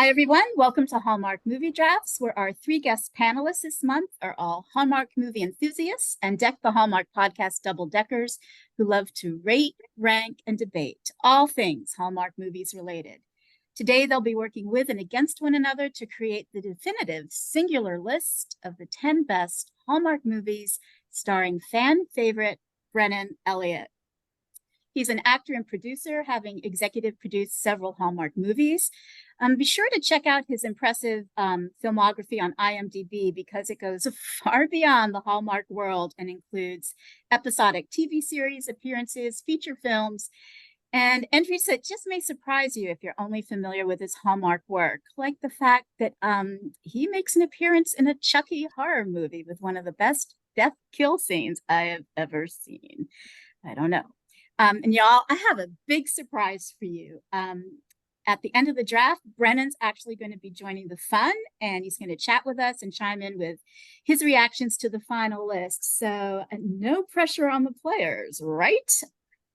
Hi, everyone. Welcome to Hallmark Movie Drafts, where our three guest panelists this month are all Hallmark movie enthusiasts and Deck the Hallmark podcast double-deckers who love to rate, rank, and debate all things Hallmark movies related. Today, they'll be working with and against one another to create the definitive singular list of the 10 best Hallmark movies starring fan favorite Brennan Elliott. He's an actor and producer, having executive produced several Hallmark movies. Be sure to check out his impressive filmography on IMDb because it goes far beyond the Hallmark world and includes episodic TV series, appearances, feature films, and entries that just may surprise you if you're only familiar with his Hallmark work, like the fact that he makes an appearance in a Chucky horror movie with one of the best death kill scenes I have ever seen. I don't know. And y'all, I have a big surprise for you. At the end of the draft, Brennan's actually going to be joining the fun, and he's going to chat with us and chime in with his reactions to the final list. So no pressure on the players, right?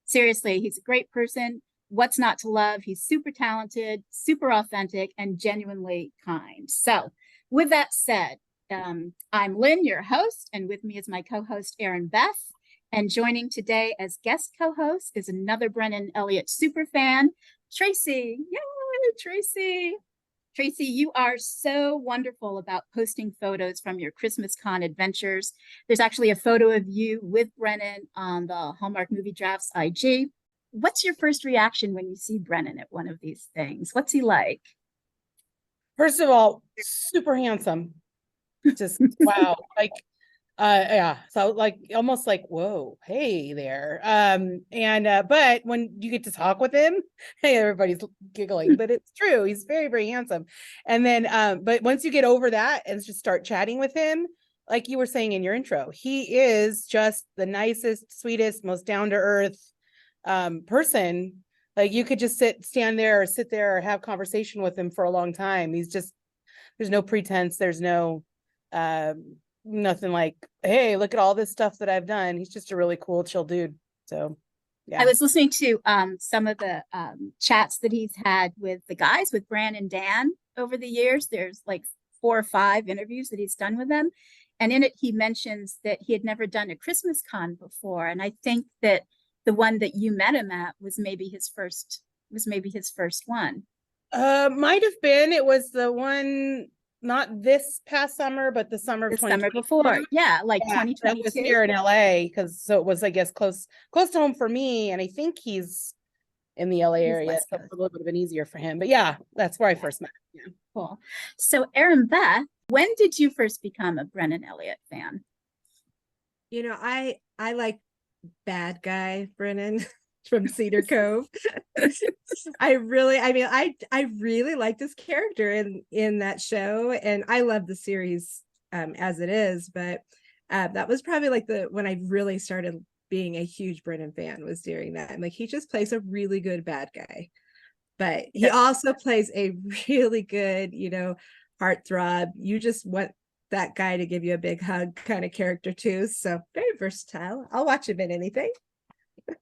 Seriously, he's a great person. What's not to love? He's super talented, super authentic, and genuinely kind. So with that said, I'm Lynn, your host, and with me is my co-host, Erinbeth. And joining today as guest co-host is another Brennan Elliott superfan, Tracy. Yay, Tracy. Tracy, you are so wonderful about posting photos from your Christmas con adventures. There's actually a photo of you with Brennan on the Hallmark Movie Drafts IG. What's your first reaction when you see Brennan at one of these things? What's he like? First of all, super handsome. Just wow. Yeah, so almost like, whoa, hey there. But when you get to talk with him, hey, everybody's giggling, but it's true. He's very, very handsome. And then but once you get over that and just start chatting with him, like you were saying in your intro, he is just the nicest, sweetest, most down-to-earth person. Like you could just sit there or have conversation with him for a long time. There's no pretense, there's no nothing like, hey, look at all this stuff that I've done. He's just a really cool, chill dude. So yeah. I was listening to some of the chats that he's had with the guys, with Bran and Dan over the years. There's like 4 or 5 interviews that he's done with them. And in it, he mentions that he had never done a Christmas con before. And I think that the one that you met him at was maybe his first one. Might have been. It was the one, not this past summer, but the summer of 2020. Summer before. Yeah, like 2022. That was here in LA, so it was, I guess, close to home for me. And I think he's in the LA area, so it's a little bit easier for him. But yeah, that's where I first met him. Yeah. Cool. So Erinbeth, when did you first become a Brennan Elliott fan? You know, I like bad guy Brennan from Cedar Cove. I really like this character in that show, and I love the series as it is, but that was probably like when I really started being a huge Brennan fan, was during that. And like, he just plays a really good bad guy, but he also plays a really good, heartthrob. You just want that guy to give you a big hug kind of character too. So very versatile. I'll watch him in anything.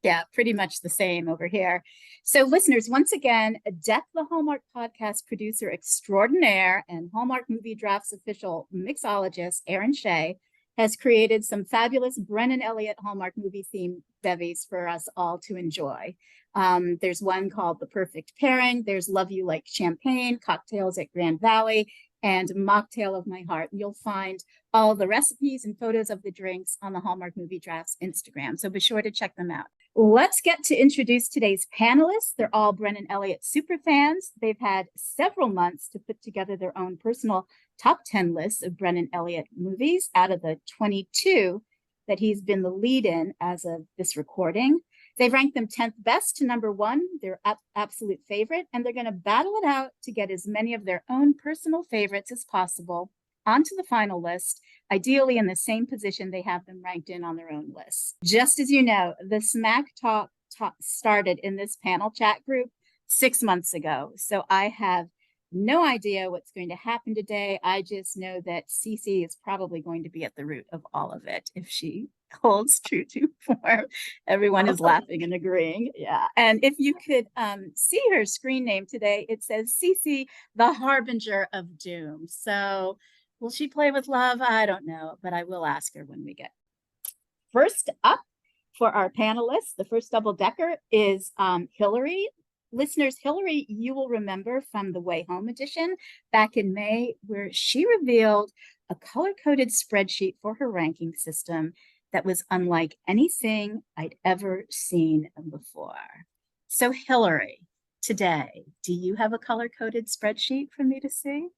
Yeah, pretty much the same over here. So listeners, once again, Deck the Hallmark podcast producer extraordinaire and Hallmark Movie Drafts official mixologist Erin Shea has created some fabulous Brennan Elliott Hallmark movie theme bevies for us all to enjoy. There's one called The Perfect Pairing. There's Love You Like Champagne, Cocktails at Grand Valley, and Mocktail of My Heart. You'll find all the recipes and photos of the drinks on the Hallmark Movie Drafts Instagram, so be sure to check them out. Let's get to introduce today's panelists. They're all Brennan Elliott super fans. They've had several months to put together their own personal top 10 lists of Brennan Elliott movies out of the 22 that he's been the lead in as of this recording. They've ranked them 10th best to number 1, their absolute favorite, and they're going to battle it out to get as many of their own personal favorites as possible onto the final list, ideally in the same position they have them ranked in on their own lists. Just as you know, the Smack Talk started in this panel chat group 6 months ago. So I have no idea what's going to happen today. I just know that Cece is probably going to be at the root of all of it if she holds true to form. Everyone is laughing and agreeing. Yeah. And if you could see her screen name today, it says Cece, the Harbinger of Doom. So will she play with love? I don't know, but I will ask her when we get. First up for our panelists, the first double decker is Hillary. Listeners, Hillary, you will remember from the Way Home edition back in May, where she revealed a color-coded spreadsheet for her ranking system that was unlike anything I'd ever seen before. So Hillary, today, do you have a color-coded spreadsheet for me to see?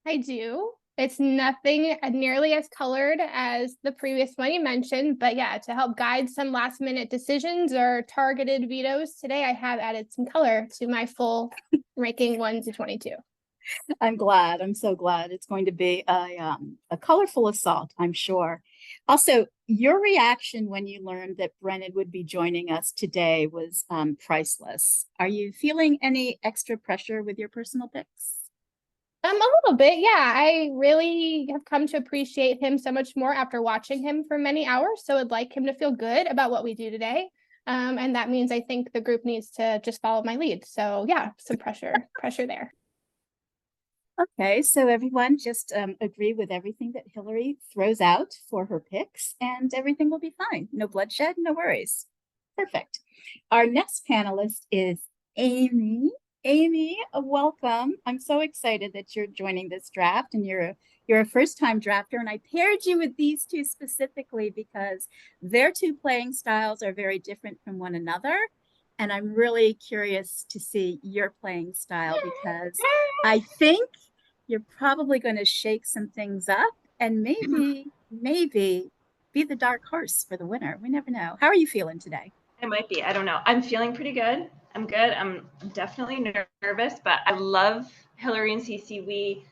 I do. It's nothing nearly as colored as the previous one you mentioned, but yeah, to help guide some last minute decisions or targeted vetoes, today I have added some color to my full ranking 1 to 22. I'm glad. I'm so glad. It's going to be a colorful assault, I'm sure. Also, your reaction when you learned that Brennan would be joining us today was priceless. Are you feeling any extra pressure with your personal picks? A little bit, yeah. I really have come to appreciate him so much more after watching him for many hours. So I'd like him to feel good about what we do today. And that means I think the group needs to just follow my lead. So yeah, some pressure there. Okay, so everyone just agree with everything that Hillary throws out for her picks, and everything will be fine. No bloodshed, no worries. Perfect. Our next panelist is Amy. Amy, welcome. I'm so excited that you're joining this draft, and you're a first-time drafter, and I paired you with these two specifically because their two playing styles are very different from one another, and I'm really curious to see your playing style because I think you're probably going to shake some things up and maybe be the dark horse for the winner. We never know. How are you feeling today? It might be. I don't know. I'm feeling pretty good. I'm good. I'm definitely nervous, but I love Hillary and Cece.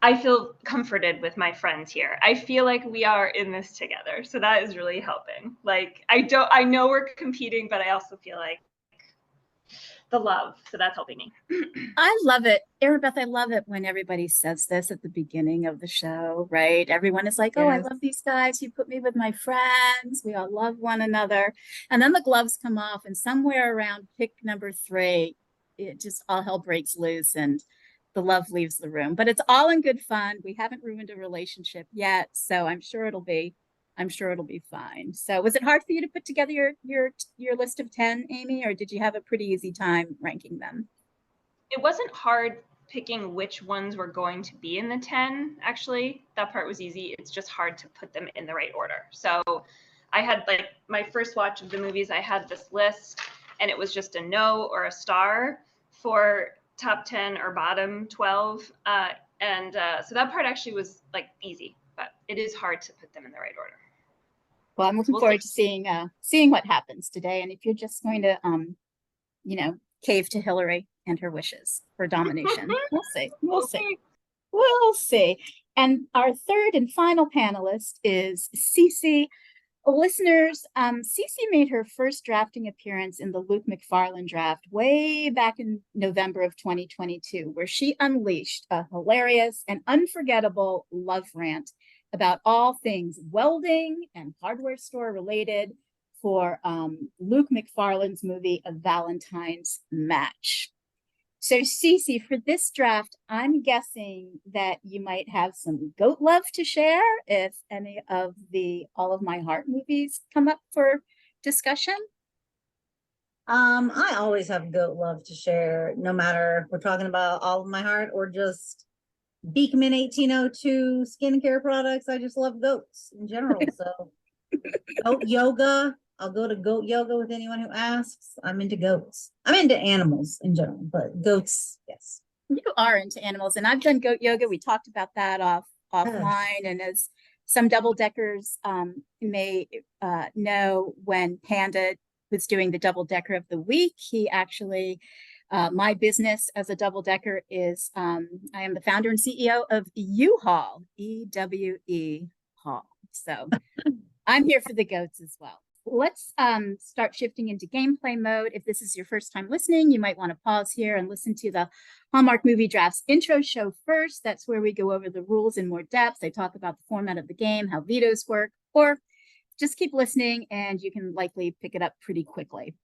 I feel comforted with my friends here. I feel like we are in this together. So that is really helping. Like I know we're competing, but I also feel like the love. So that's helping me. I love it. Erinbeth, I love it when everybody says this at the beginning of the show, right? Everyone is like, oh, I love these guys. You put me with my friends. We all love one another. And then the gloves come off, and somewhere around pick number 3, it just all hell breaks loose and the love leaves the room. But it's all in good fun. We haven't ruined a relationship yet, so I'm sure it'll be fine. So was it hard for you to put together your list of 10, Amy, or did you have a pretty easy time ranking them? It wasn't hard picking which ones were going to be in the 10, actually. That part was easy. It's just hard to put them in the right order. So I had like my first watch of the movies, I had this list and it was just a no or a star for top 10 or bottom 12. So that part actually was like easy, but it is hard to put them in the right order. Well, I'm looking forward to seeing what happens today. And if you're just going to, cave to Hillary and her wishes for domination, we'll see. And our third and final panelist is Cece. Listeners, Cece made her first drafting appearance in the Luke McFarlane draft way back in November of 2022, where she unleashed a hilarious and unforgettable love rant about all things welding and hardware store related for Luke McFarlane's movie A Valentine's Match. So Cece, for this draft, I'm guessing that you might have some goat love to share if any of the All of My Heart movies come up for discussion. I always have goat love to share, no matter if we're talking about All of My Heart or just Beekman 1802 skincare products. I just love goats in general. So goat yoga. I'll go to goat yoga with anyone who asks. I'm into goats. I'm into animals in general, but goats, yes. You are into animals, and I've done goat yoga. We talked about that offline, and as some double deckers may know, when Panda was doing the double decker of the week, he actually my business as a double decker is I am the founder and CEO of U-Haul, EWE Haul. So I'm here for the goats as well. let's start shifting into gameplay mode. If this is your first time listening, you might want to pause here and listen to the Hallmark Movie Drafts intro show first. That's where we go over the rules in more depth. I talk about the format of the game, how vetoes work, or just keep listening and you can likely pick it up pretty quickly.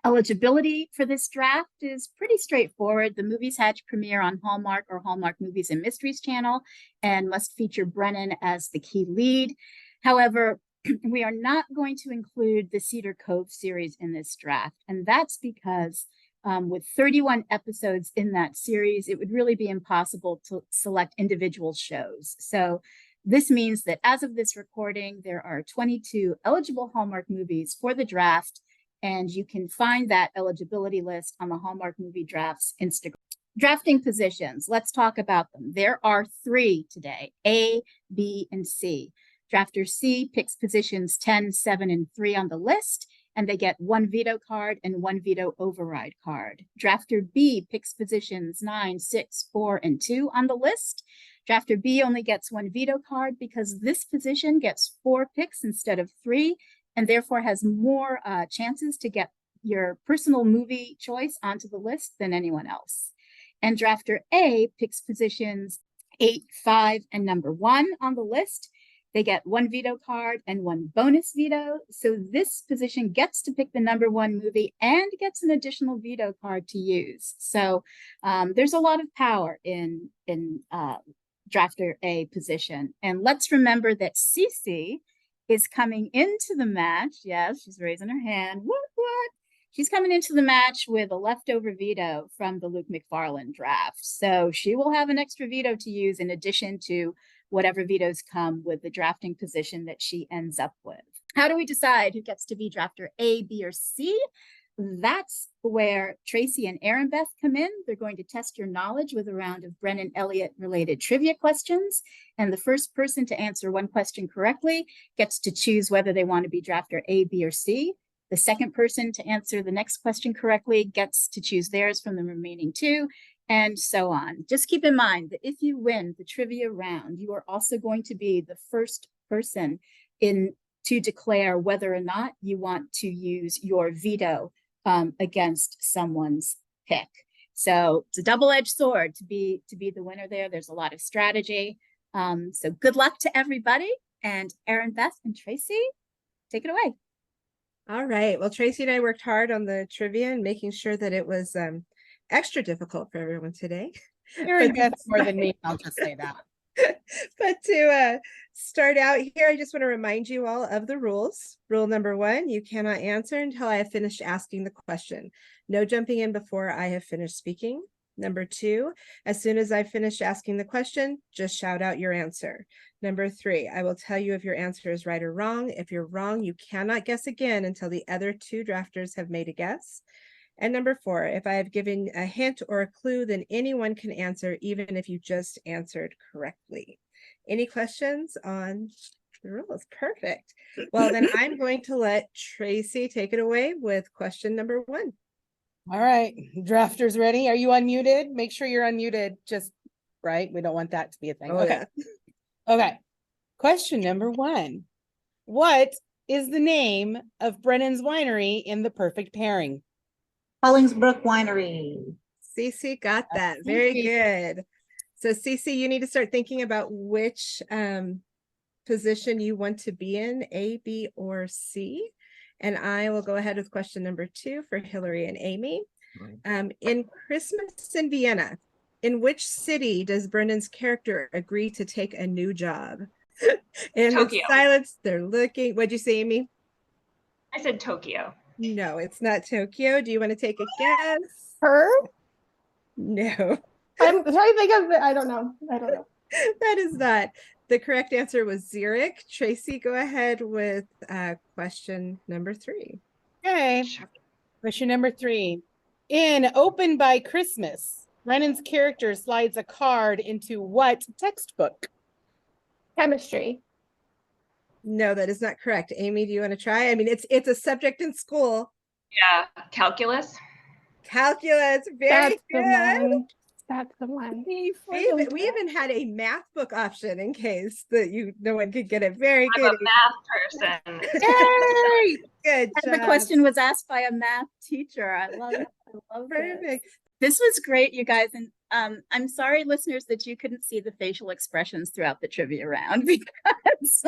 Eligibility for this draft is pretty straightforward. The movies had to premiere on Hallmark or Hallmark Movies and Mysteries channel and must feature Brennan as the key lead. However, we are not going to include the Cedar Cove series in this draft, and that's because with 31 episodes in that series, it would really be impossible to select individual shows. So this means that as of this recording, there are 22 eligible Hallmark movies for the draft, and you can find that eligibility list on the Hallmark Movie Drafts Instagram. Drafting positions, let's talk about them. There are 3 today, A, B, and C. Drafter C picks positions 10, 7, and 3 on the list, and they get 1 veto card and 1 veto override card. Drafter B picks positions 9, 6, 4, and 2 on the list. Drafter B only gets 1 veto card because this position gets 4 picks instead of 3, and therefore has more chances to get your personal movie choice onto the list than anyone else. And Drafter A picks positions 8, 5, and number 1 on the list. They get 1 veto card and 1 bonus veto. So this position gets to pick the number 1 movie and gets an additional veto card to use. So there's a lot of power in Drafter A position. And let's remember that Cece is coming into the match. Yes, she's raising her hand. What? She's coming into the match with a leftover veto from the Luke McFarlane draft. So she will have an extra veto to use in addition to whatever vetoes come with the drafting position that she ends up with. How do we decide who gets to be drafter A, B, or C? That's where Tracy and Erinbeth come in. They're going to test your knowledge with a round of Brennan Elliott related trivia questions. And the first person to answer 1 question correctly gets to choose whether they want to be drafter A, B, or C. The second person to answer the next question correctly gets to choose theirs from the remaining 2, and so on. Just keep in mind that if you win the trivia round, you are also going to be the first person to declare whether or not you want to use your veto against someone's pick. So it's a double-edged sword to be the winner there. There's a lot of strategy. So good luck to everybody. And Erinbeth and Tracy, take it away. All right. Well, Tracy and I worked hard on the trivia and making sure that it was extra difficult for everyone today. Erinbeth more than me, I'll just say that. But to start out here, I just want to remind you all of the rules. Rule number 1, you cannot answer until I have finished asking the question. No jumping in before I have finished speaking. Number 2, as soon as I finish asking the question, just shout out your answer. Number 3, I will tell you if your answer is right or wrong. If you're wrong, you cannot guess again until the other 2 drafters have made a guess. And number 4, if I have given a hint or a clue, then anyone can answer, even if you just answered correctly. Any questions on the rules? Perfect. Well, then I'm going to let Tracy take it away with question number 1. All right, drafters ready? Are you unmuted? Make sure you're unmuted, just right. We don't want that to be a thing. Oh, okay. yeah. Okay. Question number 1. What is the name of Brennan's winery in The Perfect Pairing? Hollingsbrook Winery. Cece got that. Very good. So Cece, you need to start thinking about which position you want to be in, A, B, or C. And I will go ahead with question number 2 for Hillary and Amy. In Christmas in Vienna, in which city does Brennan's character agree to take a new job? In Tokyo. silence, they're looking. What'd you say, Amy? I said Tokyo. No, it's not Tokyo. Do you want to take a guess? Her? No. I'm trying to think of it. I don't know. That is not. The correct answer was Zurich. Tracy, go ahead with question number 3. Okay. Sure. Question number 3. In Open by Christmas, Brennan's character slides a card into what textbook? Chemistry. No, that is not correct. Amy, do you want to try? I mean, it's a subject in school. Yeah, calculus. Calculus. Very That's the good. one. That's the one. We even had a math book option in case that no one could get it. Very I'm good. a math person. Yay! Good And job. the question was asked by a math teacher. I love it. I love this. Perfect. This was great, you guys. And I'm sorry, listeners, that you couldn't see the facial expressions throughout the trivia round because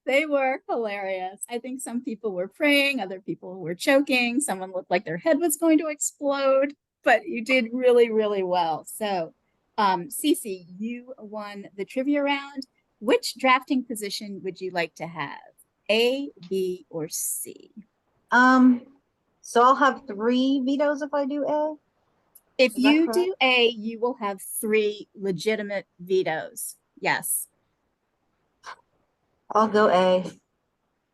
they were hilarious. I think some people were praying, other people were choking. Someone looked like their head was going to explode, but you did really, really well. So, Cece, you won the trivia round. Which drafting position would you like to have? A, B, or C? So I'll have 3 vetoes if I do A. If Is that you correct? do A, you will have 3 legitimate vetoes. Yes. I'll go A.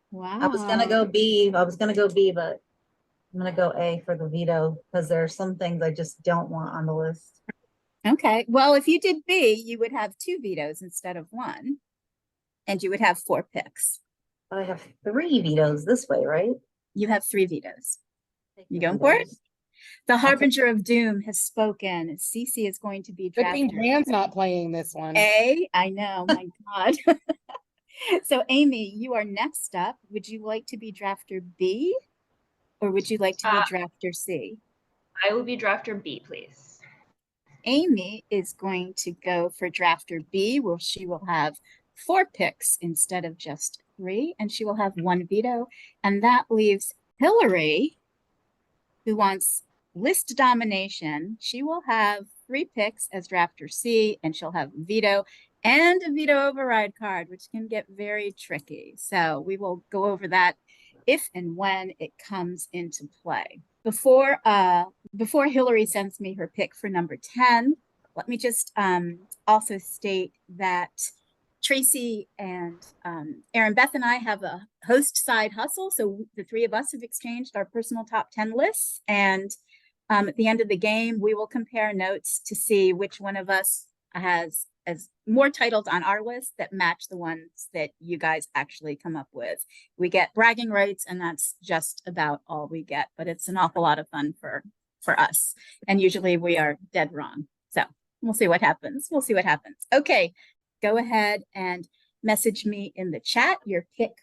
Wow. I was gonna go B. but I'm gonna go A for the veto because there are some things I just don't want on the list. Okay. Well, if you did B, you would have 2 vetoes instead of 1, and you would have 4 picks. But I have 3 vetoes this way, right? You have 3 vetoes. Take You the going for it? vetoes. The Harbinger of Doom has spoken. Cece is going to be Good thing drafting Jan's not playing this one. A. I know, my God. So, Amy, you are next up. Would you like to be drafter B, or would you like to be drafter C? I will be drafter B, please. Amy is going to go for drafter B, where she will have 4 picks instead of just 3, and she will have 1 veto. And that leaves Hillary, who wants list domination. She will have 3 picks as drafter C, and she'll have veto and a veto override card, which can get very tricky. So we will go over that if and when it comes into play. Before Hillary sends me her pick for number 10, let me just also state that Tracy and Erinbeth and I have a host side hustle. So the 3 of us have exchanged our personal top 10 lists. And at the end of the game, we will compare notes to see which one of us has as more titles on our list that match the ones that you guys actually come up with. We get bragging rights, and that's just about all we get, but it's an awful lot of fun for us. And usually we are dead wrong. So we'll see what happens. We'll see what happens. Okay, go ahead and message me in the chat your pick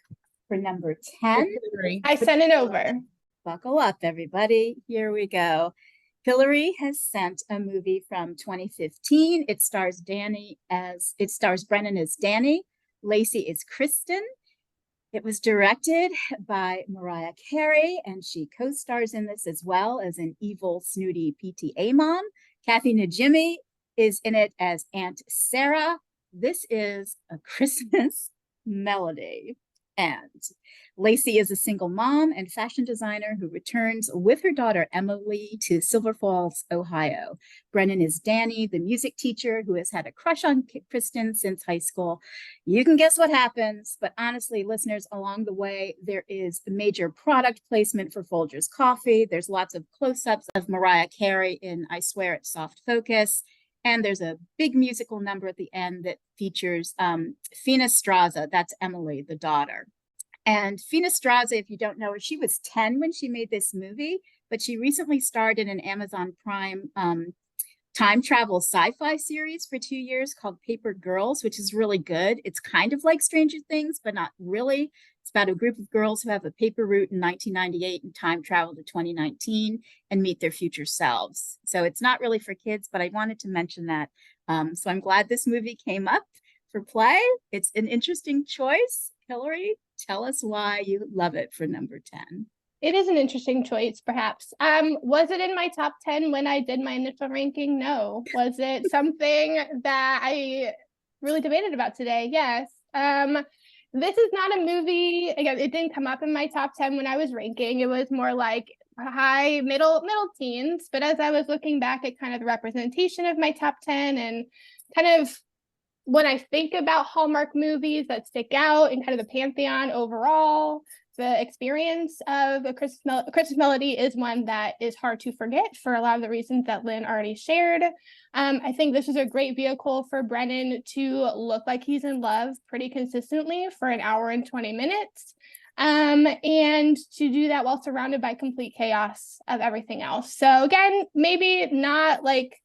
for number 10. I sent it over. Buckle up, everybody. Here we go. Hillary has sent a movie from 2015. It stars Brennan as Danny. Lacey is Kristen. It was directed by Mariah Carey, and she co-stars in this as well as an evil, snooty PTA mom. Kathy Najimy is in it as Aunt Sarah. This is a Christmas melody. And Lacey is a single mom and fashion designer who returns with her daughter Emily to Silver Falls, Ohio. Brennan is Danny, the music teacher who has had a crush on Kristen since high school. You can guess what happens, but honestly, listeners, along the way, there is a major product placement for Folgers coffee. There's lots of close-ups of Mariah Carey in I Swear It's Soft Focus. And there's a big musical number at the end that features Fina Straza. That's Emily, the daughter. And Fina Straza, if you don't know her, she was 10 when she made this movie, but she recently starred in an Amazon Prime time travel sci-fi series for 2 years called Paper Girls, which is really good. It's kind of like Stranger Things, but not really. It's about a group of girls who have a paper route in 1998 and time travel to 2019 and meet their future selves. So it's not really for kids, but I wanted to mention that. So I'm glad this movie came up for play. It's an interesting choice. Hillary, tell us why you love it for number 10. It is an interesting choice, perhaps. Was it in my top 10 when I did my initial ranking? No. Was it something that I really debated about today? Yes. This is not a movie. Again, it didn't come up in my top 10 when I was ranking. It was more like high, middle teens. But as I was looking back at kind of the representation of my top 10 and kind of when I think about Hallmark movies that stick out and kind of the pantheon overall, the experience of a Christmas Melody is one that is hard to forget for a lot of the reasons that Lynn already shared. I think this is a great vehicle for Brennan to look like he's in love pretty consistently for an hour and 20 minutes. and to do that while surrounded by complete chaos of everything else. So again, maybe not like,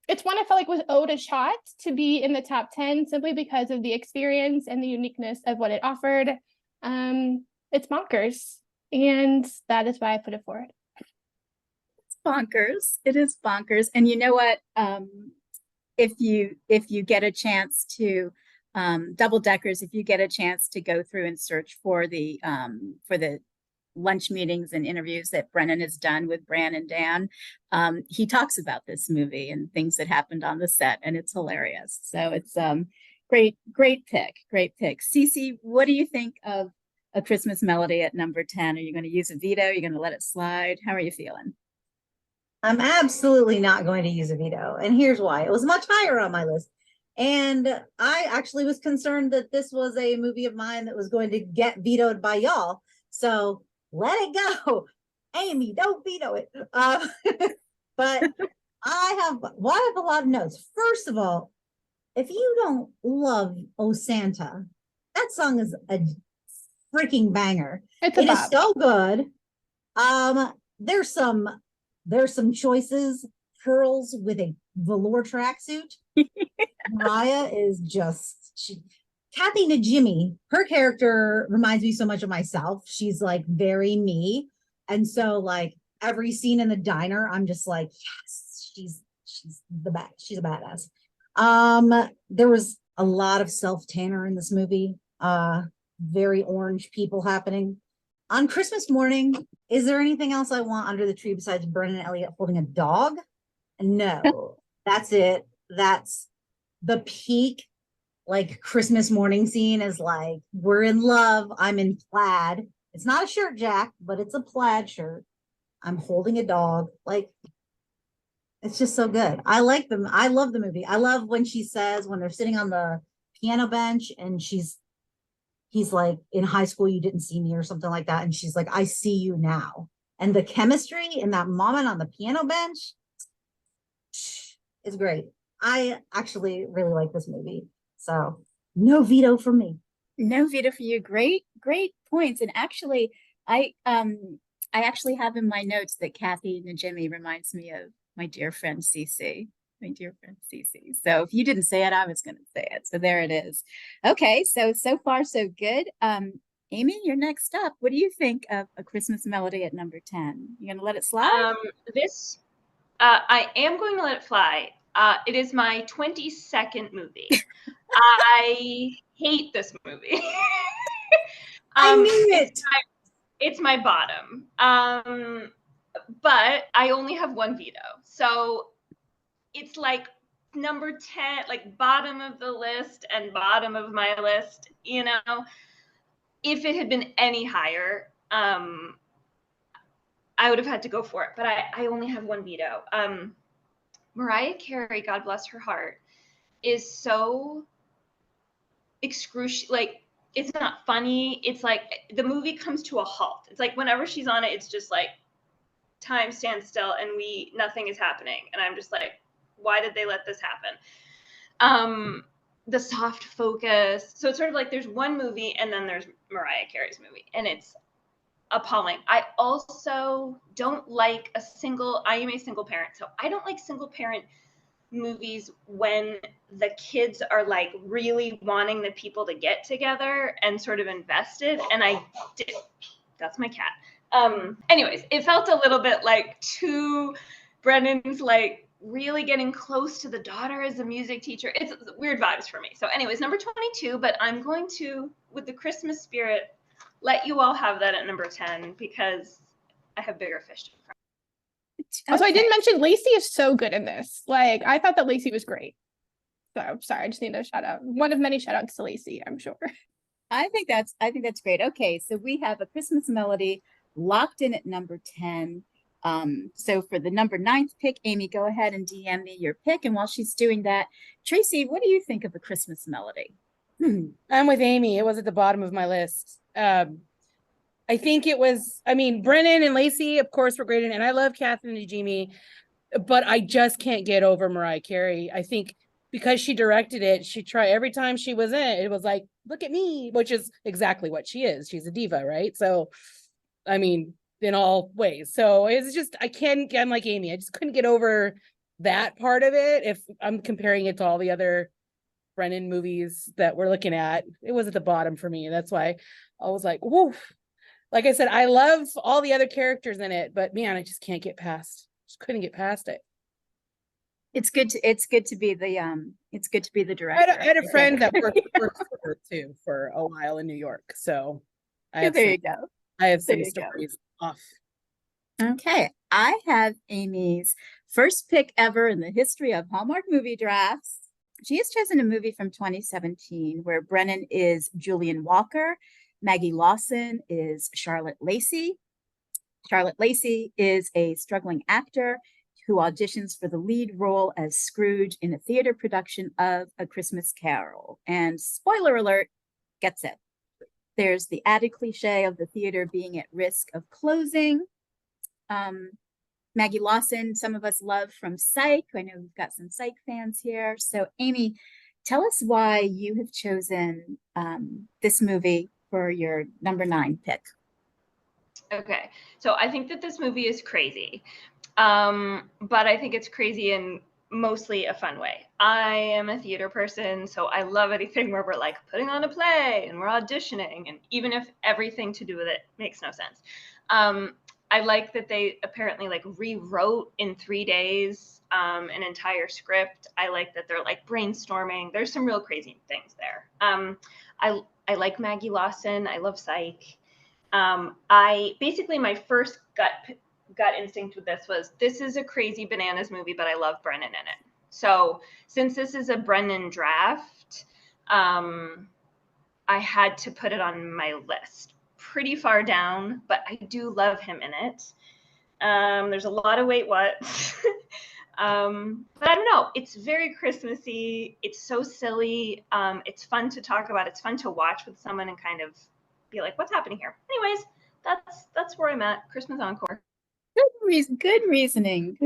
it's one I felt like was owed a shot to be in the top 10 simply because of the experience and the uniqueness of what it offered. It's bonkers, and that is why I put it forward. It's bonkers. It is bonkers. And you know what? If you get a chance to double deckers, if you get a chance to go through and search for the lunch meetings and interviews that Brennan has done with Bran and Dan, he talks about this movie and things that happened on the set, and it's hilarious. So it's great pick. Cece, what do you think of A Christmas Melody at number 10? Are you going to use a veto? Are you going to let it slide? How are you feeling? I'm absolutely not going to use a veto. And here's why. It was much higher on my list. And I actually was concerned that this was a movie of mine that was going to get vetoed by y'all. So let it go. Amy, don't veto it. But I have a lot of notes. First of all, if you don't love Oh Santa, that song is a freaking banger. It is so good. There's some choices. Pearls with a velour tracksuit. Mariah is Kathy Najimy, her character reminds me so much of myself. She's like very me. And so like every scene in the diner, I'm just like, yes, she's the best. She's a badass. There was a lot of self-tanner in this movie. Very orange people happening. On Christmas morning, is there anything else I want under the tree besides Brennan Elliott holding a dog? No, that's it. That's the peak. Like Christmas morning scene is like, we're in love. I'm in plaid. It's not a shirt jack, but it's a plaid shirt. I'm holding a dog. Like, it's just so good. I like them. I love the movie. I love when she says, when they're sitting on the piano bench and he's like, in high school, you didn't see me or something like that. And she's like, I see you now. And the chemistry in that moment on the piano bench is great. I actually really like this movie. So no veto for me. No veto for you. Great points. And actually, I actually have in my notes that Kathy Najimy reminds me of my dear friend Cece. So if you didn't say it, I was going to say it. So there it is. Okay, so far so good. Amy, you're next up. What do you think of A Christmas Melody at number 10? You gonna let it slide? I am going to let it fly. It is my 22nd movie. I hate this movie. I knew it. It's my bottom. But I only have one veto. So it's like number 10, like bottom of the list and bottom of my list, you know. If it had been any higher, I would have had to go for it. But I only have one veto. Mariah Carey, God bless her heart, is so excruciating. Like, it's not funny. It's like the movie comes to a halt. It's like whenever she's on it, it's just like time stands still and nothing is happening. And I'm just like, why did they let this happen? The soft focus. So it's sort of like there's one movie and then there's Mariah Carey's movie, and it's appalling. I also don't like I am a single parent, so I don't like single parent movies when the kids are like really wanting the people to get together and sort of invested. And I did. That's my cat. Anyways, it felt a little bit like Brennan's like really getting close to the daughter as a music teacher. It's weird vibes for me. So anyways, number 22, but I'm going to, with the Christmas spirit, let you all have that at number 10 because I have bigger fish to fry. Also, I didn't mention Lacey is so good in this. Like, I thought that Lacey was great. So sorry, I just need a shout out. One of many shout outs to Lacey, I'm sure. I think that's great. Okay, so we have A Christmas Melody locked in at number 10. So for the number 9th pick, Amy, go ahead and DM me your pick. And while she's doing that, Tracy, what do you think of A Christmas Melody? I'm with Amy. It was at the bottom of my list. I think it was, Brennan and Lacey, of course, were great in it. And I love Catherine Najimy, but I just can't get over Mariah Carey. I think because she directed it, every time she was in it, it was like look at me, which is exactly what she is. She's a diva, right? So, I mean, in all ways. So it's just, I'm like Amy, I just couldn't get over that part of it. If I'm comparing it to all the other Brennan movies that we're looking at, it was at the bottom for me. That's why I was like, whoo. Like I said, I love all the other characters in it, but man, I just couldn't get past it. It's good to be the director. I had a friend that worked for her too for a while in New York. So I have you go. I have There some you go. stories off. Okay, I have Amy's first pick ever in the history of Hallmark movie drafts. She has chosen a movie from 2017 where Brennan is Julian Walker, Maggie Lawson is Charlotte Lacey. Charlotte Lacey is a struggling actor who auditions for the lead role as Scrooge in a theater production of A Christmas Carol. And spoiler alert, gets it. There's the added cliche of the theater being at risk of closing. Maggie Lawson, some of us love from Psych. I know we've got some Psych fans here. So Amy, tell us why you have chosen this movie for your number 9 pick. Okay, so I think that this movie is crazy, but I think it's crazy in mostly a fun way. I am a theater person, so I love anything where we're like putting on a play and we're auditioning, and even if everything to do with it makes no sense. I like that they apparently like rewrote in 3 days an entire script. I like that they're like brainstorming. There's some real crazy things there. I like Maggie Lawson. I love Psych. I basically, my first gut instinct with this is a crazy bananas movie, but I love Brennan in it. So since this is a Brennan draft, I had to put it on my list. Pretty far down, but I do love him in it. There's a lot of wait what. But I don't know. It's very Christmassy. It's so silly. It's fun to talk about. It's fun to watch with someone and kind of be like, what's happening here? Anyways, that's where I'm at. Christmas Encore. Good reasoning.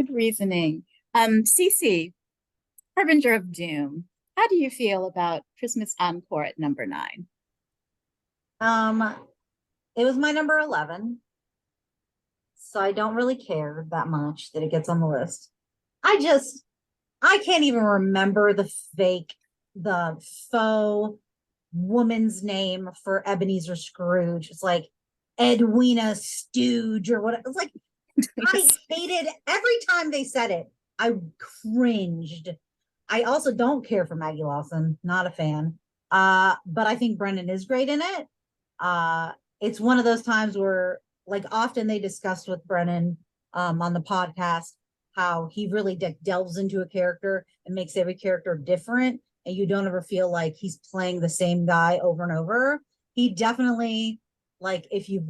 Cece, Harbinger of Doom. How do you feel about Christmas Encore at number 9? It was my number 11. So I don't really care that much that it gets on the list. I can't even remember the faux woman's name for Ebenezer Scrooge. It's like Edwina Stooge or what. It's like, I hated every time they said it. I cringed. I also don't care for Maggie Lawson. Not a fan. But I think Brennan is great in it. It's one of those times where, like, often they discussed with Brennan on the podcast how he really delves into a character and makes every character different, and you don't ever feel like he's playing the same guy over and over. He definitely, like, if you've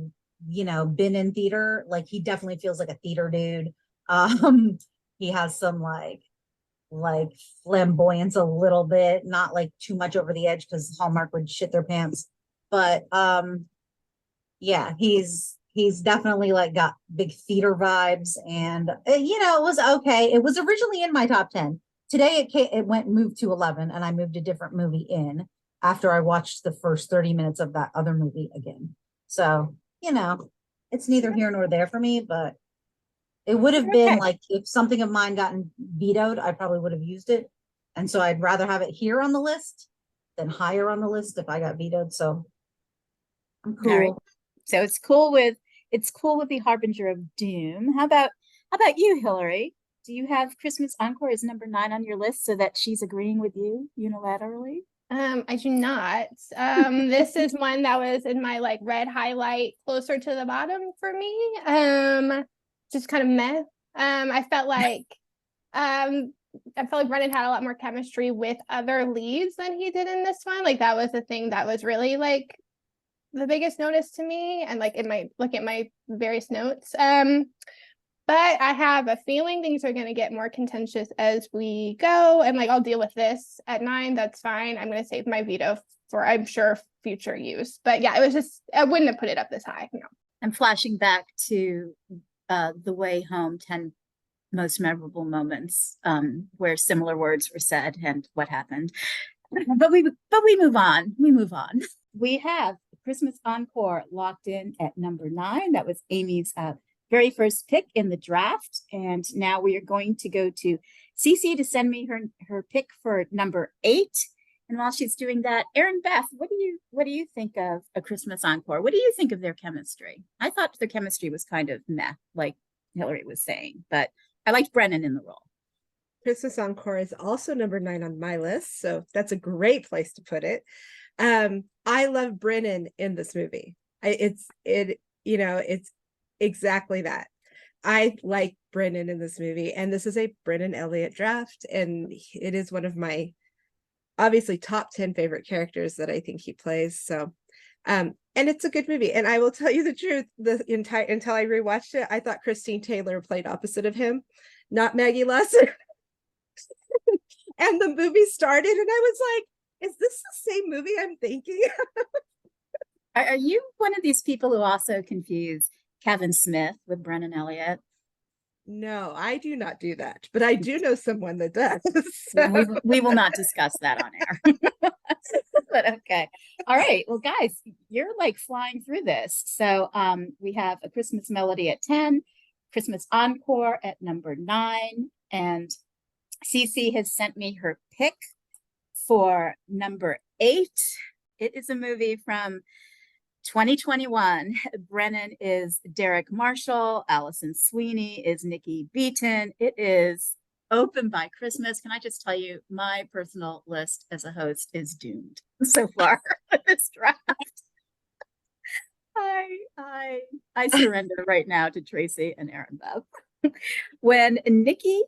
been in theater, like, he definitely feels like a theater dude. He has some like flamboyance a little bit, not like too much over the edge because Hallmark would shit their pants. But yeah, he's definitely like got big theater vibes, and it was okay. It was originally in my top 10. Today it moved to 11, and I moved a different movie in after I watched the first 30 minutes of that other movie again. So, it's neither here nor there for me, but it would have been like if something of mine gotten vetoed, I probably would have used it. And so I'd rather have it here on the list than higher on the list if I got vetoed. So I'm cool. Right. So it's cool with the Harbinger of Doom. How about you, Hillary? Do you have Christmas Encore as number 9 on your list so that she's agreeing with you unilaterally? I do not. This is one that was in my like red highlight closer to the bottom for me. Just kind of meh. I felt like Brennan had a lot more chemistry with other leads than he did in this one. Like that was the thing that was really like the biggest notice to me, and like in my look at my various notes. But I have a feeling things are going to get more contentious as we go, and like I'll deal with this at 9. That's fine. I'm going to save my veto for, I'm sure, future use. But yeah, it was just, I wouldn't have put it up this high. I'm flashing back to The Way Home, 10 most memorable moments where similar words were said and what happened. But we move on. We move on. We have Christmas Encore locked in at number 9. That was Amy's very first pick in the draft. And now we are going to go to Cece to send me her pick for number 8. And while she's doing that, Erinbeth, what do you think of A Christmas Encore? What do you think of their chemistry? I thought their chemistry was kind of meh, like Hillary was saying, but I liked Brennan in the role. Christmas Encore is also number 9 on my list, so that's a great place to put it. I love Brennan in this movie. It's exactly that. I like Brennan in this movie, and this is a Brennan Elliott draft, and it is one of my obviously top 10 favorite characters that I think he plays. So, and it's a good movie. And I will tell you the truth, until I rewatched it, I thought Christine Taylor played opposite of him, not Maggie Lesser. And the movie started, and I was like, is this the same movie I'm thinking? Are you one of these people who also confuse Kevin Smith with Brennan Elliott? No, I do not do that, but I do know someone that does. So. We will not discuss that on air. But okay. All right. Well, guys, you're like flying through this. So we have A Christmas Melody at 10, Christmas Encore at number 9, and Cece has sent me her pick for number 8. It is a movie from 2021. Brennan is Derek Marshall. Allison Sweeney is Nikki Beaton. It is Open by Christmas. Can I just tell you, my personal list as a host is doomed so far with this draft. I surrender right now to Tracy and Erinbeth. When Nikki,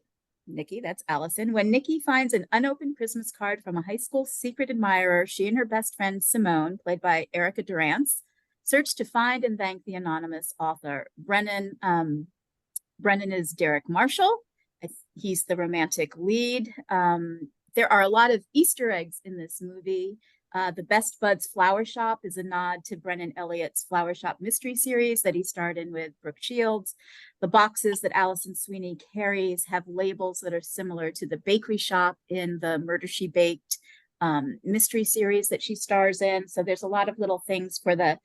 that's Allison. When Nikki finds an unopened Christmas card from a high school secret admirer, she and her best friend Simone, played by Erica Durance, search to find and thank the anonymous author. Brennan is Derek Marshall. He's the romantic lead. There are a lot of Easter eggs in this movie. The Best Buds Flower Shop is a nod to Brennan Elliott's Flower Shop mystery series that he starred in with Brooke Shields. The boxes that Allison Sweeney carries have labels that are similar to the bakery shop in the Murder, She Baked mystery series that she stars in. So there's a lot of little things for the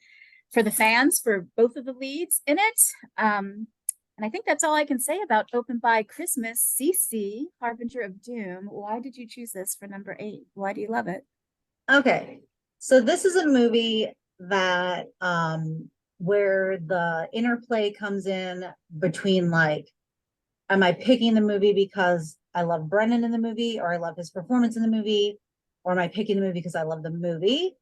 fans, for both of the leads in it. And I think that's all I can say about Open by Christmas. Cece, Harbinger of Doom, why did you choose this for number 8? Why do you love it? Okay, so this is a movie that where the interplay comes in between, like, am I picking the movie because I love Brennan in the movie, or I love his performance in the movie, or am I picking the movie because I love the movie?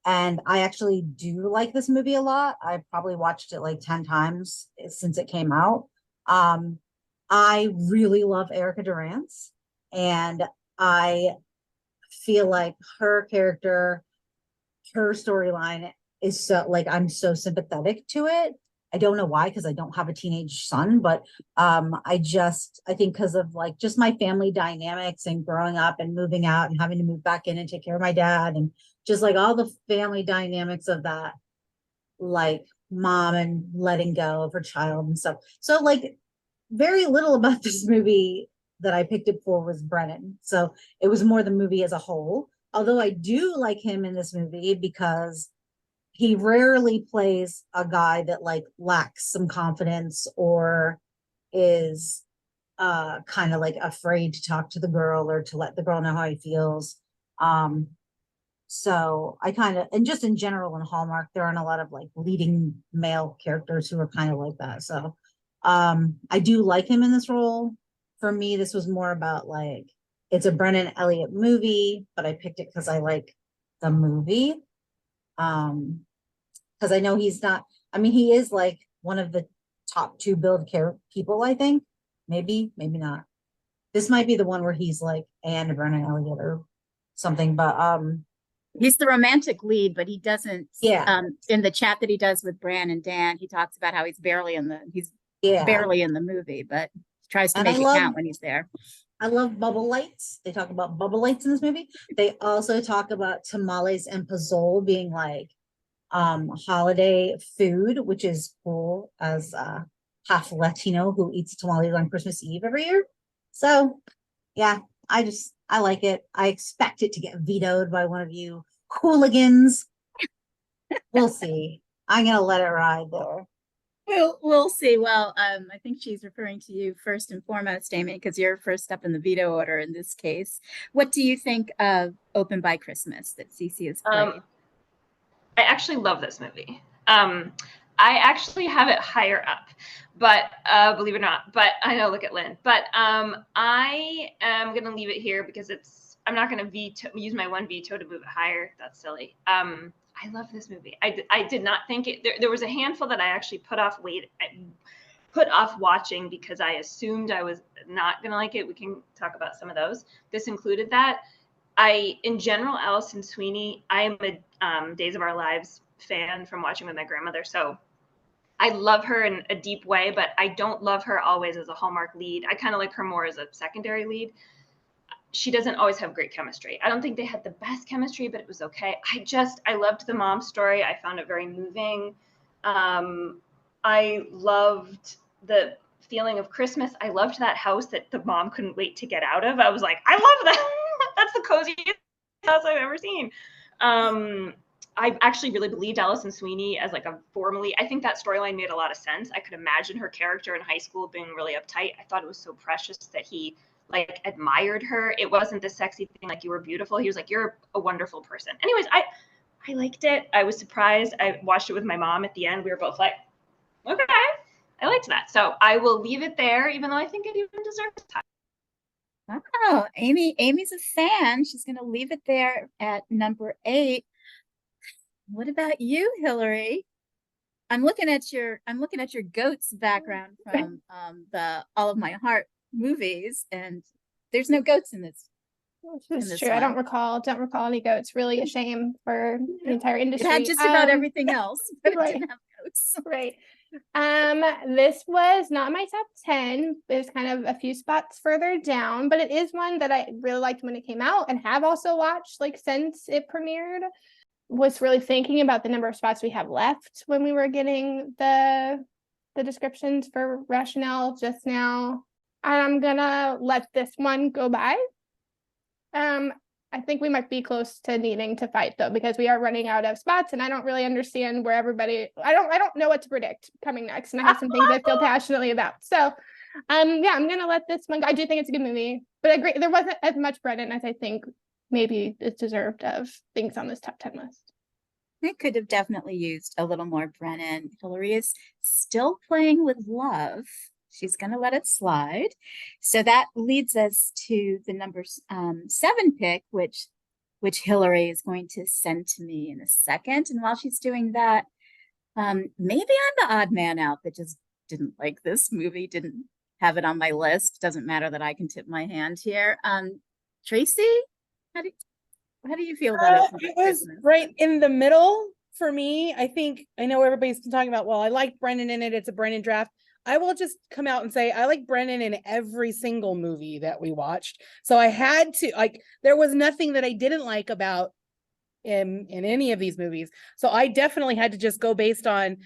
And I actually do like this movie a lot. I probably watched it like 10 times since it came out. I really love Erica Durance, and I feel like her character, her storyline is so, like, I'm so sympathetic to it. I don't know why, because I don't have a teenage son, but I think because of like just my family dynamics and growing up and moving out and having to move back in and take care of my dad, and just like all the family dynamics of that, like mom and letting go of her child and stuff. So like very little about this movie that I picked it for was Brennan. So it was more the movie as a whole. Although I do like him in this movie because he rarely plays a guy that like lacks some confidence or is kind of like afraid to talk to the girl or to let the girl know how he feels. So I kind of, and just in general in Hallmark, there aren't a lot of like leading male characters who are kind of like that. So I do like him in this role. For me, this was more about like, it's a Brennan Elliott movie, but I picked it because I like the movie. Because I know he's not, I mean, he is like one of the top 2 billed people, I think. Maybe not. This might be the one where he's like, and Brennan Elliott or something, but he's the romantic lead, but he doesn't. Yeah. In the chat that he does with Bran and Dan, he talks about how he's barely in the movie, but tries to make it count when he's there. I love bubble lights. They talk about bubble lights in this movie. They also talk about tamales and pozole being like holiday food, which is cool as half Latino who eats tamales on Christmas Eve every year. So yeah, I like it. I expect it to get vetoed by one of you hooligans. We'll see. I'm gonna let it ride there. We'll see. Well, I think she's referring to you first and foremost, Amy, because you're first up in the veto order in this case. What do you think of Open by Christmas that Cece has played? I actually love this movie. I actually have it higher up, but believe it or not, but I know, look at Lynn, but I am going to leave it here because I'm not going to use my one veto to move it higher. That's silly. I love this movie. I did not think it, there was a handful that I actually put off watching because I assumed I was not going to like it. We can talk about some of those. This included that. In general, Alison Sweeney, I am a Days of Our Lives fan from watching with my grandmother. So I love her in a deep way, but I don't love her always as a Hallmark lead. I kind of like her more as a secondary lead. She doesn't always have great chemistry. I don't think they had the best chemistry, but it was okay. I loved the mom story. I found it very moving. I loved the feeling of Christmas. I loved that house that the mom couldn't wait to get out of. I was like, I love that. That's the coziest house I've ever seen. I actually really believed Alison Sweeney as like I think that storyline made a lot of sense. I could imagine her character in high school being really uptight. I thought it was so precious that he like admired her. It wasn't the sexy thing like you were beautiful. He was like, you're a wonderful person. Anyways, I liked it. I was surprised. I watched it with my mom at the end. We were both like, okay, I liked that. So I will leave it there, even though I think it even deserves time. Oh, Amy's a fan. She's going to leave it there at number 8. What about you, Hillary? I'm looking at your goats background from the All of My Heart movies, and there's no goats in this. It's true. I don't recall any goats. Really a shame for the entire industry. It had just about everything else, but right. it didn't have goats. Right. This was not my top 10. It was kind of a few spots further down, but it is one that I really liked when it came out and have also watched like since it premiered. Was really thinking about the number of spots we have left when we were getting the descriptions for Rationale just now. I'm gonna let this one go by. I think we might be close to needing to fight though, because we are running out of spots and I don't really understand where everybody, I don't know what to predict coming next. And I have some things I feel passionately about. So, yeah, I'm going to let this one go. I do think it's a good movie, but I agree. There wasn't as much Brennan as I think maybe it's deserved of things on this top 10 list. It could have definitely used a little more Brennan. Hillary is still playing with love. She's going to let it slide. So that leads us to the number 7 pick, which Hillary is going to send to me in a second. And while she's doing that, maybe I'm the odd man out that just didn't like this movie, didn't have it on my list. Doesn't matter that I can tip my hand here. Tracy, how do you feel about it? It was right in the middle for me. I know everybody's been talking about, well, I like Brennan in it. It's a Brennan draft. I will just come out and say I like Brennan in every single movie that we watched. So I had to, like, there was nothing that I didn't like about him in any of these movies. So I definitely had to just go based on,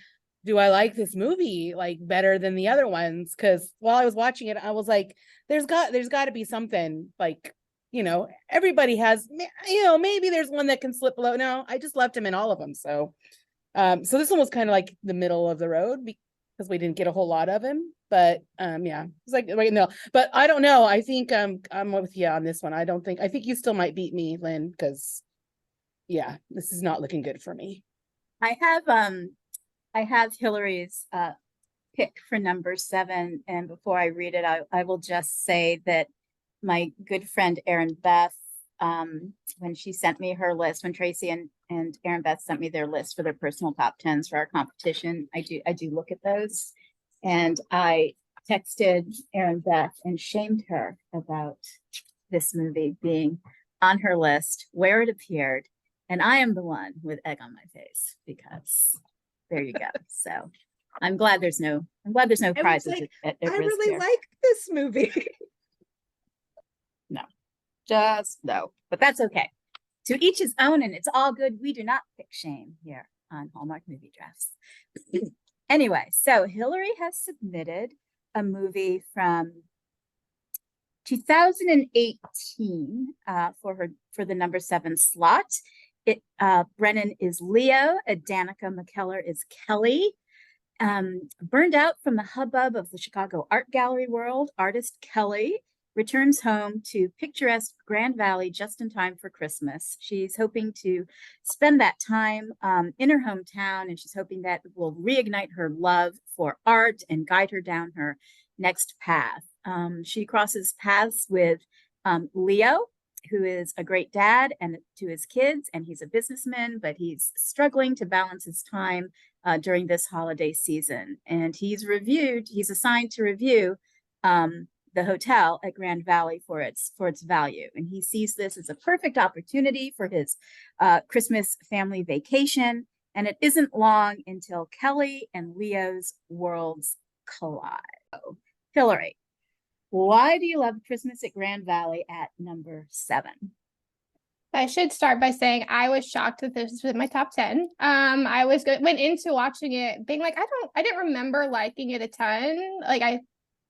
do I like this movie like better than the other ones? Because while I was watching it, I was like, there's got to be something, like, everybody has, maybe there's one that can slip below. No, I just left him in all of them. So this one was kind of like the middle of the road because we didn't get a whole lot of him, but yeah, it's like right now. But I don't know. I think I'm with you on this one. I think you still might beat me, Lynn, because yeah, this is not looking good for me. I have Hillary's pick for number 7, and before I read it, I will just say that my good friend Erinbeth, when she sent me her list, when Tracy and Erinbeth sent me their list for their personal top 10s for our competition, I do look at those, and I texted Erinbeth and shamed her about this movie being on her list, where it appeared, and I am the one with egg on my face because there you go. So I'm glad there's no prizes. I really like this movie. No, but that's okay. To each his own, and it's all good. We do not pick shame here on Hallmark Movie Drafts. Anyway, so Hillary has submitted a movie from 2018 for the number 7 slot. Brennan is Leo, Danica McKellar is Kelly. Burned out from the hubbub of the Chicago art gallery world, artist Kelly returns home to picturesque Grand Valley just in time for Christmas. She's hoping to spend that time in her hometown, and she's hoping that will reignite her love for art and guide her down her next path. She crosses paths with Leo, who is a great dad and to his kids, and he's a businessman, but he's struggling to balance his time during this holiday season. And he's assigned to review the hotel at Grand Valley for its value. And he sees this as a perfect opportunity for his Christmas family vacation. And it isn't long until Kelly and Leo's worlds collide. Hillary, why do you love Christmas at Grand Valley at number 7? I should start by saying I was shocked that this was in my top 10. I went into watching it being like, I didn't remember liking it a ton. Like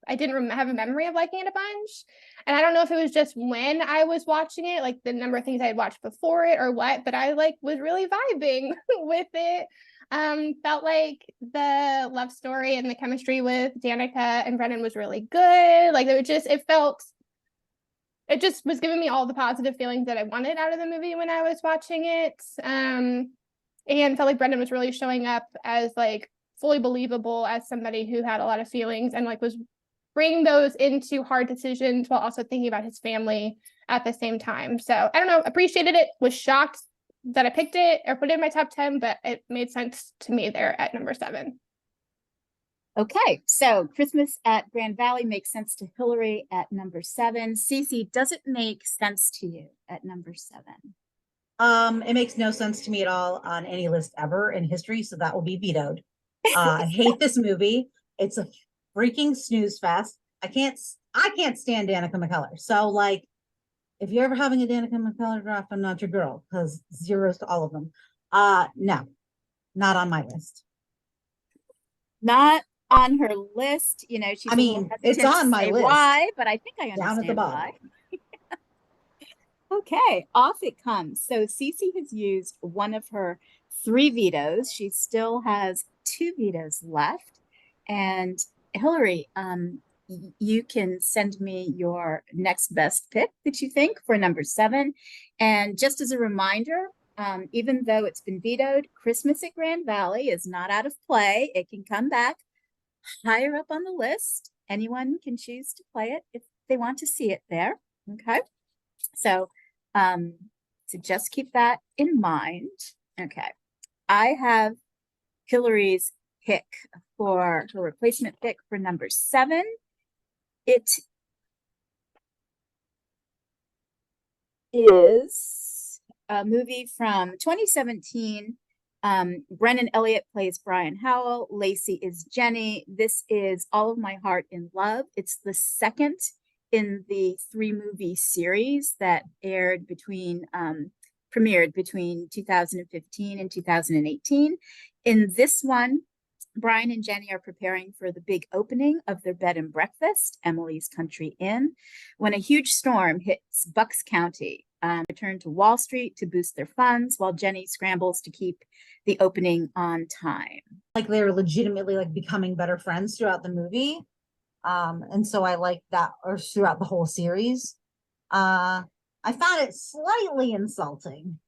I didn't have a memory of liking it a bunch. And I don't know if it was just when I was watching it, like the number of things I had watched before it or what, but I was really vibing with it. Felt like the love story and the chemistry with Danica and Brennan was really good. Like it just was giving me all the positive feelings that I wanted out of the movie when I was watching it. And felt like Brendan was really showing up as fully believable as somebody who had a lot of feelings and was bringing those into hard decisions while also thinking about his family at the same time. So I don't know, appreciated it, was shocked that I picked it or put it in my top 10, but it made sense to me there at number 7. Okay, so Christmas at Grand Valley makes sense to Hillary at number 7. Cece, does it make sense to you at number 7? It makes no sense to me at all on any list ever in history, so that will be vetoed. I hate this movie. It's a freaking snooze fest. I can't stand Danica McKellar. So if you're ever having a Danica McKellar draft, I'm not your girl, because 0s to all of them. No, not on my list. Not on her list. She's it's on my list. Why, but I think I understand down at the bottom. Why. Okay, off it comes. So Cece has used one of her 3 vetoes. She still has 2 vetoes left. And Hillary, you can send me your next best pick that you think for number 7. And just as a reminder, even though it's been vetoed, Christmas at Grand Valley is not out of play. It can come back higher up on the list. Anyone can choose to play it if they want to see it there. Okay. So just keep that in mind. Okay. I have Hillary's pick for her replacement pick for number 7. It is a movie from 2017. Brennan Elliott plays Brian Howell. Lacey is Jenny. This is All of My Heart in Love. It's the second in the 3-movie series that premiered between 2015 and 2018. In this one, Brian and Jenny are preparing for the big opening of their bed and breakfast, Emily's Country Inn, when a huge storm hits Bucks County. Return to Wall Street to boost their funds while Jenny scrambles to keep the opening on time. They're legitimately becoming better friends throughout the movie. And so I like that, or throughout the whole series. I found it slightly insulting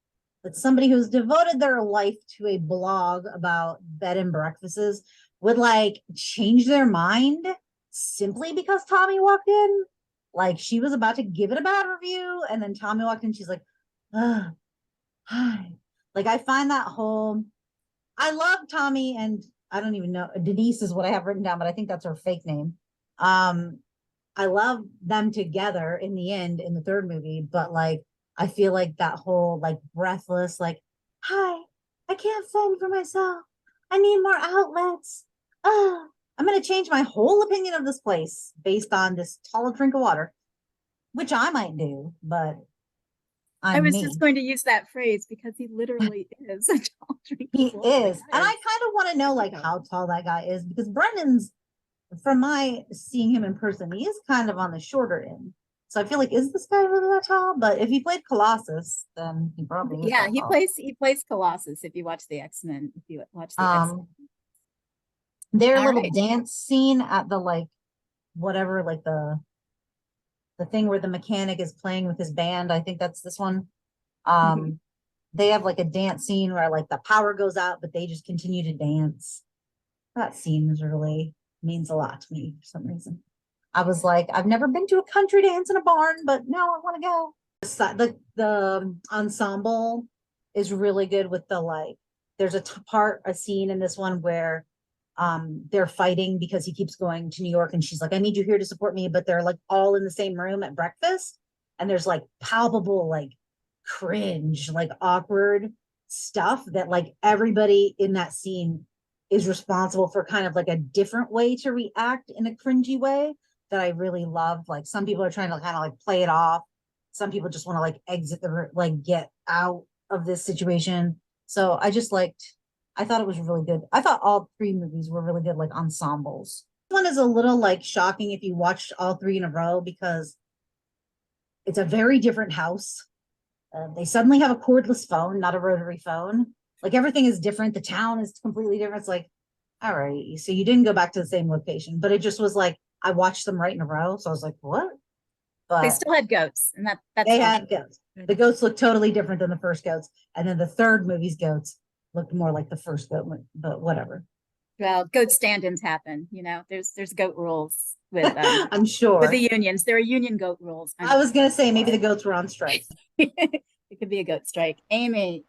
that somebody who's devoted their life to a blog about bed and breakfasts would change their mind simply because Tommy walked in. She was about to give it a bad review, and then Tommy walked in, she's like, hi. I find that whole, I love Tommy, and I don't even know, Denise is what I have written down, but I think that's her fake name. I love them together in the end in the 3rd movie, but I feel like that whole breathless, hi, I can't fend for myself. I need more outlets. I'm going to change my whole opinion of this place based on this tall drink of water, which I might do, but I was just going to use that phrase because he literally is a tall drink of water. He is. And I kind of want to know how tall that guy is, because Brennan's, from my seeing him in person, he is kind of on the shorter end. So I feel like, is this guy really that tall? But if he played Colossus, then he probably is Yeah, that he tall. plays Colossus if you watch the X-Men, if you watch the X-Men. Their All little right. dance scene at the like whatever, like the thing where the mechanic is playing with his band. I think that's this one. They have like a dance scene where like the power goes out, but they just continue to dance. That scene really means a lot to me for some reason. I was like, I've never been to a country dance in a barn, but now I want to go. The ensemble is really good with the like, there's a scene in this one where they're fighting because he keeps going to New York and she's like, I need you here to support me, but they're like all in the same room at breakfast, and there's like palpable like cringe, like awkward stuff that like everybody in that scene is responsible for kind of like a different way to react in a cringy way that I really love. Like some people are trying to kind of like play it off. Some people just want to like exit like get out of this situation. So I thought it was really good. I thought all three movies were really good, like ensembles. This one is a little like shocking if you watched all three in a row because it's a very different house. They suddenly have a cordless phone, not a rotary phone. Like everything is different. The town is completely different. It's like, all right, so you didn't go back to the same location, but it just was like, I watched them right in a row. So I was like, what? But They still had goats, and that's they fine. had goats. The goats looked totally different than the first goats. And then the third movie's goats looked more like the first goat, but whatever. Well, goat stand-ins happen. There's goat rules with I'm sure. with the unions. There are union goat rules. I was gonna say maybe the goats were on strike. It could be a goat strike. Amy,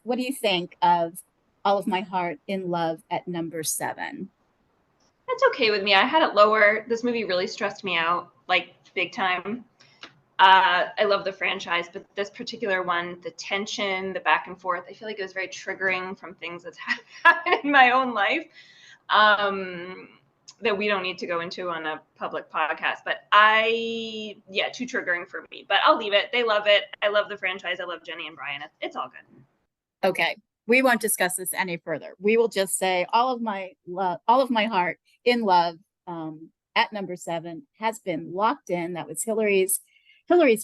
what do you think of All of My Heart in Love at number 7? That's okay with me. I had it lower. This movie really stressed me out, like big time. I love the franchise, but this particular one, the tension, the back and forth, I feel like it was very triggering from things that's happened in my own life that we don't need to go into on a public podcast. But too triggering for me. But I'll leave it. They love it. I love the franchise. I love Jenny and Brian. It's all good. Okay. We won't discuss this any further. We will just say All of My Heart in Love at number 7 has been locked in. That was Hillary's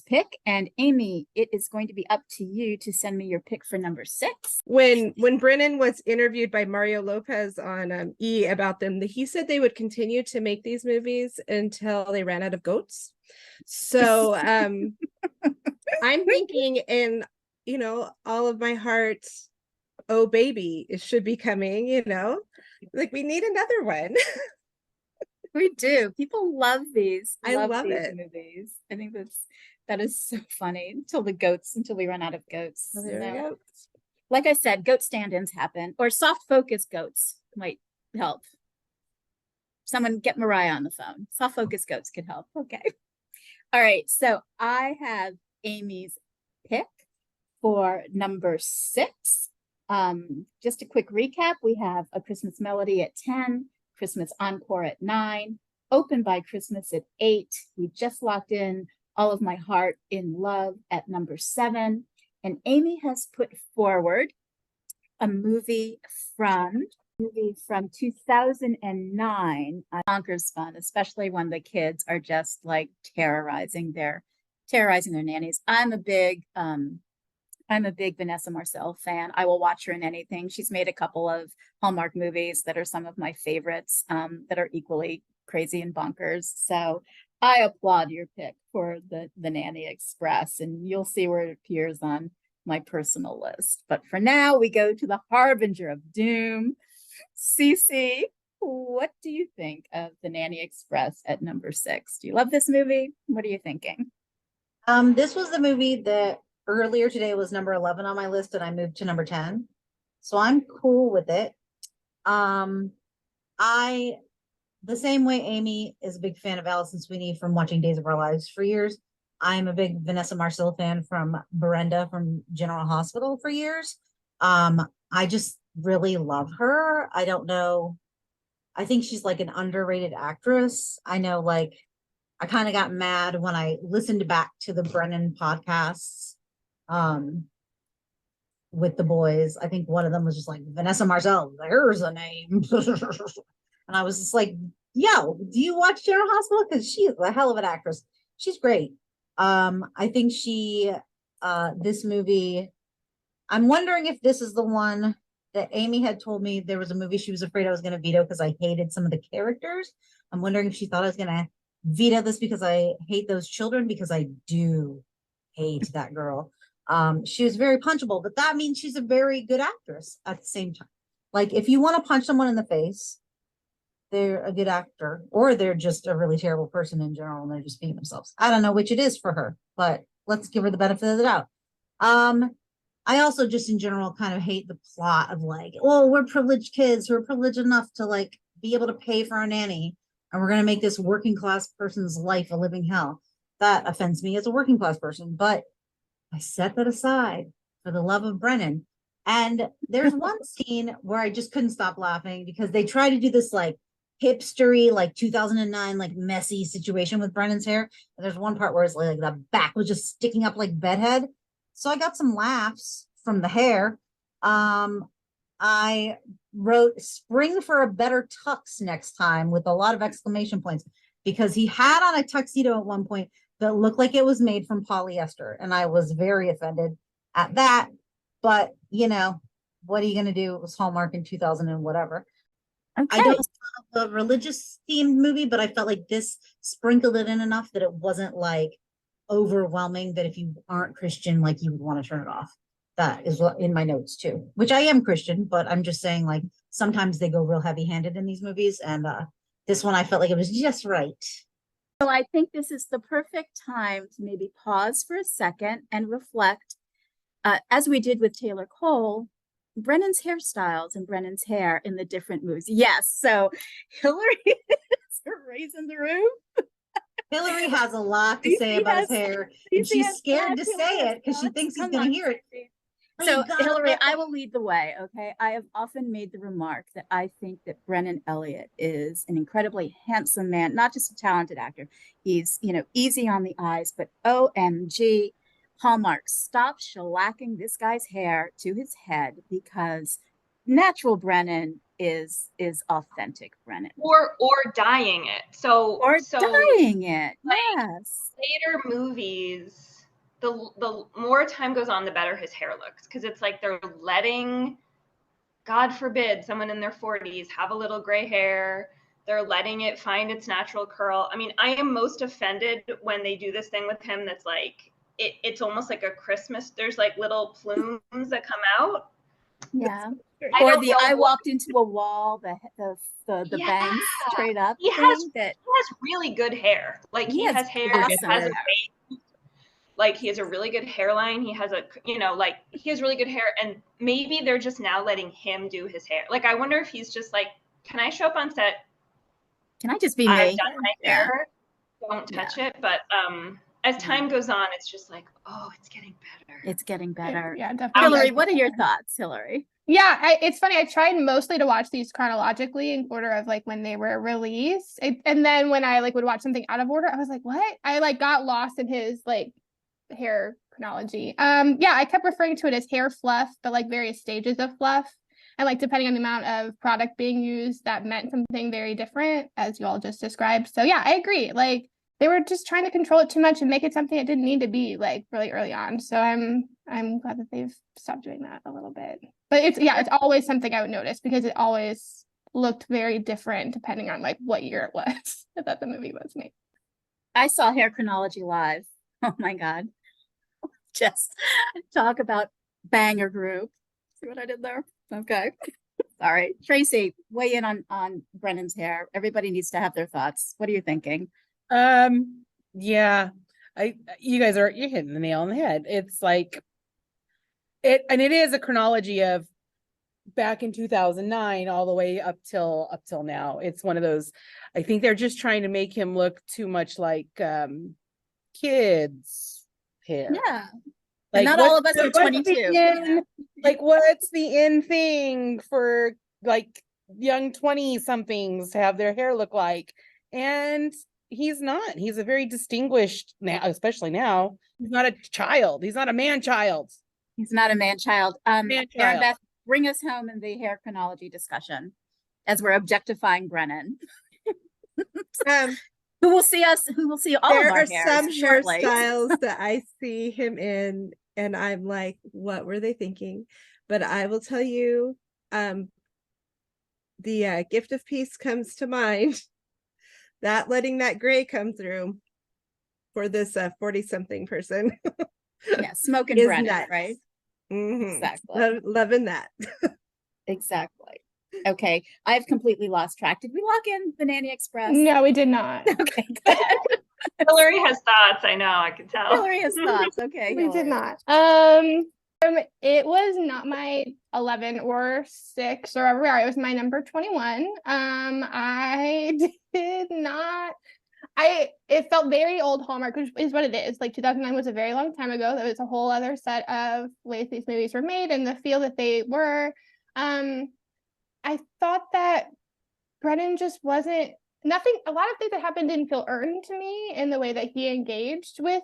pick. And Amy, it is going to be up to you to send me your pick for number 6. When Brennan was interviewed by Mario Lopez on E about them, he said they would continue to make these movies until they ran out of goats. So I'm thinking, in All of My Heart, oh baby, it should be coming, like we need another one. We do. People love these. I love these it. movies. I think that is so funny. Until we run out of goats. Well, there we go. Like I said, goat stand-ins happen, or soft focus goats might help. Someone get Mariah on the phone. Soft focus goats could help. Okay. All right. So I have Amy's pick for number 6. Just a quick recap. We have A Christmas Melody at 10. Christmas Encore at 9, Open by Christmas at 8. We just locked in All of My Heart in Love at number 7. And Amy has put forward a movie from 2009. Bonkers fun, especially when the kids are just like terrorizing their nannies. I'm a big Vanessa Marcel fan. I will watch her in anything. She's made a couple of Hallmark movies that are some of my favorites, that are equally crazy and bonkers. So I applaud your pick for the Nanny Express, and you'll see where it appears on my personal list. But for now, we go to the Harbinger of Doom. Cece, what do you think of the Nanny Express at number 6? Do you love this movie? What are you thinking? This was the movie that earlier today was number 11 on my list, and I moved to number 10. So I'm cool with it. The same way Amy is a big fan of Allison Sweeney from watching Days of Our Lives for years, I'm a big Vanessa Marcel fan from Brenda from General Hospital for years. I just really love her. I don't know. I think she's like an underrated actress. I know, like, I kind of got mad when I listened back to the Brennan podcasts with the boys. I think one of them was just like, Vanessa Marcel, there's a name. And I was just like, yo, do you watch General Hospital? Because she is a hell of an actress. she's great. I think this movie, I'm wondering if this is the one that Amy had told me there was a movie she was afraid I was going to veto because I hated some of the characters. I'm wondering if she thought I was going to veto this because I hate those children, because I do hate that girl. She was very punchable, but that means she's a very good actress at the same time. Like, if you want to punch someone in the face, they're a good actor, or they're just a really terrible person in general and they're just being themselves. I don't know which it is for her, but let's give her the benefit of the doubt. I also just in general kind of hate the plot of like, oh, we're privileged kids who are privileged enough to like be able to pay for a nanny, and we're going to make this working class person's life a living hell. That offends me as a working class person, but I set that aside for the love of Brennan. And there's one scene where I just couldn't stop laughing because they try to do this like hipstery, like 2009, like messy situation with Brennan's hair. And there's one part where it's like the back was just sticking up like bedhead. So I got some laughs from the hair. I wrote spring for a better tux next time with a lot of exclamation points, because he had on a tuxedo at one point that looked like it was made from polyester. And I was very offended at that. But, you know, what are you going to do? It was Hallmark in 2000 and whatever. Okay. I don't love a religious themed movie, but I felt like this sprinkled it in enough that it wasn't like overwhelming that if you aren't Christian, like you would want to turn it off. That is in my notes too, which I am Christian, but I'm just saying like sometimes they go real heavy handed in these movies. And this one, I felt like it was just right. So I think this is the perfect time to maybe pause for a second and reflect, as we did with Taylor Cole, Brennan's hairstyles and Brennan's hair in the different movies. Yes. So Hillary is raising the roof. Hillary has a lot to say about his hair, and she's scared to say it because she thinks he's going to hear it. So Hillary, I will lead the way. Okay. I have often made the remark that I think that Brennan Elliott is an incredibly handsome man, not just a talented actor. He's, you know, easy on the eyes, but OMG, Hallmark, stop shellacking this guy's hair to his head, because natural Brennan is authentic Brennan. Or dyeing it. So Dyeing it. Like, yes. Later movies, the more time goes on, the better his hair looks, because it's like they're letting, God forbid, someone in their 40s have a little gray hair. They're letting it find its natural curl. I mean, I am most offended when they do this thing with him that's like, it's almost like a Christmas. There's like little plumes that come out. Yeah. I walked into a wall, the Yeah. bangs straight up. He has really good hair. Like he has hair, awesome has hair. a face. Like he has a really good hairline. He has he has really good hair, and maybe they're just now letting him do his hair. Like I wonder if he's just like, can I show up on set? Can I just be I've me? done my hair. Don't touch it. But as time goes on, it's just like, oh, it's getting better. It's getting better. Yeah, definitely. Hillary, what are your thoughts, Hillary? Yeah, it's funny. I tried mostly to watch these chronologically in order of like when they were released. And then when I like would watch something out of order, I was like, what? I like got lost in his like hair chronology. Yeah, I kept referring to it as hair fluff, but like various stages of fluff. And like depending on the amount of product being used, that meant something very different, as you all just described. So yeah, I agree. Like they were just trying to control it too much and make it something it didn't need to be, like really early on. So I'm glad that they've stopped doing that a little bit. But it's always something I would notice, because it always looked very different depending on like what year it was that the movie was made. I saw Hair Chronology live. Oh my God. Just talk about banger group. See what I did there? Okay. Sorry. Tracy, weigh in on Brennan's hair. Everybody needs to have their thoughts. What are you thinking? Yeah, you're hitting the nail on the head. It's like it is a chronology of back in 2009 all the way up till now. It's one of those, I think they're just trying to make him look too much like kids hair. Yeah. Like not all of us are 22. Like what's the in thing for like young 20 somethings to have their hair look like? And he's not. He's a very distinguished now, especially now. He's not a child. He's not a man child. He's not a man child. Man-child. Erinbeth, bring us home in the hair chronology discussion as we're objectifying Brennan. Who will see all There of our are hairs some shortly. hairstyles that I see him in, and I'm like, what were they thinking? But I will tell you, the gift of peace comes to mind. That letting that gray come through for this 40-something person. Yeah, smoking is Brennan, nuts. right? Mhm. Exactly. Loving that. Exactly. Okay, I've completely lost track. Did we lock in the Nanny Express? No, we did not. Okay, good. Hillary has thoughts. I know. I can tell. Hillary has thoughts. Okay, We did Hillary. not. It was not my 11 or 6 or wherever we are. It was my number 21. I did not. It felt very old Hallmark, which is what it is. Like 2009 was a very long time ago. There was a whole other set of ways these movies were made and the feel that they were. I thought that Brennan just wasn't nothing. A lot of things that happened didn't feel earned to me in the way that he engaged with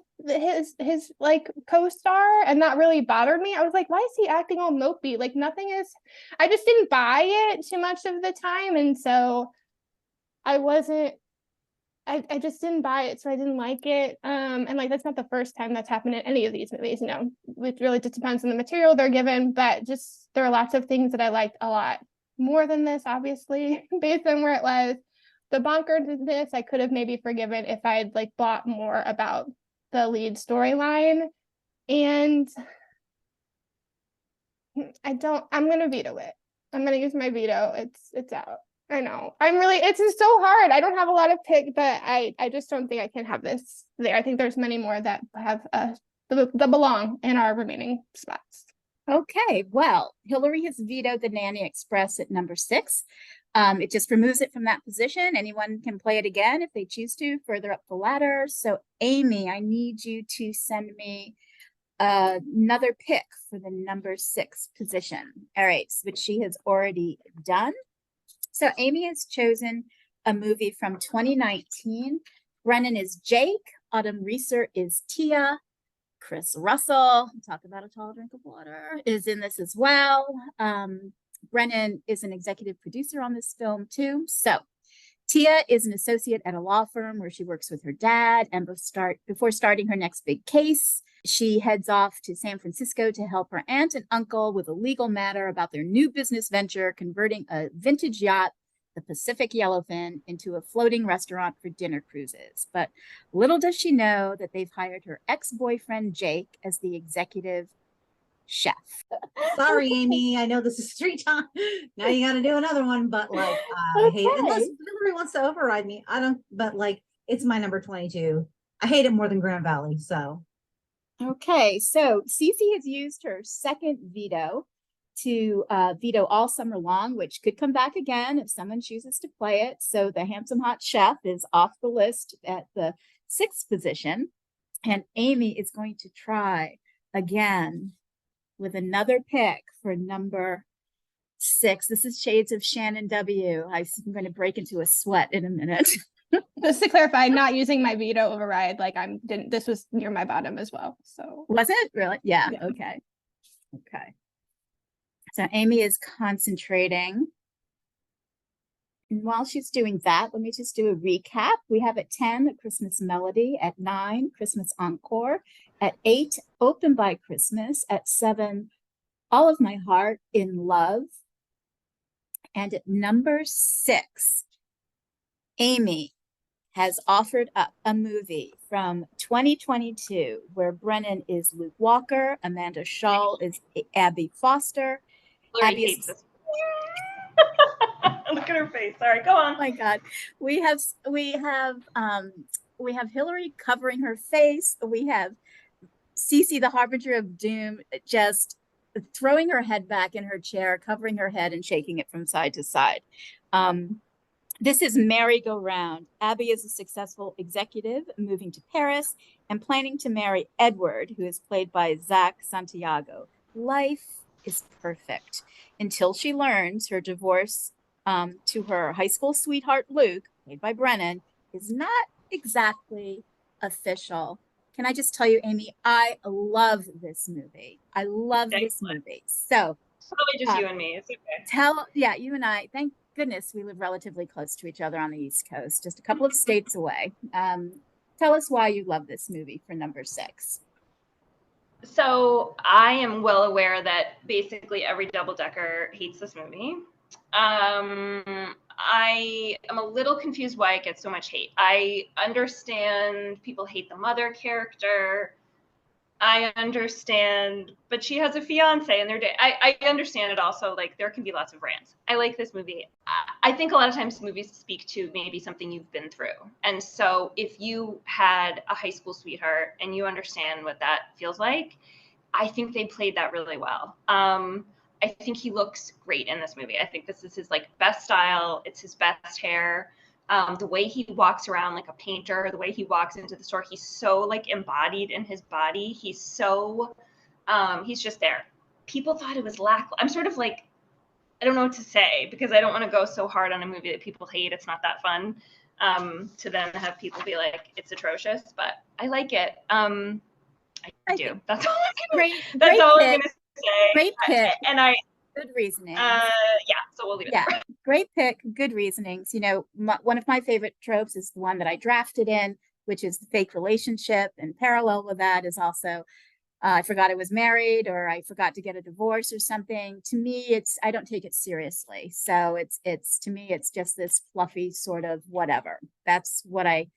his like co-star, and that really bothered me. I was like, why is he acting all mopey? Like nothing is. I just didn't buy it too much of the time, and so I wasn't. I just didn't buy it, so I didn't like it. And like that's not the first time that's happened in any of these movies. You know, it really just depends on the material they're given. But just there are lots of things that I liked a lot more than this, obviously, based on where it was. The bonkerness I could have maybe forgiven if I had like bought more about the lead storyline. And I'm gonna veto it. I'm gonna use my veto. It's out. I know. It's so hard. I don't have a lot of pick, but I just don't think I can have this there. I think there's many more that have that belong in our remaining spots. Okay, well, Hillary has vetoed the Nanny Express at number 6. It just removes it from that position. Anyone can play it again if they choose to further up the ladder. So Amy, I need you to send me another pick for the number 6 position. All right, which she has already done. So Amy has chosen a movie from 2019. Brennan is Jake. Autumn Reeser is Tia. Chris Russell, talk about a tall drink of water, is in this as well. Brennan is an executive producer on this film too. So Tia is an associate at a law firm where she works with her dad, and before starting her next big case, she heads off to San Francisco to help her aunt and uncle with a legal matter about their new business venture, converting a vintage yacht, the Pacific Yellowfin, into a floating restaurant for dinner cruises. But little does she know that they've hired her ex-boyfriend, Jake, as the executive chef. Sorry, Amy. I know this is 3 times. Now you got to do another one, but like, I hate it. Unless Hillary wants to override me. I don't, but like, it's my number 22. I hate it more than Grand Valley. So. Okay, so Cece has used her second veto to veto All Summer Long, which could come back again if someone chooses to play it. So the Handsome Hot Chef is off the list at the 6th position. And Amy is going to try again with another pick for number 6. This is Shades of Shannon W. I'm going to break into a sweat in a minute. Just to clarify, not using my veto override, like this was near my bottom as well. So was it really? Yeah. Yeah. Okay. So Amy is concentrating. And while she's doing that, let me just do a recap. We have at 10, A Christmas Melody. At 9, Christmas Encore. At 8, Open by Christmas. At 7, All of My Heart in Love. And at number 6, Amy has offered up a movie from 2022 where Brennan is Luke Walker, Amanda Shaw is Abby Foster. Hillary hates this. Look at her face. Sorry, go on. Oh my God, we have Hillary covering her face. We have Cece, the Harbinger of Doom, just throwing her head back in her chair, covering her head and shaking it from side to side. This is merry-go-round. Abby is a successful executive moving to Paris and planning to marry Edward, who is played by Zach Santiago. Life is perfect until she learns her divorce to her high school sweetheart, Luke, played by Brennan, is not exactly official. Can I just tell you, Amy, I love this movie. So Probably just you and me. It's okay. you and I, thank goodness, we live relatively close to each other on the East Coast, just a couple of states away. Tell us why you love this movie for number 6. So I am well aware that basically every double-decker hates this movie. I am a little confused why it gets so much hate. I understand people hate the mother character. I understand, but she has a fiance and I understand it also. Like, there can be lots of rants. I like this movie. I think a lot of times movies speak to maybe something you've been through. And so if you had a high school sweetheart and you understand what that feels like, I think they played that really well. I think he looks great in this movie. I think this is his like best style. It's his best hair. The way he walks around like a painter, the way he walks into the store, he's so like embodied in his body. He's so, he's just there. People thought it was lackluster. I'm sort of like, I don't know what to say because I don't want to go so hard on a movie that people hate. It's not that fun to then have people be like, it's atrocious, but I like it. I do. That's all I'm gonna say. Great pick. And I good reasoning. Yeah, so we'll leave it there. Great pick, good reasonings. You know, one of my favorite tropes is the one that I drafted in, which is the fake relationship, and parallel with that is also I forgot I was married, or I forgot to get a divorce or something. To me, I don't take it seriously. So it's to me, it's just this fluffy sort of whatever. That's what I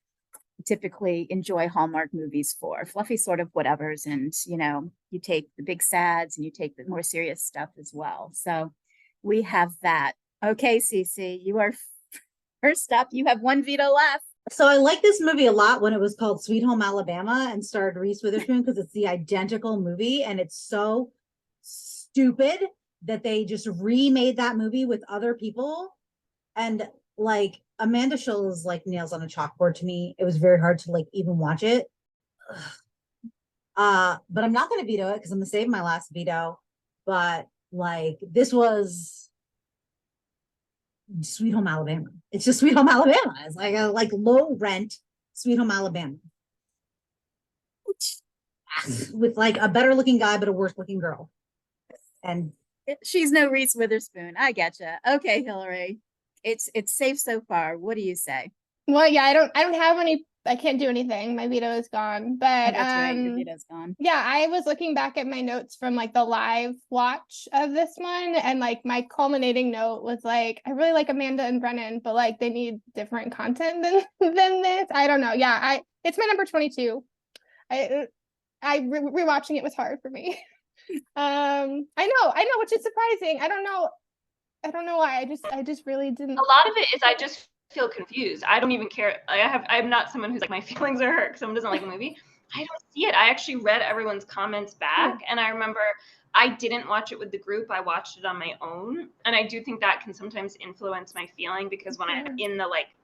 typically enjoy Hallmark movies for, fluffy sort of whatevers. And, you know, you take the big sads and you take the more serious stuff as well. So we have that. Okay, Cece, you are first up. You have one veto left. So I like this movie a lot when it was called Sweet Home Alabama and starred Reese Witherspoon because it's the identical movie, and it's so stupid that they just remade that movie with other people. And like Amanda Schill is like nails on a chalkboard to me. It was very hard to like even watch it. But I'm not going to veto it because I'm going to save my last veto. But like this was Sweet Home Alabama. It's just Sweet Home Alabama. It's like a like low rent Sweet Home Alabama with like a better looking guy but a worse looking girl. And she's no Reese Witherspoon. I getcha. Okay, Hillary. It's safe so far. What do you say? Well, yeah, I don't have any. I can't do anything. My veto is gone. But that's right. Your veto's gone. Yeah, I was looking back at my notes from like the live watch of this one, and like my culminating note was like, I really like Amanda and Brennan, but like they need different content than this. I don't know. Yeah, it's my number 22. Rewatching it was hard for me. I know, which is surprising. I don't know why. I just really didn't. A lot of it is I just feel confused. I don't even care. I'm not someone who's like, my feelings are hurt because someone doesn't like a movie. I don't see it. I actually read everyone's comments back, and I remember I didn't watch it with the group. I watched it on my own, and I do think that can sometimes influence my feeling because when I'm in the like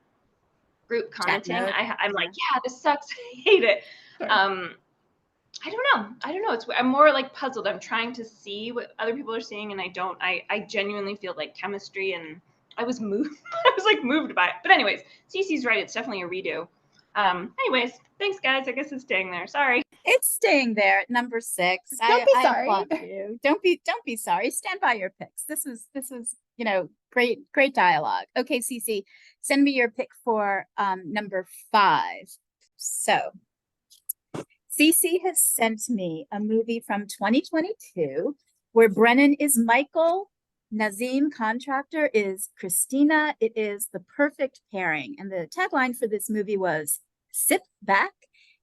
group commenting, I'm like, yeah, this sucks. I hate it. I don't know. I'm more like puzzled. I'm trying to see what other people are seeing, and I genuinely feel like chemistry, and I was moved. I was like moved by it. But anyways, Cece's right. It's definitely a redo. Anyways, thanks guys. I guess it's staying there. Sorry. It's staying there at number 6. Don't be sorry. I applaud you. Don't be sorry. Stand by your picks. This was, you know, great dialogue. Okay, Cece, send me your pick for number 5. So Cece has sent me a movie from 2022 where Brennan is Michael, Nazim Contractor is Christina. It is the perfect pairing. And the tagline for this movie was sit back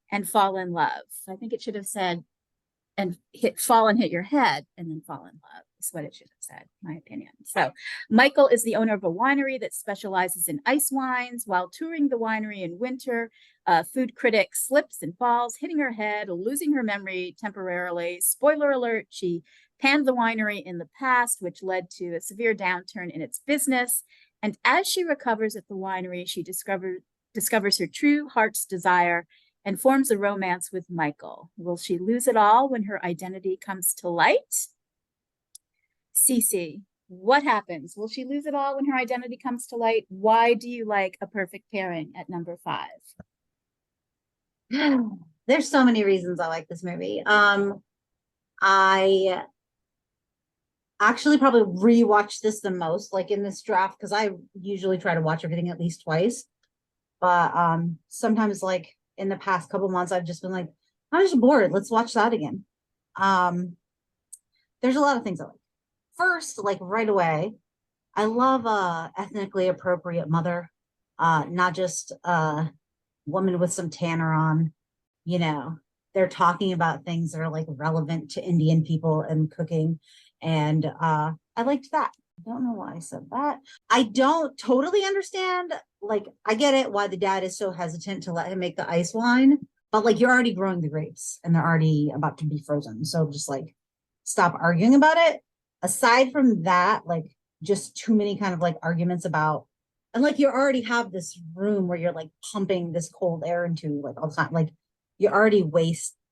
and fall in love. I think it should have said, and fall and hit your head and then fall in love. Is what it should have said, in my opinion. So Michael is the owner of a winery that specializes in ice wines. While touring the winery in winter, food critic slips and falls, hitting her head, losing her memory temporarily. Spoiler alert, she panned the winery in the past, which led to a severe downturn in its business. And as she recovers at the winery, she discovers her true heart's desire and forms a romance with Michael. Will she lose it all when her identity comes to light? Cece, what happens? Will she lose it all when her identity comes to light? Why do you like A Perfect Pairing at number 5? There's so many reasons I like this movie. actually probably rewatch this the most, like in this draft, because I usually try to watch everything at least twice. But sometimes like in the past couple months, I've just been like, I'm just bored. Let's watch that again. There's a lot of things I like. First, like right away, I love ethnically appropriate mother, not just woman with some tanner on, you know. They're talking about things that are like relevant to Indian people and cooking. And I liked that. I don't know why I said that. I don't totally understand. Like, I get it why the dad is so hesitant to let him make the ice wine, but like you're already growing the grapes and they're already about to be frozen. So just like stop arguing about it. Aside from that, like just too many kind of like arguments about, and like you already have this room where you're like pumping this cold air into like all the time. Like you're already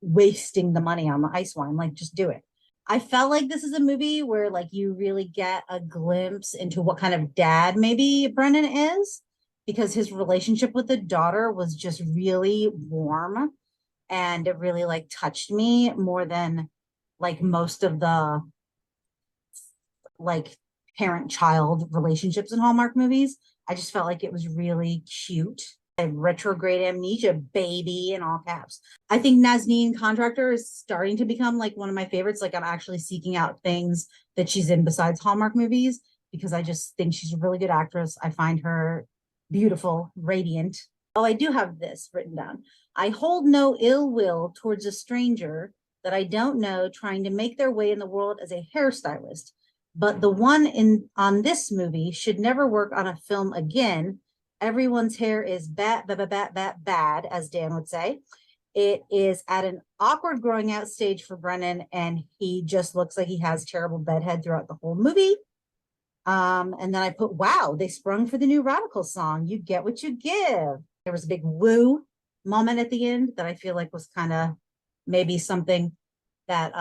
wasting the money on the ice wine. Like just do it. I felt like this is a movie where like you really get a glimpse into what kind of dad maybe Brennan is, because his relationship with the daughter was just really warm and it really like touched me more than like most of the like parent-child relationships in Hallmark movies. I just felt like it was really cute. Retrograde amnesia, baby, in all caps. I think Nazneen Contractor is starting to become like one of my favorites. Like I'm actually seeking out things that she's in besides Hallmark movies because I just think she's a really good actress. I find her beautiful, radiant. Oh, I do have this written down. I hold no ill will towards a stranger that I don't know trying to make their way in the world as a hairstylist. But the one on this movie should never work on a film again. Everyone's hair is bad, as Dan would say. It is at an awkward growing out stage for Brennan, and he just looks like he has terrible bedhead throughout the whole movie. And then I put, wow, they sprung for the new Radical song. You get what you give. There was a big woo moment at the end that I feel like was kind of maybe something that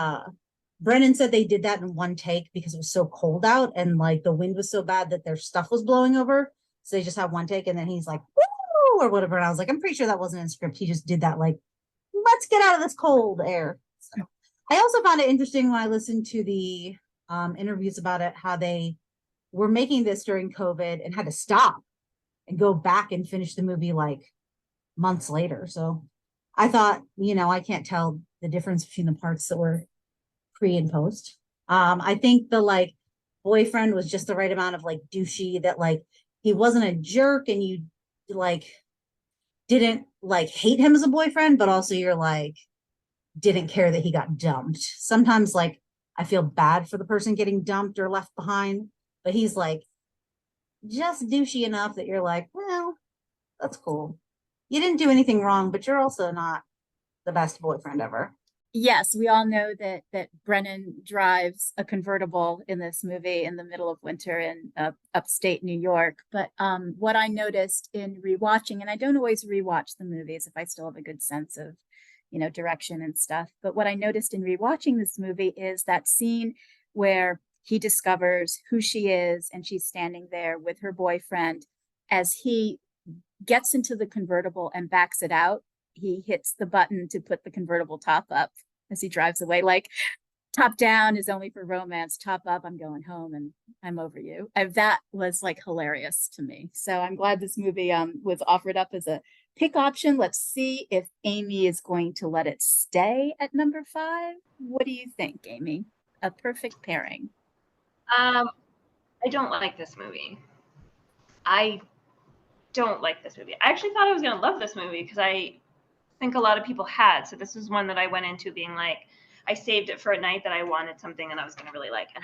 Brennan said they did that in one take because it was so cold out and like the wind was so bad that their stuff was blowing over. So they just have one take and then he's like, woo, or whatever. And I was like, I'm pretty sure that wasn't in script. He just did that like, let's get out of this cold air. So I also found it interesting when I listened to the interviews about it, how they were making this during COVID and had to stop and go back and finish the movie like months later. So I thought, I can't tell the difference between the parts that were pre and post. I think the like boyfriend was just the right amount of like douchey that like he wasn't a jerk and you like didn't like hate him as a boyfriend, but also you're like didn't care that he got dumped. Sometimes like I feel bad for the person getting dumped or left behind, but he's like just douchey enough that you're like, well, that's cool. You didn't do anything wrong, but you're also not the best boyfriend ever. Yes, we all know that Brennan drives a convertible in this movie in the middle of winter in upstate New York. But what I noticed in rewatching, and I don't always rewatch the movies if I still have a good sense of, direction and stuff. But what I noticed in rewatching this movie is that scene where he discovers who she is and she's standing there with her boyfriend as he gets into the convertible and backs it out. He hits the button to put the convertible top up as he drives away. Like top down is only for romance. Top up, I'm going home and I'm over you. And that was like hilarious to me. So I'm glad this movie was offered up as a pick option. Let's see if Amy is going to let it stay at number 5. What do you think, Amy? A perfect pairing. I don't like this movie. I actually thought I was going to love this movie because I think a lot of people had. So this was one that I went into being like, I saved it for a night that I wanted something and I was going to really like, and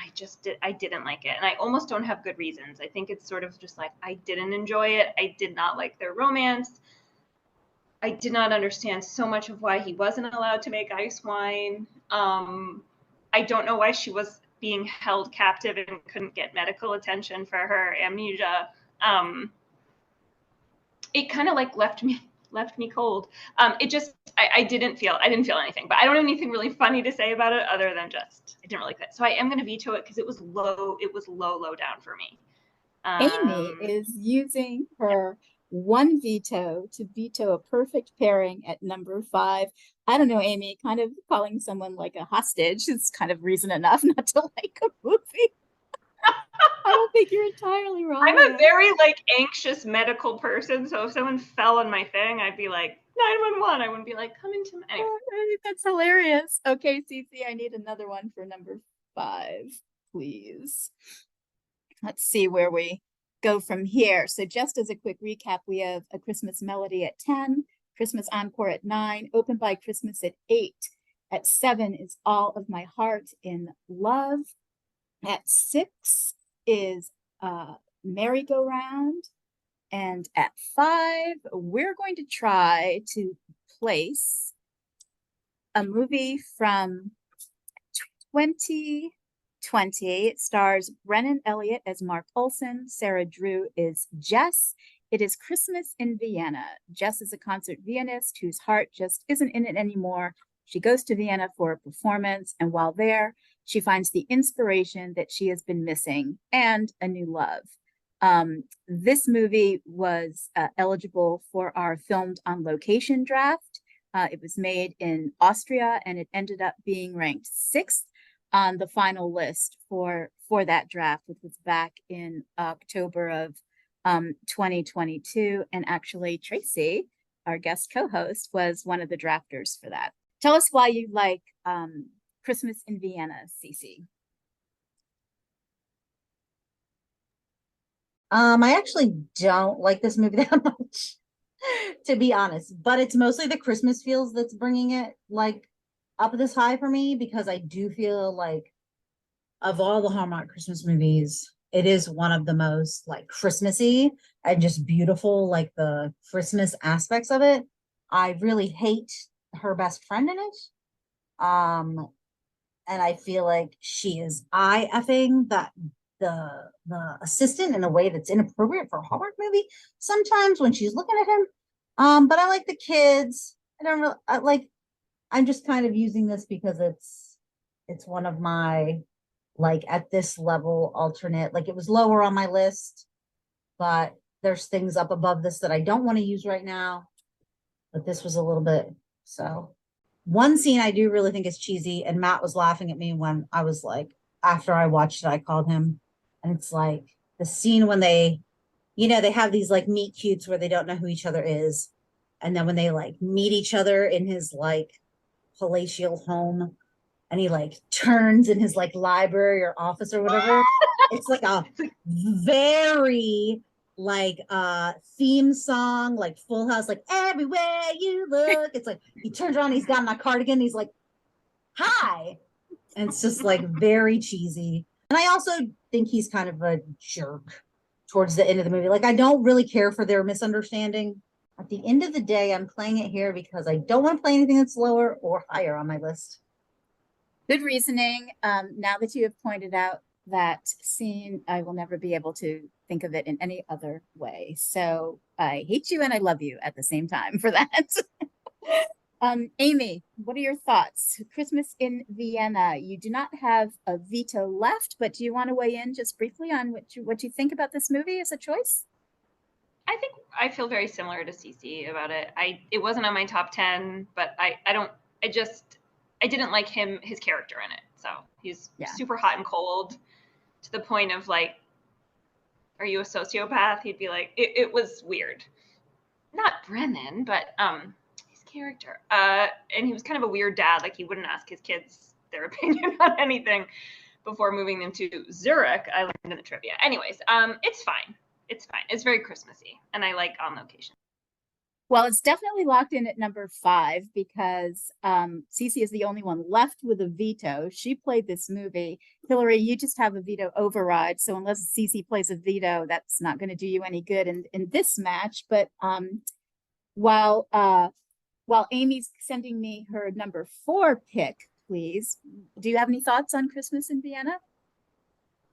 I didn't like it. And I almost don't have good reasons. I think it's sort of just like, I didn't enjoy it. I did not like their romance. I did not understand so much of why he wasn't allowed to make ice wine. I don't know why she was being held captive and couldn't get medical attention for her amnesia. It kind of like left me cold. I didn't feel anything, but I don't have anything really funny to say about it other than just I didn't really like that. So I am going to veto it because it was low down for me. Amy is using her one veto to veto a perfect pairing at number 5. I don't know, Amy, kind of calling someone like a hostage is kind of reason enough not to like a movie. I don't think you're entirely wrong. I'm a very like anxious medical person, so if someone fell on my thing, I'd be like 911. I wouldn't be like, come into my. Anyway. I think that's hilarious. Okay, Cece, I need another one for number 5, please. Let's see where we go from here. So just as a quick recap, we have A Christmas Melody at 10, Christmas Encore at 9, Open by Christmas at 8. At 7 is All of My Heart in Love. At 6 is Merry-Go-Round. And at 5, we're going to try to place a movie from 2020. It stars Brennan Elliott as Mark Olson. Sarah Drew is Jess. It is Christmas in Vienna. Jess is a concert pianist whose heart just isn't in it anymore. She goes to Vienna for a performance, and while there, she finds the inspiration that she has been missing and a new love. This movie was eligible for our filmed on location draft. It was made in Austria, and it ended up being ranked 6th on the final list for that draft, which was back in October of 2022. And actually, Tracy, our guest co-host, was one of the drafters for that. Tell us why you like Christmas in Vienna, Cece. I actually don't like this movie that much, to be honest, but it's mostly the Christmas feels that's bringing it like up this high for me, because I do feel like of all the Hallmark Christmas movies, it is one of the most like Christmassy and just beautiful, like the Christmas aspects of it. I really hate her best friend in it. And I feel like she is eye-effing that the assistant in a way that's inappropriate for a Hallmark movie sometimes when she's looking at him. But I like the kids. I don't really I'm just kind of using this because it's one of my like at this level alternate, like it was lower on my list, but there's things up above this that I don't want to use right now, but this was a little bit. So one scene I do really think is cheesy, and Matt was laughing at me when I was like, after I watched it, I called him, and it's like the scene when they have these like meet cutes where they don't know who each other is, and then when they like meet each other in his like palatial home, and he like turns in his like library or office or whatever. It's like a very like theme song, like Full House, like everywhere you look. It's like he turns around, he's got on a cardigan, he's like, hi. And it's just like very cheesy. And I also think he's kind of a jerk towards the end of the movie. Like I don't really care for their misunderstanding. At the end of the day, I'm playing it here because I don't want to play anything that's lower or higher on my list. Good reasoning. Now that you have pointed out that scene, I will never be able to think of it in any other way. So I hate you and I love you at the same time for that. Amy, what are your thoughts? Christmas in Vienna. You do not have a veto left, but do you want to weigh in just briefly on what you think about this movie as a choice? I think I feel very similar to Cece about it. It wasn't on my top 10, but I didn't like his character in it. So he's super hot and cold to the point of like, are you a sociopath? He'd be like, it was weird. Not Brennan, but his character. And he was kind of a weird dad. Like he wouldn't ask his kids their opinion on anything before moving them to Zurich. I learned in the trivia. Anyways, it's fine. It's fine. It's very Christmassy, and I like On Location. Well, it's definitely locked in at number 5 because Cece is the only one left with a veto. She played this movie. Hillary, you just have a veto override. So unless Cece plays a veto, that's not going to do you any good in this match. But while Amy's sending me her number 4 pick, please, do you have any thoughts on Christmas in Vienna?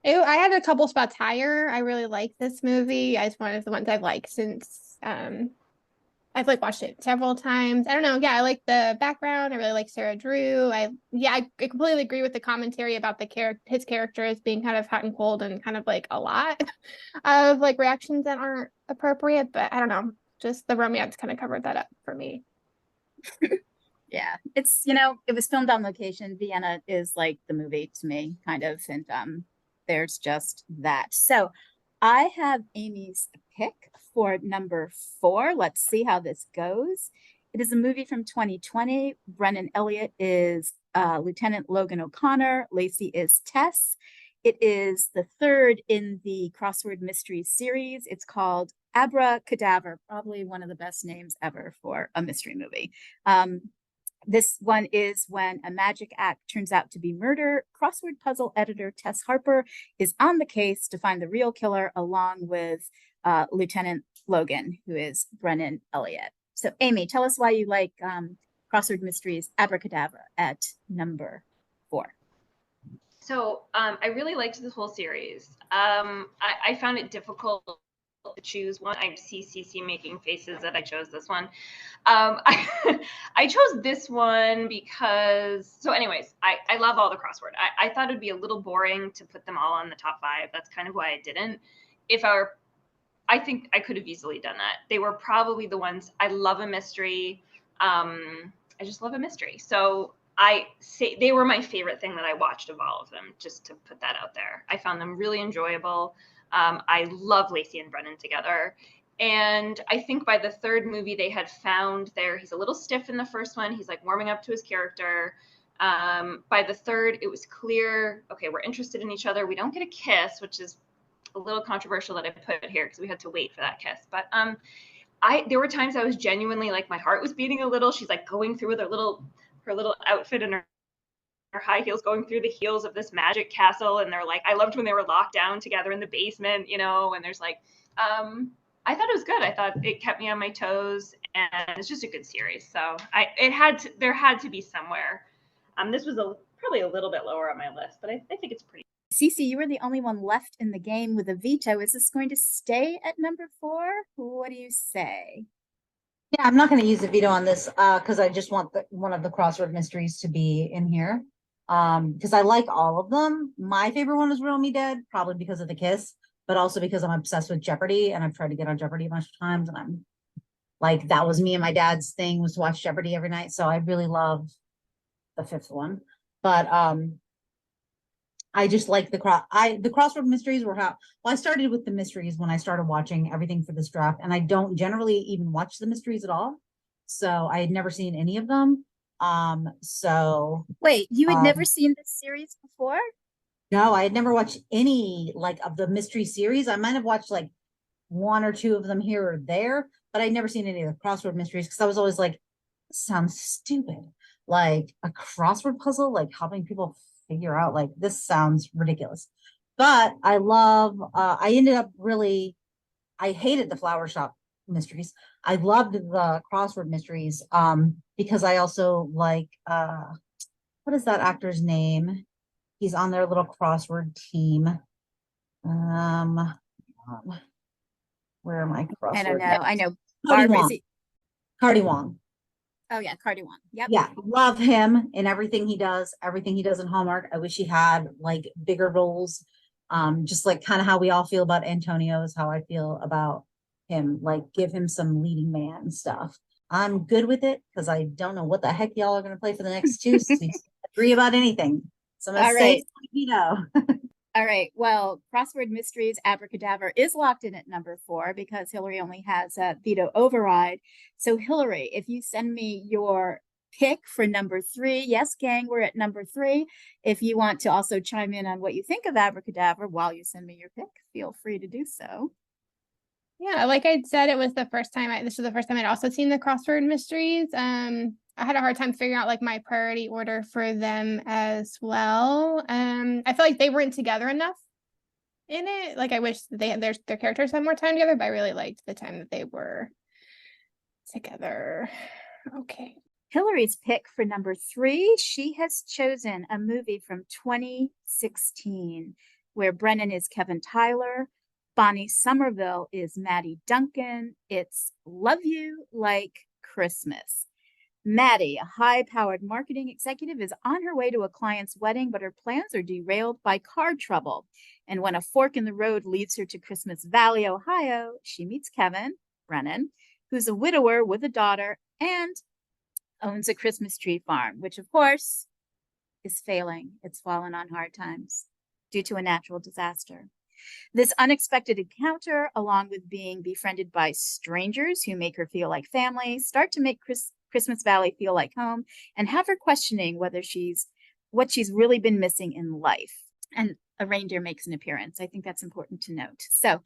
I had a couple spots higher. I really like this movie. It's one of the ones I've liked since I I've like watched it several times. I don't know. Yeah, I like the background. I really like Sarah Drew. I completely agree with the commentary about his character as being kind of hot and cold and kind of like a lot of like reactions that aren't appropriate. But I don't know. Just the romance kind of covered that up for me. Yeah, it's, it was filmed on location. Vienna is like the movie to me, kind of, and there's just that. So I have Amy's pick for number 4. Let's see how this goes. It is a movie from 2020. Brennan Elliott is Lieutenant Logan O'Connor. Lacey is Tess. It is the 3rd in the Crossword Mysteries series. It's called Abracadaver, probably one of the best names ever for a mystery movie. This one is when a magic act turns out to be murder. Crossword puzzle editor Tess Harper is on the case to find the real killer, along with Lieutenant Logan, who is Brennan Elliott. So, Amy, tell us why you like Crossword Mysteries Abracadabra at number 4. So I really liked this whole series. I found it difficult to choose one. I see Cece making faces that I chose this one. I chose this one because, so anyways, I love all the crossword. I thought it'd be a little boring to put them all on the top 5. That's kind of why I didn't. I think I could have easily done that. They were probably the ones. I love a mystery. I just love a mystery. So I say they were my favorite thing that I watched of all of them, just to put that out there. I found them really enjoyable. I love Lacey and Brennan together. And I think by the 3rd movie, they had found he's a little stiff in the first one. He's like warming up to his character. By the 3rd, it was clear, okay, we're interested in each other. We don't get a kiss, which is a little controversial that I put here because we had to wait for that kiss. But there were times I was genuinely like, my heart was beating a little. She's like going through with her little outfit and her high heels going through the heels of this magic castle. And they're like, I loved when they were locked down together in the basement, and there's like, I thought it was good. I thought it kept me on my toes, and it's just a good series. So there had to be somewhere. This was probably a little bit lower on my list, but I think it's pretty. Cece, you were the only one left in the game with a veto. Is this going to stay at number 4? What do you say? Yeah, I'm not going to use a veto on this because I just want one of the crossword mysteries to be in here. Because I like all of them. My favorite one is Riddle Me Dead, probably because of the kiss, but also because I'm obsessed with Jeopardy, and I've tried to get on Jeopardy a bunch of times, and I'm like, that was me and my dad's thing, was to watch Jeopardy every night. So I really love the 5th one. But I just like the crossword mysteries were I started with the mysteries when I started watching everything for this draft, and I don't generally even watch the mysteries at all. So I had never seen any of them. So wait, you had never seen this series before? No, I had never watched any like of the mystery series. I might have watched like 1 or 2 of them here or there, but I'd never seen any of the crossword mysteries because I was always like, this sounds stupid. Like a crossword puzzle, like helping people figure out, like, this sounds ridiculous. But I love, I hated the flower shop mysteries. I loved the crossword mysteries because I also like, what is that actor's name? He's on their little crossword team. Where am I? I don't know. I know. Cardi Wong. Oh yeah, Cardi Wong. Yep. Yeah, love him and everything he does in Hallmark. I wish he had like bigger roles. Just like kind of how we all feel about Antonio is how I feel about him. Like, give him some leading man stuff. I'm good with it because I don't know what the heck y'all are going to play for the next 2 seasons. Agree about anything. So I'm gonna say veto. All right. Well, Crossword Mysteries Abracadabra is locked in at number 4 because Hillary only has a veto override. So Hillary, if you send me your pick for number 3, yes, gang, we're at number 3. If you want to also chime in on what you think of Abracadabra while you send me your pick, feel free to do so. Yeah, like I said, this was the first time I'd also seen the Crossword Mysteries. I had a hard time figuring out like my priority order for them as well. I feel like they weren't together enough in it. Like, I wish they had their characters had more time together, but I really liked the time that they were together. Okay. Hillary's pick for number 3, she has chosen a movie from 2016 where Brennan is Kevin Tyler, Bonnie Somerville is Maddie Duncan. It's Love You Like Christmas. Maddie, a high-powered marketing executive, is on her way to a client's wedding, but her plans are derailed by car trouble. And when a fork in the road leads her to Christmas Valley, Ohio, she meets Kevin, Brennan, who's a widower with a daughter and owns a Christmas tree farm, which of course is failing. It's fallen on hard times due to a natural disaster. This unexpected encounter, along with being befriended by strangers who make her feel like family, start to make Christmas Valley feel like home and have her questioning what she's really been missing in life. And a reindeer makes an appearance. I think that's important to note. So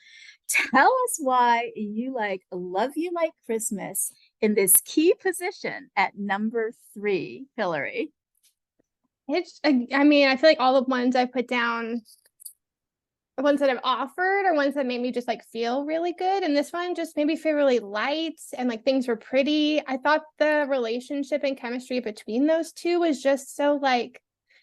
tell us why you like Love You Like Christmas in this key position at number 3, Hillary. I mean, I feel like all the ones I put down, the ones that I've offered are ones that made me just like feel really good. And this one just made me feel really light and like things were pretty. I thought the relationship and chemistry between those two was just so like,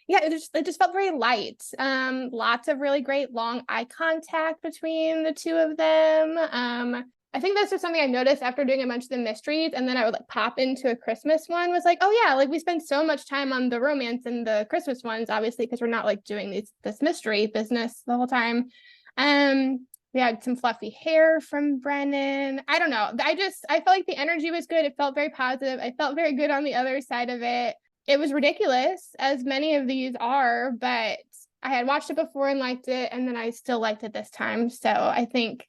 yeah, it just felt very light. Lots of really great long eye contact between the two of them. I think that's just something I noticed after doing a bunch of the mysteries, and then I would like pop into a Christmas one, was like, oh yeah, like we spend so much time on the romance and the Christmas ones, obviously, because we're not like doing this mystery business the whole time. We had some fluffy hair from Brennan. I don't know. I felt like the energy was good. It felt very positive. I felt very good on the other side of it. It was ridiculous, as many of these are, but I had watched it before and liked it, and then I still liked it this time. So I think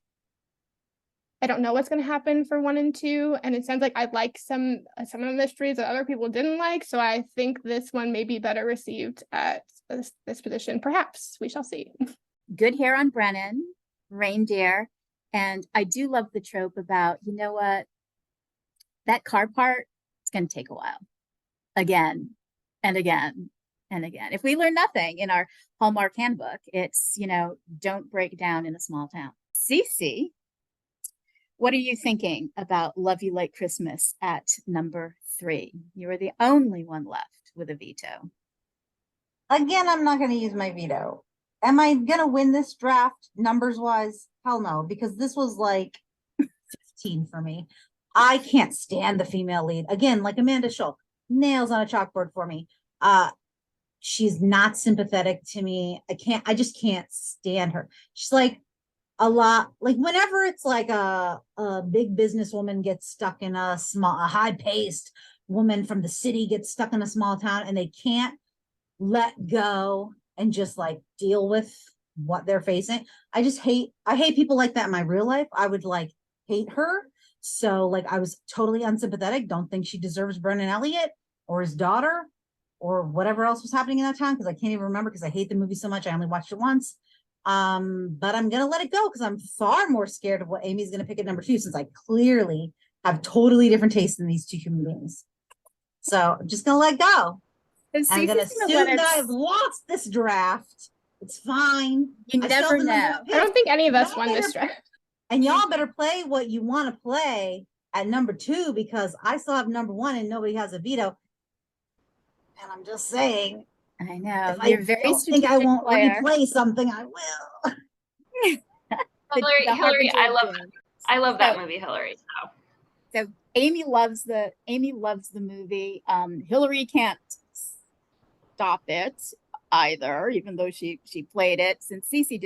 I don't know what's going to happen for 1 and 2, and it sounds like I like some of the mysteries that other people didn't like, so I think this one may be better received at this position. Perhaps we shall see. Good hair on Brennan, reindeer, and I do love the trope about, you know what, that car part, it's going to take a while. Again and again and again. If we learn nothing in our Hallmark handbook, it's, don't break down in a small town. Cece, what are you thinking about Love You Like Christmas at number 3? You are the only one left with a veto. Again, I'm not going to use my veto. Am I going to win this draft numbers wise? Hell no, because this was like 15 for me. I can't stand the female lead. Again, like Amanda Schultz, nails on a chalkboard for me. She's not sympathetic to me. I just can't stand her. She's like a lot, like whenever it's like a big businesswoman gets stuck in a high-paced woman from the city gets stuck in a small town and they can't let go and just like deal with what they're facing. I hate people like that in my real life. I would like hate her. So like I was totally unsympathetic. Don't think she deserves Brennan Elliott or his daughter or whatever else was happening in that town, because I can't even remember because I hate the movie so much. I only watched it once. But I'm gonna let it go because I'm far more scared of what Amy's gonna pick at number 2, since I clearly have totally different tastes than these 2 human beings. So I'm just gonna let go. I'm gonna assume that I've lost this draft. It's fine. You never know. I don't think any of us won this draft. And y'all better play what you want to play at number 2, because I still have number 1 and nobody has a veto. And I'm just saying. I know. If I think I won't replay something, I will. Hillary, I love that movie, Hillary. So Amy loves the movie. Hillary can't stop it either, even though she played it, since Cece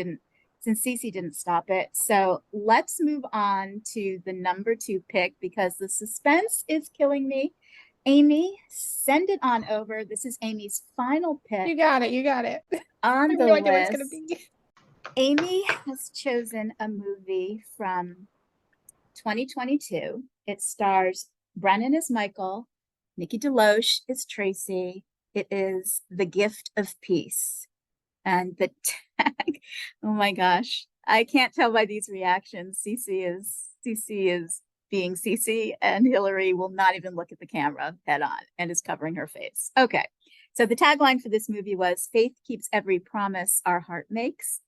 didn't stop it. So let's move on to the number 2 pick, because the suspense is killing me. Amy, send it on over. This is Amy's final pick. You got it. On the no list, idea what it's gonna be. Amy has chosen a movie from 2022. It stars Brennan as Michael, Nikki DeLoach is Tracy. It is The Gift of Peace. And the tag, oh my gosh, I can't tell by these reactions. Cece is being Cece, and Hillary will not even look at the camera head on and is covering her face. Okay, so the tagline for this movie was, "Faith keeps every promise our heart makes."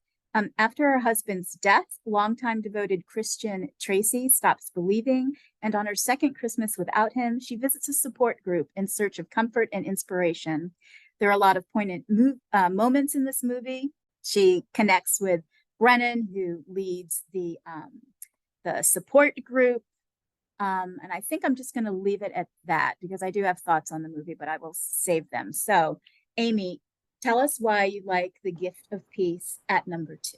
After her husband's death, longtime devoted Christian Tracy stops believing, and on her second Christmas without him, she visits a support group in search of comfort and inspiration. There are a lot of poignant moments in this movie. She connects with Brennan, who leads the support group. And I think I'm just going to leave it at that because I do have thoughts on the movie, but I will save them. So, Amy, tell us why you like The Gift of Peace at number 2.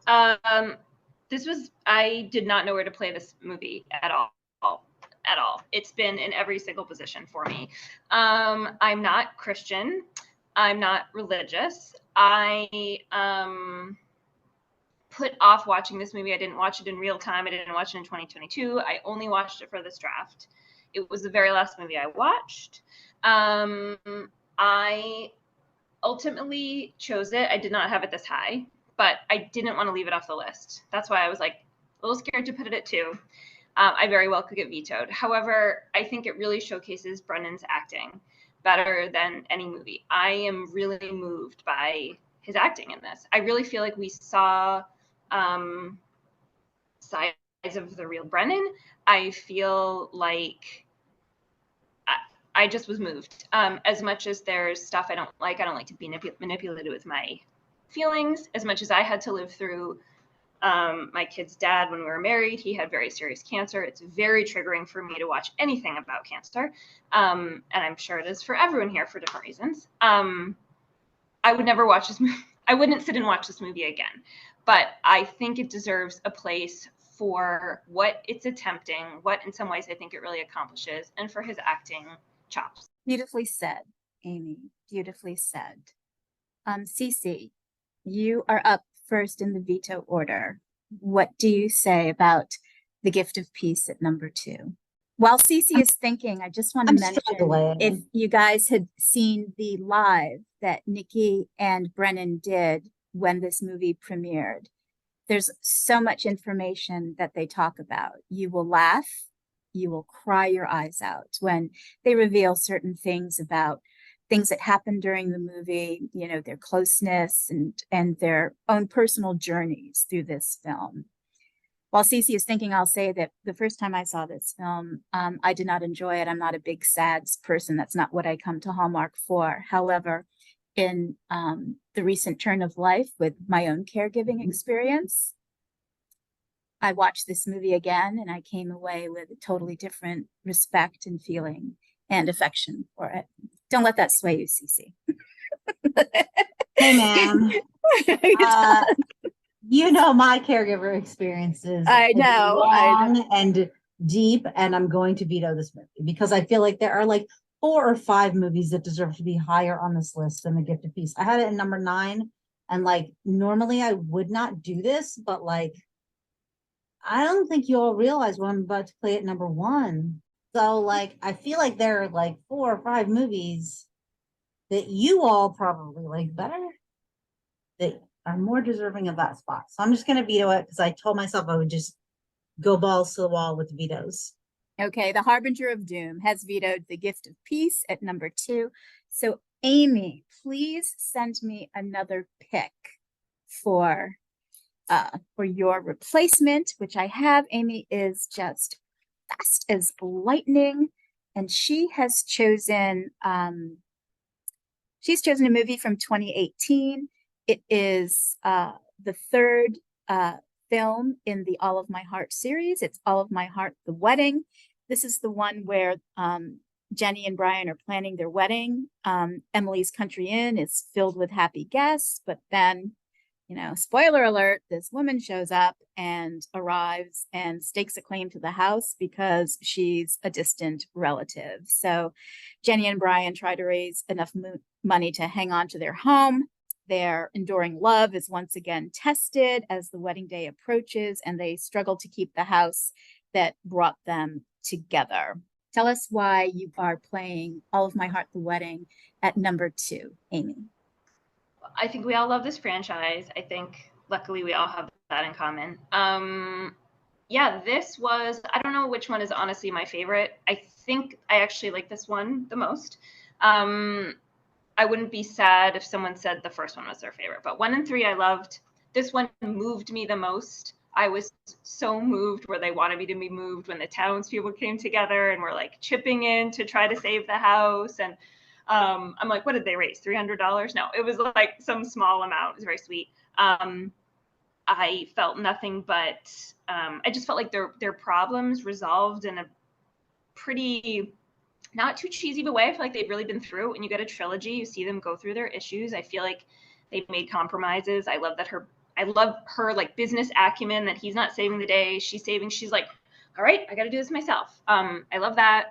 I did not know where to play this movie at all. At all. It's been in every single position for me. I'm not Christian. I'm not religious. I put off watching this movie. I didn't watch it in real time. I didn't watch it in 2022. I only watched it for this draft. It was the very last movie I watched. I ultimately chose it. I did not have it this high, but I didn't want to leave it off the list. That's why I was like a little scared to put it at 2. I very well could get vetoed. However, I think it really showcases Brennan's acting better than any movie. I am really moved by his acting in this. I really feel like we saw sides of the real Brennan. I feel like I just was moved. As much as there's stuff I don't like to be manipulated with my feelings. As much as I had to live through my kid's dad when we were married, he had very serious cancer. It's very triggering for me to watch anything about cancer. And I'm sure it is for everyone here for different reasons. I would never watch this movie. I wouldn't sit and watch this movie again. But I think it deserves a place for what it's attempting, what in some ways I think it really accomplishes, and for his acting chops. Beautifully said, Amy. Beautifully said. Cece, you are up first in the veto order. What do you say about The Gift of Peace at number 2? While Cece is thinking, I just want to mention if you guys had seen the live that Nikki and Brennan did when this movie premiered, there's so much information that they talk about. You will laugh, you will cry your eyes out when they reveal certain things about things that happened during the movie, you know, their closeness and their own personal journeys through this film. While Cece is thinking, I'll say that the first time I saw this film, I did not enjoy it. I'm not a big sads person. That's not what I come to Hallmark for. However, in the recent turn of life with my own caregiving experience, I watched this movie again and I came away with a totally different respect and feeling and affection for it. Don't let that sway you, Cece. Hey, ma'am. You know my caregiver experiences. I know. Long and deep, and I'm going to veto this movie because I feel like there are like 4 or 5 movies that deserve to be higher on this list than The Gift of Peace. I had it in number 9, and like normally I would not do this, but like I don't think you all realize what I'm about to play at number 1. So like I feel like there are like 4 or 5 movies that you all probably like better that are more deserving of that spot. So I'm just going to veto it because I told myself I would just go balls to the wall with vetoes. Okay, the Harbinger of Doom has vetoed The Gift of Peace at number 2. So Amy, please send me another pick for your replacement, which I have. Amy is just fast as lightning, and she has chosen she's chosen a movie from 2018. It is the third film in the All of My Heart series. It's All of My Heart, The Wedding. This is the one where Jenny and Brian are planning their wedding. Emily's Country Inn is filled with happy guests, but then, you know, spoiler alert, this woman shows up and arrives and stakes a claim to the house because she's a distant relative. So Jenny and Brian try to raise enough money to hang on to their home. Their enduring love is once again tested as the wedding day approaches, and they struggle to keep the house that brought them together. Tell us why you are playing All of My Heart, The Wedding at number 2, Amy. I think we all love this franchise. I think luckily we all have that in common. Yeah, this was, I don't know which one is honestly my favorite. I think I actually like this one the most. I wouldn't be sad if someone said the first one was their favorite, but 1 and 3 I loved. This one moved me the most. I was so moved where they wanted me to be moved when the townspeople came together and were like chipping in to try to save the house. And I'm like, what did they raise? $300? No, it was like some small amount. It was very sweet. I felt nothing but I just felt like their problems resolved in a pretty not too cheesy of a way. I feel like they've really been through. When you get a trilogy, you see them go through their issues. I feel like they've made compromises. I love her like business acumen, that he's not saving the day, she's saving. She's like, all right, I got to do this myself. I love that.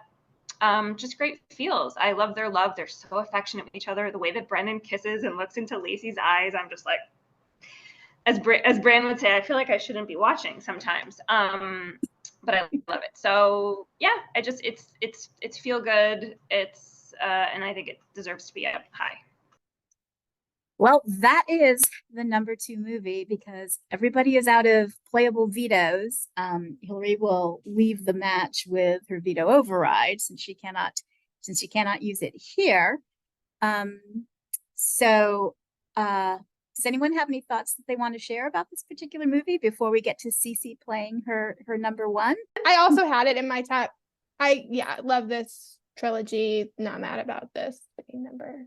Just great feels. I love their love. They're so affectionate with each other. The way that Brennan kisses and looks into Lacey's eyes, I'm just like, as Brandon would say, I feel like I shouldn't be watching sometimes. But I love it. So yeah, it's feel good. It's and I think it deserves to be up high. Well, that is the number 2 movie because everybody is out of playable vetoes. Hillary will leave the match with her veto override since she cannot use it here. Does anyone have any thoughts that they want to share about this particular movie before we get to Cece playing her number 1? I also had it in my top. I love this trilogy. Not mad about this being number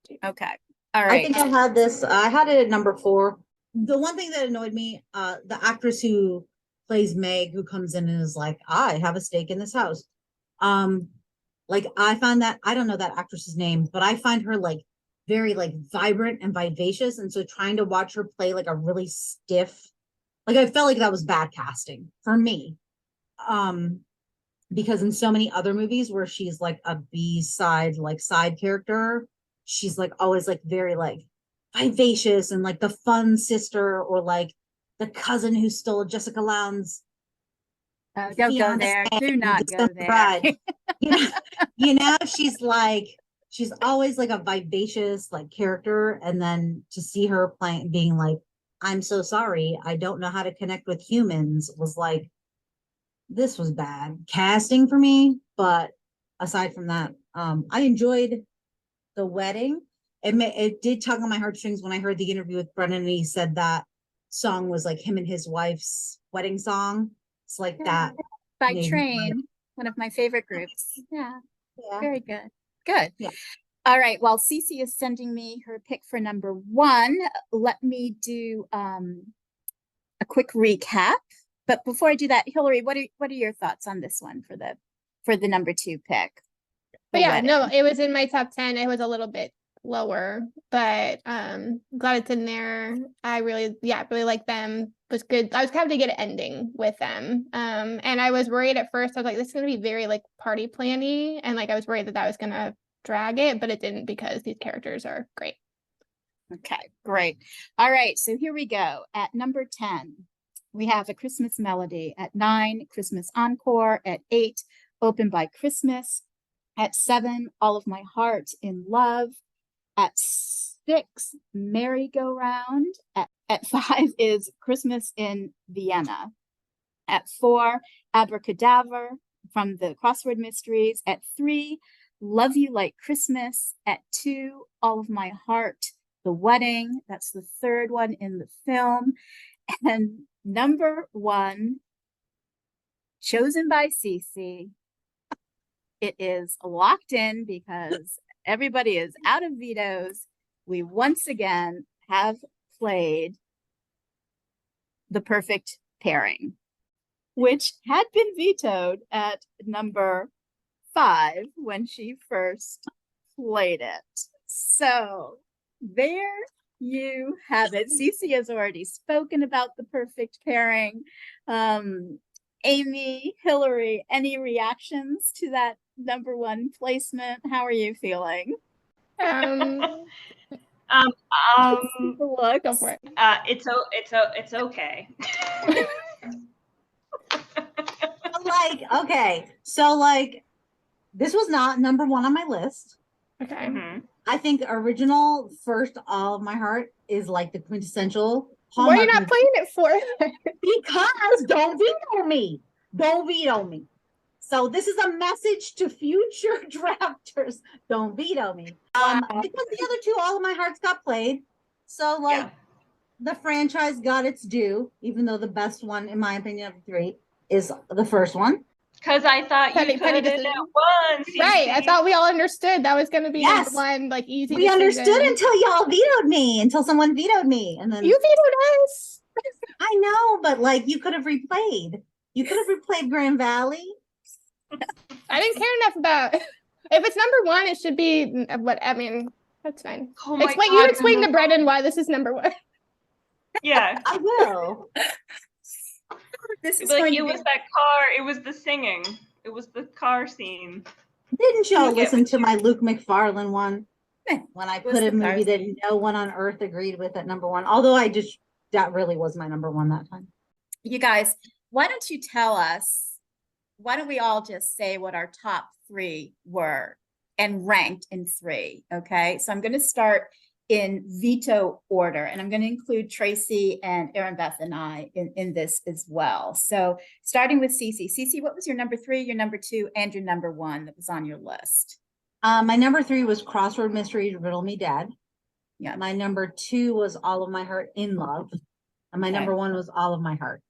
2. Okay. All right. I think I had it at number 4. The one thing that annoyed me, the actress who plays Meg, who comes in and is like, I have a stake in this house. Like I find that, I don't know that actress's name, but I find her like very like vibrant and vivacious. And so trying to watch her play like a really stiff, like I felt like that was bad casting for me. Because in so many other movies where she's like a B-side, like side character, she's like always like very like vivacious and like the fun sister or like the cousin who stole Jessica Lowndes. Don't go there. Do not go there. you know, she's always like a vivacious like character, and then to see her playing being like, I'm so sorry, I don't know how to connect with humans, was like, this was bad casting for me. But aside from that, I enjoyed the wedding. It did tug on my heartstrings when I heard the interview with Brennan and he said that song was like him and his wife's wedding song. It's like that. By Train, one of my favorite groups. Yeah. Very good. Good. Yeah. All right. While Cece is sending me her pick for number 1, let me do a quick recap. But before I do that, Hillary, what are your thoughts on this one for the number 2 pick? But yeah, no, it was in my top 10. It was a little bit lower, but glad it's in there. I really like them. It was good. I was happy to get an ending with them. And I was worried at first. I was like, this is gonna be very like party planny, and like I was worried that was gonna drag it, but it didn't because these characters are great. Okay, great. All right, so here we go. At number 10, we have A Christmas Melody. At 9, Christmas Encore. At 8, Open by Christmas. At 7, All of My Heart in Love. At 6, Merry Go Round. At 5 is Christmas in Vienna. At 4, Abracadabra from the Crossword Mysteries. At 3, Love You Like Christmas. At 2, All of My Heart, The Wedding. That's the third one in the film. And number 1, chosen by Cece. It is locked in because everybody is out of vetoes. We once again have played The Perfect Pairing, which had been vetoed at number 5 when she first played it. So there you have it. Cece has already spoken about The Perfect Pairing. Amy, Hillary, any reactions to that number 1 placement? How are you feeling? Go for it. It's okay. Like, okay, so like this was not number 1 on my list. Okay. Mm-hmm. I think original first All of My Heart is like the quintessential Why are you Hallmark not movie. playing it for? Because don't veto me. Don't veto me. So this is a message to future drafters. Don't veto me. Because the other 2, All of My Hearts got played. So like the franchise got its due, even though the best one, in my opinion, of the 3 is the first one. Because I thought you could have done one. Right. I thought we all understood that was going to be Yes. number 1, like easy. We understood until y'all vetoed me, until someone vetoed me. And then You vetoed us. I know, but like you could have replayed. You could have replayed Grand Valley. I didn't care enough about. If it's number one, it should be what I mean. That's fine. Oh my Explain. God, You explain to number Brennan why this is number one. Yeah. I will. This is Like going it to was that car, it was the singing. It was the car scene. Didn't y'all Okay. listen to my Luke McFarlane one? Eh, When I was put a the movie that Tarzan. no one on earth agreed with at number one. Although that really was my number one that time. You guys, why don't you tell us, why don't we all just say what our top three were and ranked in three, okay? So I'm going to start in veto order, and I'm going to include Tracy and Erinbeth and I in this as well. So starting with Cece. Cece, what was your number three, your number two, and your number one that was on your list? My number three was Crossword Mysteries, Riddle Me Dead. Yeah. My number two was All of My Heart in Love. And my Okay. number one was All of My Heart.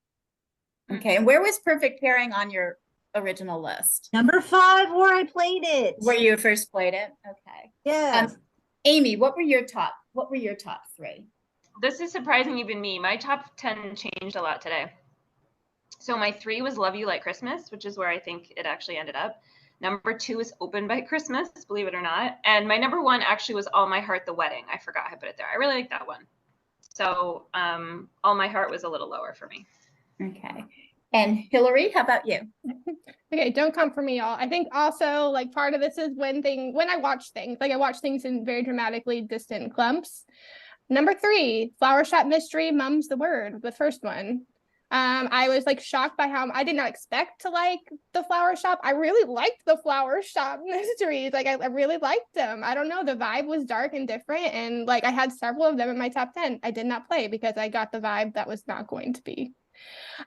Okay, and where was Perfect Pairing on your original list? Number five, where I played it. Where you first played it? Okay. Yes. Amy, what were your top three? This is surprising even me. My top 10 changed a lot today. So my 3 was Love You Like Christmas, which is where I think it actually ended up. Number 2 is Open by Christmas, believe it or not. And my number 1 actually was All My Heart, The Wedding. I forgot I put it there. I really like that one. So All My Heart was a little lower for me. Okay. And Hillary, how about you? Okay, don't come for me, y'all. I think also like part of this is when I watch things, like I watch things in very dramatically distant clumps. Number 3, Flower Shop Mystery, Mum's the Word, the first one. I was like shocked by how I did not expect to like the Flower Shop. I really liked the Flower Shop mysteries. Like I really liked them. I don't know, the vibe was dark and different, and like I had several of them in my top 10. I did not play because I got the vibe that was not going to be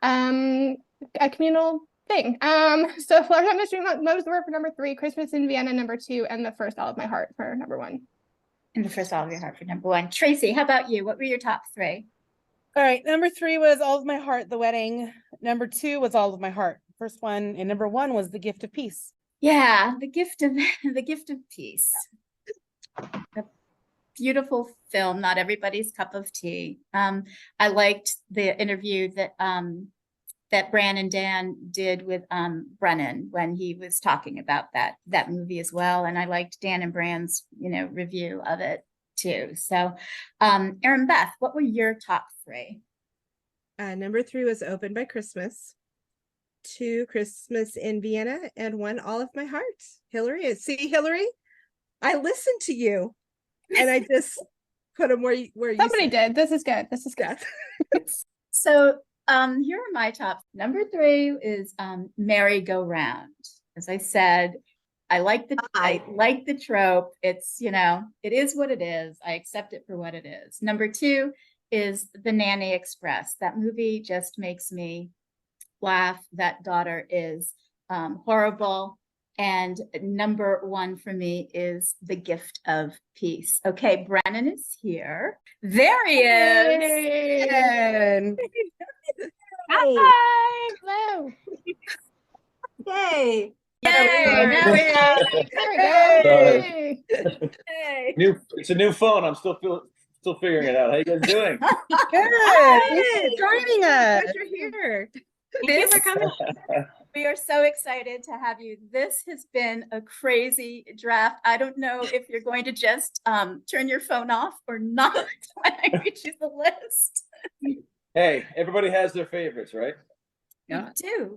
a communal thing. So Flower Shop Mystery, Mum's the Word for number 3, Christmas in Vienna number 2, and the first All of My Heart for number 1. And the first All of Your Heart for number 1. Tracy, how about you? What were your top 3? All right, number 3 was All of My Heart, The Wedding. Number 2 was All of My Heart, first one, and number 1 was The Gift of Peace. Yeah, the gift of peace. A beautiful film, not everybody's cup of tea. I liked the interview that Bran and Dan did with Brennan when he was talking about that movie as well, and I liked Dan and Bran's review of it too. So, Erinbeth, what were your top 3? Number 3 was Open by Christmas, 2 Christmas in Vienna, and 1 All of My Heart. Hillary, Hillary, I listened to you, and I just put them where you. Somebody did. This is good. This is good. So, here are my top. Number 3 is Merry Go Round. As I said, I like the trope. It's, it is what it is. I accept it for what it is. Number 2 is The Nanny Express. That movie just makes me laugh. That daughter is horrible. And number 1 for me is The Gift of Peace. Okay, Brennan is here. There he is. And Hi. Hello. Yay. Yay, now we're There we go. Sorry. Hey. It's a new phone. I'm still figuring it out. How you guys doing? good. Thanks for joining us. Glad you're here. Thank you for coming. We are so excited to have you. This has been a crazy draft. I don't know if you're going to just turn your phone off or not when I read you the list. Hey, everybody has their favorites, right? Yeah.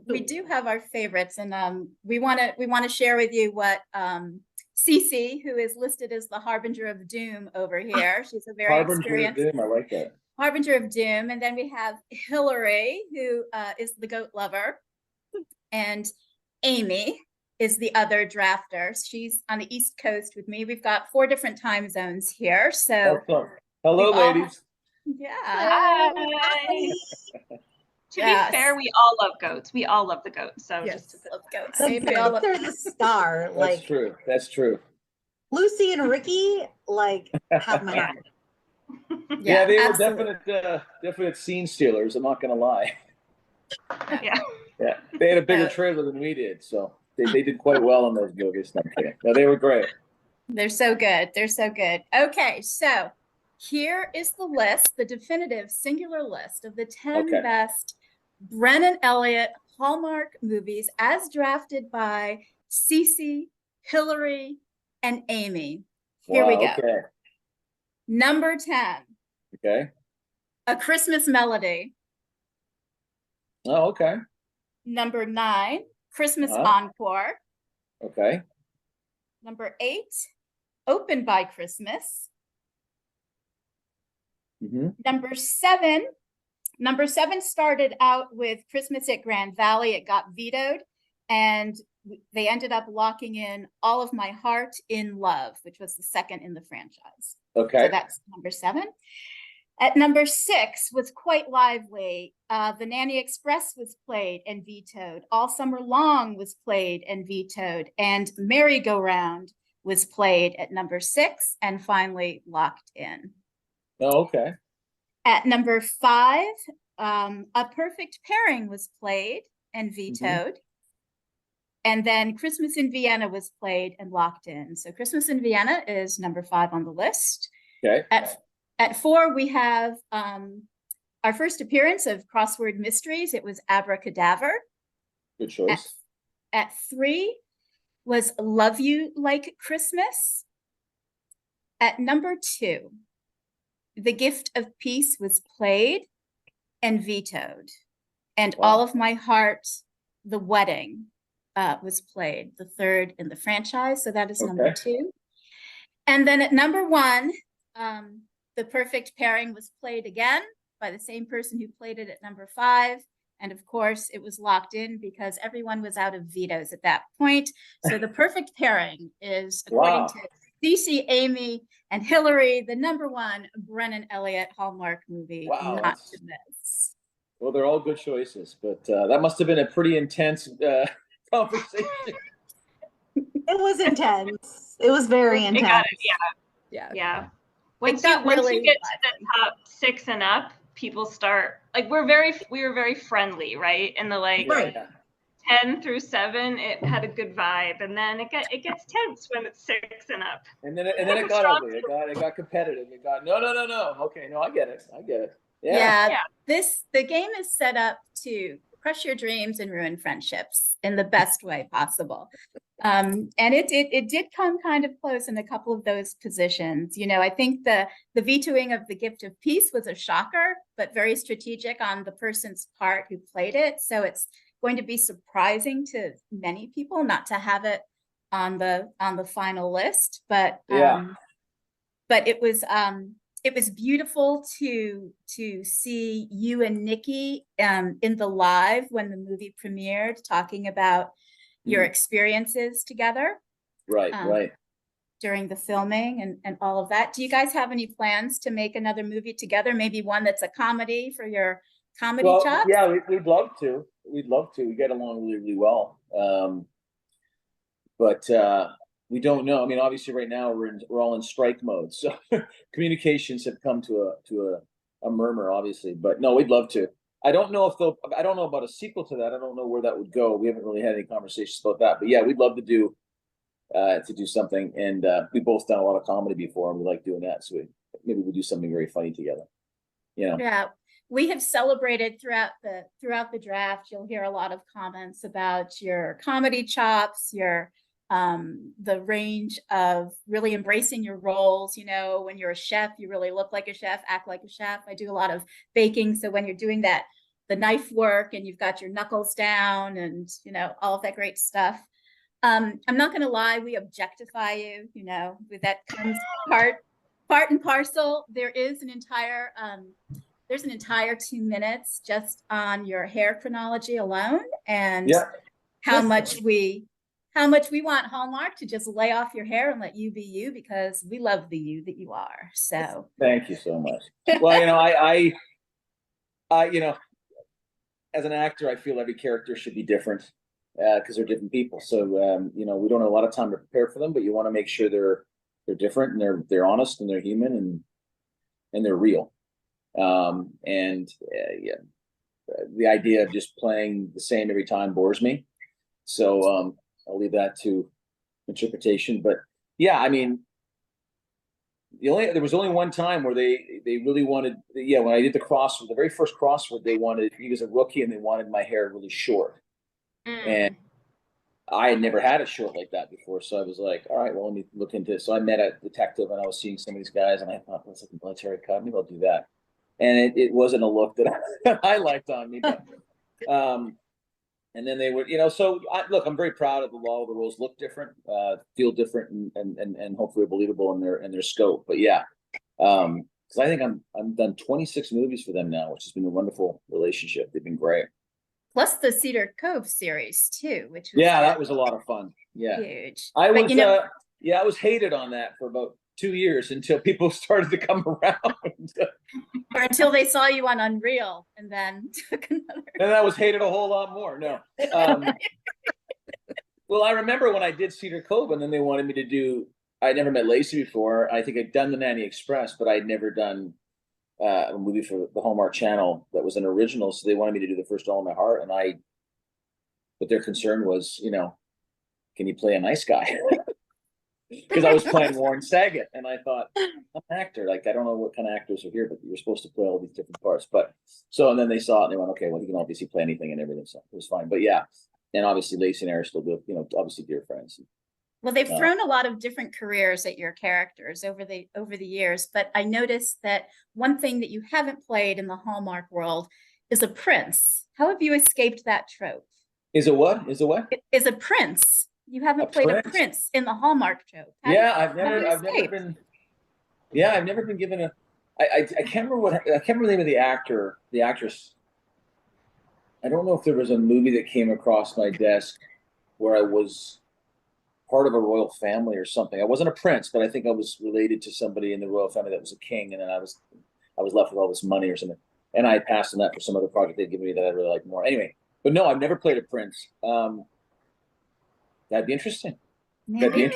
We do have our favorites, and we want to share with you what Cece, who is listed as the Harbinger of Doom over here. She's a very Harbinger of experienced Doom. I like that. Harbinger of Doom, and then we have Hillary, who is the goat lover, and Amy is the other drafter. She's on the East Coast with me. We've got 4 different time zones here, so Awesome. Hello, we've all- ladies. yeah. Hi. To Yes. be fair, we all love goats. We all love the goats. So Yes. just to Love goats. The We all love- goats are the star. That's Like true. That's true. Lucy and Ricky, like have my heart. Yeah, they were absolutely. definite scene stealers. I'm not gonna lie. yeah. Yeah, they had a bigger trailer than we did, so they did quite well on those movies. No, I'm kidding. No, they were great. They're so good. They're so good. Okay, so Here is the list, the definitive singular list of the 10 Okay. best Brennan Elliott Hallmark movies as drafted by Cece, Hillary, and Amy. Here we Wow, go. Okay. Number 10, Okay. A Christmas Melody. Oh, okay. Number 9, Christmas Uh-huh. Encore. Okay. Number 8, Open by Christmas. Mm-hmm. Number 7 started out with Christmas at Grand Valley. It got vetoed, and they ended up locking in All of My Heart in Love, which was the second in the franchise. Okay. So that's number 7. At number 6 was quite lively. The Nanny Express was played and vetoed. All Summer Long was played and vetoed. And Merry Go Round was played at number 6 and finally locked in. Oh, okay. At number 5, A Perfect Pairing was played and vetoed. And then Christmas in Vienna was played and locked in. So Christmas in Vienna is number 5 on the list. Okay. At 4, we have our first appearance of Crossword Mysteries. It was Abracadaver. Good choice. At 3 was Love You Like Christmas. At number 2, The Gift of Peace was played and vetoed. And Wow. All of My Heart, The Wedding, was played, the third in the franchise. So that is number 2. And then at number 1, The Perfect Pairing was played again by the same person who played it at number 5. And of course, it was locked in because everyone was out of vetoes at that point. So The Perfect Pairing is, according to Cece, Amy, and Hillary, the number 1 Brennan Elliott Hallmark movie not to miss. Well, they're all good choices, but that must have been a pretty intense conversation. It was intense. It was very intense. It got it, yeah. Once you get to the top 6 and up, people start like we were very friendly, right? And the like 10 through 7, it had a good vibe, and then it gets tense when it's 6 and up. And then it got ugly. It got competitive. It got no. Okay, no, I get it. Yeah. The game is set up to crush your dreams and ruin friendships in the best way possible. And it did come kind of close in a couple of those positions. You know, I think the vetoing of The Gift of Peace was a shocker, but very strategic on the person's part who played it. So it's going to be surprising to many people not to have it on the final list. But it was beautiful to see you and Nikki in the live when the movie premiered, talking about your experiences together. Right. During the filming and all of that. Do you guys have any plans to make another movie together? Maybe one that's a comedy for your comedy chops? Yeah, we'd love to. We get along really, really well. But we don't know. I mean, obviously, right now we're all in strike mode, so communications have come to a murmur, obviously. But no, we'd love to. I don't know about a sequel to that. I don't know where that would go. We haven't really had any conversations about that. But yeah, we'd love to do something. And we've both done a lot of comedy before, and we like doing that. So maybe we'll do something very funny together. Yeah. We have celebrated throughout the draft. You'll hear a lot of comments about your comedy chops, your the range of really embracing your roles. You know, when you're a chef, you really look like a chef, act like a chef. I do a lot of baking. So when you're doing the knife work and you've got your knuckles down and, you know, all of that great stuff. I'm not going to lie. We objectify you, you know, with that comes part and parcel. There's an entire 2 minutes just on your hair chronology alone and how much we want Hallmark to just lay off your hair and let you be you, because we love the you that you are. So thank you so much. Well, you know, I you know, as an actor, I feel every character should be different because they're different people. So you know, we don't have a lot of time to prepare for them, but you want to make sure they're different and they're honest and they're human and they're real. The idea of just playing the same every time bores me. So I'll leave that to interpretation. But yeah, I mean, there was only one time where they really wanted, when I did the crossword, the very first crossword, he was a rookie and they wanted my hair really short. And I had never had it short like that before. So I was like, all right, well, let me look into it. So I met a detective and I was seeing some of these guys and I thought, let's look at military cut. Maybe I'll do that. And it wasn't a look that I liked on me, but, and then they would, so I'm very proud of the law. The rules look different, feel different, and hopefully believable in their scope. But yeah, because I think I'm done 26 movies for them now, which has been a wonderful relationship. They've been great. Plus the Cedar Cove series too, which was that was a lot of fun. Yeah, huge. I was hated on that for about 2 years until people started to come around. Or until they saw you on Unreal and then took another. And I was hated a whole lot more. No. Well, I remember when I did Cedar Cove and then they wanted me to do, I'd never met Lacey before. I think I'd done The Nanny Express, but I'd never done a movie for the Hallmark Channel that was an original. So they wanted me to do The First Doll in My Heart. But their concern was, can you play a nice guy? Because I was playing Warren Saget, and I thought, I'm an actor. Like, I don't know what kind of actors are here, but you're supposed to play all these different parts. And then they saw it, and they went, okay, well, he can obviously play anything and everything, so it was fine. But yeah, and obviously Lacey and Aaron still do, obviously dear friends. Well, they've thrown a lot of different careers at your characters over the years, but I noticed that one thing that you haven't played in the Hallmark world is a prince. How have you escaped that trope? Is a what? Is a prince. You haven't played a prince in the Hallmark trope. I've never been given a. I can't remember the name of the actress. I don't know if there was a movie that came across my desk where I was part of a royal family or something. I wasn't a prince, but I think I was related to somebody in the royal family that was a king, and then I was left with all this money or something. And I passed on that for some other project they'd given me that I really liked more. Anyway, but no, I've never played a prince. That'd be interesting. Maybe.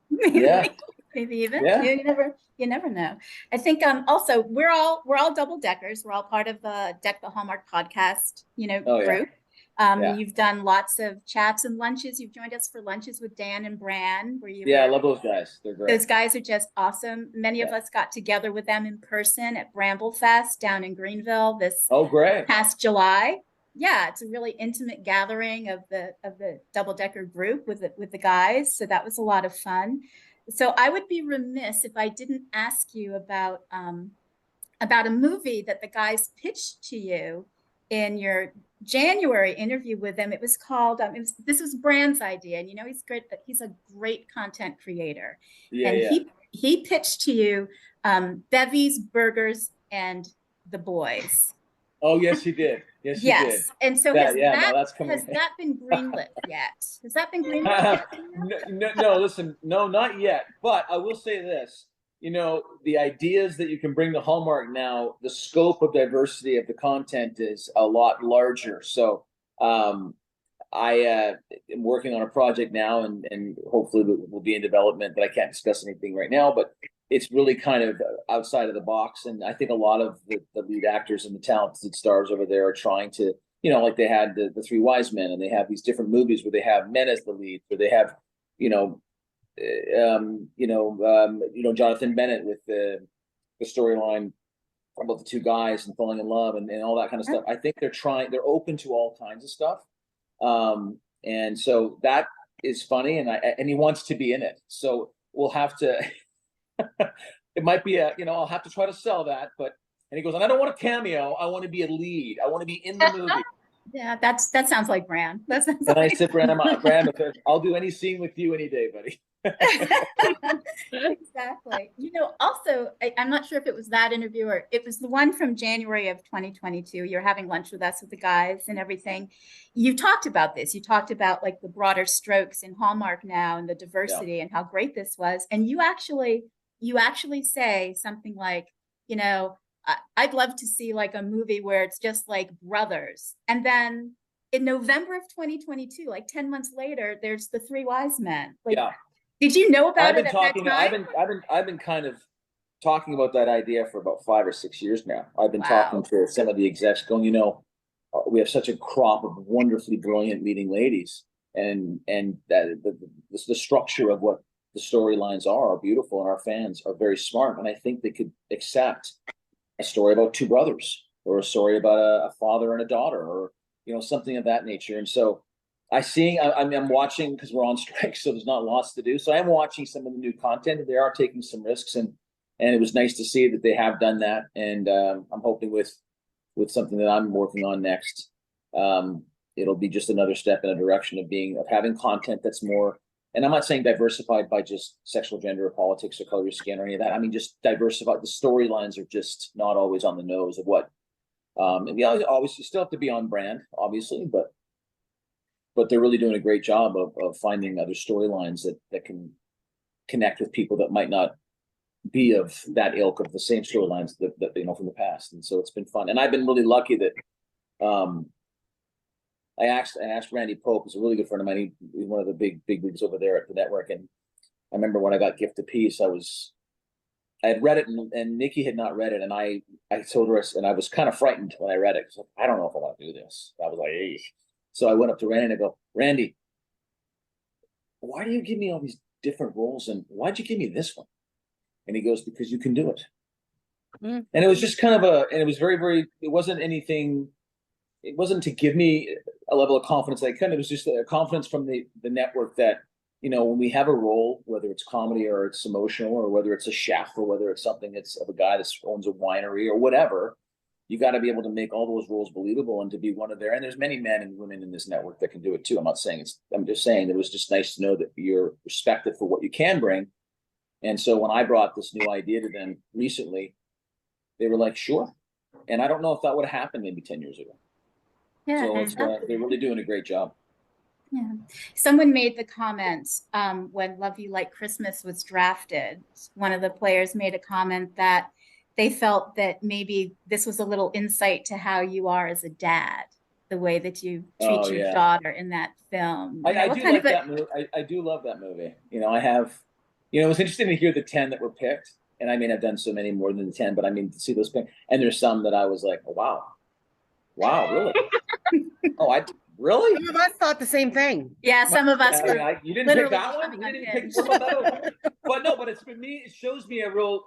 Yeah. Maybe even. Yeah. You never know. I think also we're all double deckers. We're all part of the Deck the Hallmark podcast, group. Yeah. You've done lots of chats and lunches. You've joined us for lunches with Dan and Bran. I love those guys. They're great. Those guys are just awesome. Many of us got together with them in person at Bramblefest down in Greenville this past July. Yeah, it's a really intimate gathering of the double-decker group with the guys. So that was a lot of fun. So I would be remiss if I didn't ask you about a movie that the guys pitched to you in your January interview with them. It was called this was Bran's idea, and he's great. He's a great content creator, he pitched to you Bevies, Burgers, and the Boys. Oh, yes, he did. Yes, he did. And so has that been greenlit yet? Has that been greenlit yet? No, listen, no, not yet. But I will say this, the ideas that you can bring to Hallmark now, the scope of diversity of the content is a lot larger. So I am working on a project now and hopefully will be in development, but I can't discuss anything right now. But it's really kind of outside of the box. And I think a lot of the lead actors and the talented stars over there are trying to, like they had the Three Wise Men, and they have these different movies where they have men as the lead, where they have, Jonathan Bennett with the storyline about the two guys and falling in love and all that kind of stuff. I think they're open to all kinds of stuff. And so that is funny, and he wants to be in it. So we'll have to, it might be I'll have to try to sell that, and he goes, and I don't want a cameo. I want to be a lead. I want to be in the movie. Yeah, that sounds like Bran. I said, Bran, I'll do any scene with you any day, buddy. Exactly. Also, I'm not sure if it was that interview or it was the one from January of 2022. You're having lunch with us with the guys and everything. You talked about this. You talked about like the broader strokes in Hallmark now and the diversity and how great this was. And you actually say something like, I'd love to see like a movie where it's just like brothers. And then in November of 2022, like 10 months later, there's the Three Wise Men. Did you know about it at that time? I've been kind of talking about that idea for about 5 or 6 years now. I've been talking to some of the execs going, we have such a crop of wonderfully brilliant leading ladies, and that the structure of what the the storylines are beautiful, and our fans are very smart, and I think they could accept a story about two brothers, or a story about a father and a daughter, or something of that nature. And so I'm watching, because we're on strike, so there's not lots to do. So I'm watching some of the new content, and they are taking some risks, and it was nice to see that they have done that. And I'm hoping with something that I'm working on next, it'll be just another step in a direction of having content that's more. And I'm not saying diversified by just sexual, gender, or politics, or color of skin, or any of that. I mean, just diversified. The storylines are just not always on the nose of what. And always you still have to be on brand, obviously, but they're really doing a great job of finding other storylines that can connect with people that might not be of that ilk of the same storylines that from the past. And so it's been fun. And I've been really lucky that I asked Randy Pope, who's a really good friend of mine. He's one of the big leagues over there at the network. And I remember when I got Gift of Peace, I had read it, and Nikki had not read it. And I told her, and I was kind of frightened when I read it, because I don't know if I want to do this. I was like, hey. So I went up to Randy and I go, Randy, why do you give me all these different roles, and why'd you give me this one? And he goes, because you can do it. And it was just kind of and it was very, very, it wasn't anything. It wasn't to give me a level of confidence that I couldn't. It was just a confidence from the network that, when we have a role, whether it's comedy or it's emotional, or whether it's a chef, or whether it's something that's of a guy that owns a winery or whatever, you got to be able to make all those roles believable, and to be one of and there's many men and women in this network that can do it too. I'm just saying that it was just nice to know that you're respected for what you can bring. And so when I brought this new idea to them recently, they were like, sure. And I don't know if that would have happened maybe 10 years ago. Yeah, So exactly. they're really doing a great job. Yeah. Someone made the comment when Love You Like Christmas was drafted. One of the players made a comment that they felt that maybe this was a little insight to how you are as a dad, the way that you treat your daughter in that film. I do like that movie. I do love that movie. I have, it was interesting to hear the 10 that were picked. And I mean, I've done so many more than the 10, but I mean, to see those picked. And there's some that I was like, oh, wow, really? Really? Some of us thought the same thing. Yeah, some of us were. You didn't pick that one? You didn't pick some of that one? But it's, for me, it shows me a real,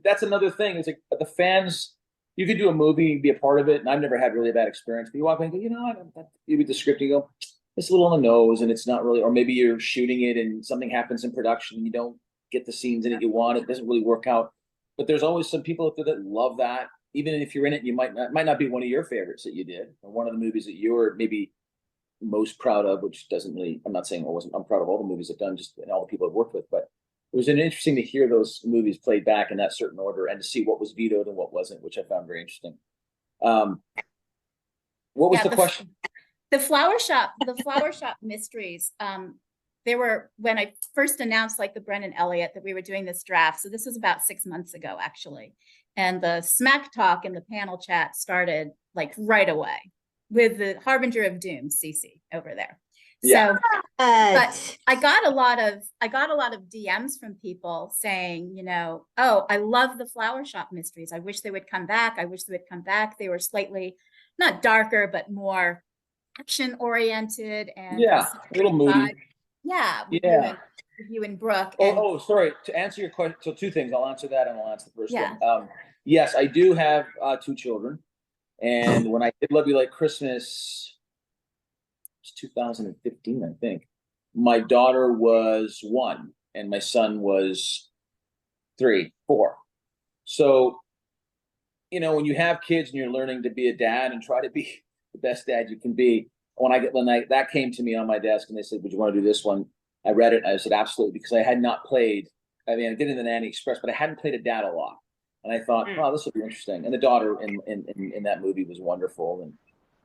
that's another thing. It's like the fans, you could do a movie, be a part of it, and I've never had really a bad experience. But you walk in and go, you read the script, and you go, it's a little on the nose, and it's not really, or maybe you're shooting it and something happens in production, and you don't get the scenes in it you want, it doesn't really work out. But there's always some people out there that love that. Even if you're in it, you might not be one of your favorites that you did, or one of the movies that you're maybe most proud of, which doesn't really, I'm not saying I'm proud of all the movies I've done, just and all the people I've worked with, but it was interesting to hear those movies played back in that certain order, and to see what was vetoed and what wasn't, which I found very interesting. What was the question? The flower shop mysteries. There were, when I first announced, like, the Brennan Elliott, that we were doing this draft. So this was about 6 months ago, actually. And the smack talk in the panel chat started like right away with the Harbinger of Doom, Cece, over there. Yeah. So, but I got a lot of DMs from people saying, oh, I love the flower shop mysteries. I wish they would come back. They were slightly not darker, but more action oriented and a little moody. You and Brooke. Sorry. To answer your question, so two things. I'll answer that, and I'll answer the first one. Yes, I do have 2 children, and when I did Love You Like Christmas, it was 2015, I think. My daughter was 1, and my son was 3, 4. So, when you have kids and you're learning to be a dad and try to be the best dad you can be, that came to me on my desk and they said, would you want to do this one? I read it and I said, absolutely, because I had not played. I mean, I did it in the Nanny Express, but I hadn't played a dad a lot. And I thought, oh, this will be interesting. And the daughter in that movie was wonderful,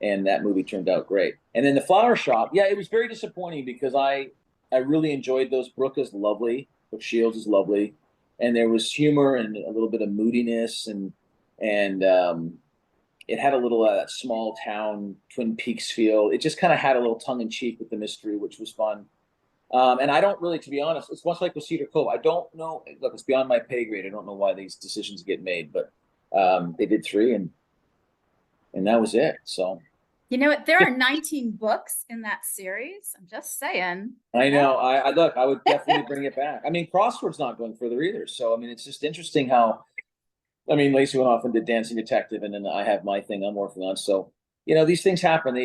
and that movie turned out great. And then the flower shop, it was very disappointing because I really enjoyed those. Brooke is lovely, Brooke Shields is lovely, and there was humor and a little bit of moodiness, and it had a little small town Twin Peaks feel. It just kind of had a little tongue in cheek with the mystery, which was fun. And I don't really, to be honest, it's much like with Cedar Cove. I don't know. Look, it's beyond my pay grade. I don't know why these decisions get made, but they did 3, and that was it. So You know what? There are 19 books in that series. I'm just saying. I know. I look, I would definitely bring it back. I mean, Crossword's not going further either. So, I mean, it's just interesting how, I mean, Lacey went off and did Dancing Detective, and then I have my thing I'm working on. So, you know, these things happen.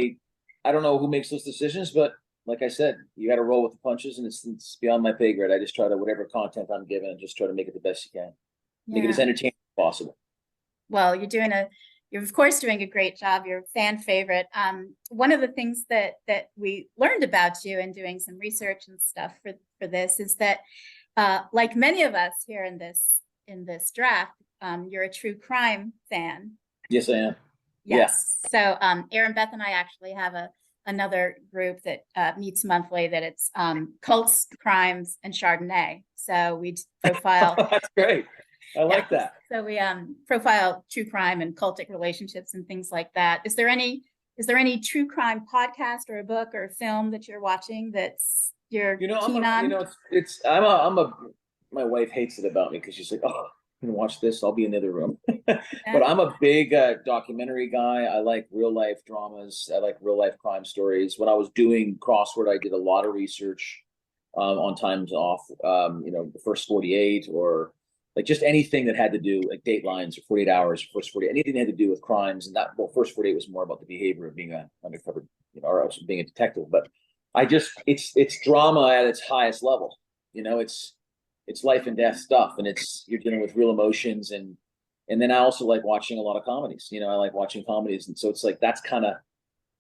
I don't know who makes those decisions, but like I said, you got to roll with the punches, and it's beyond my pay grade. I just try to, whatever content I'm given, and just try to make it the best you can. Make it as entertaining as possible. Well, you're of course doing a great job. You're a fan favorite. One of the things that we learned about you in doing some research and stuff for this is that, like many of us here in this draft, you're a true crime fan. Yes, I am. Yes. Yeah. So Erinbeth and I actually have another group that meets monthly, that it's cults, crimes, and Chardonnay. So we profile. That's great. I like that. So we profile true crime and cultic relationships and things like that. Is there any true crime podcast or a book or a film that you're watching that's you're keen on? My wife hates it about me because she's like, oh, I'm gonna watch this, I'll be in the other room. But I'm a big documentary guy. I like real life dramas. I like real life crime stories. When I was doing Crossword, I did a lot of research on Times Off, the first 48, or like just anything that had to do, like Datelines or 48 Hours, first 48, anything that had to do with crimes. And first 48 was more about the behavior of being an undercover, or being a detective. But it's drama at its highest level. It's life and death stuff, and you're dealing with real emotions, and then I also like watching a lot of comedies. I like watching comedies, and so it's like that's kind of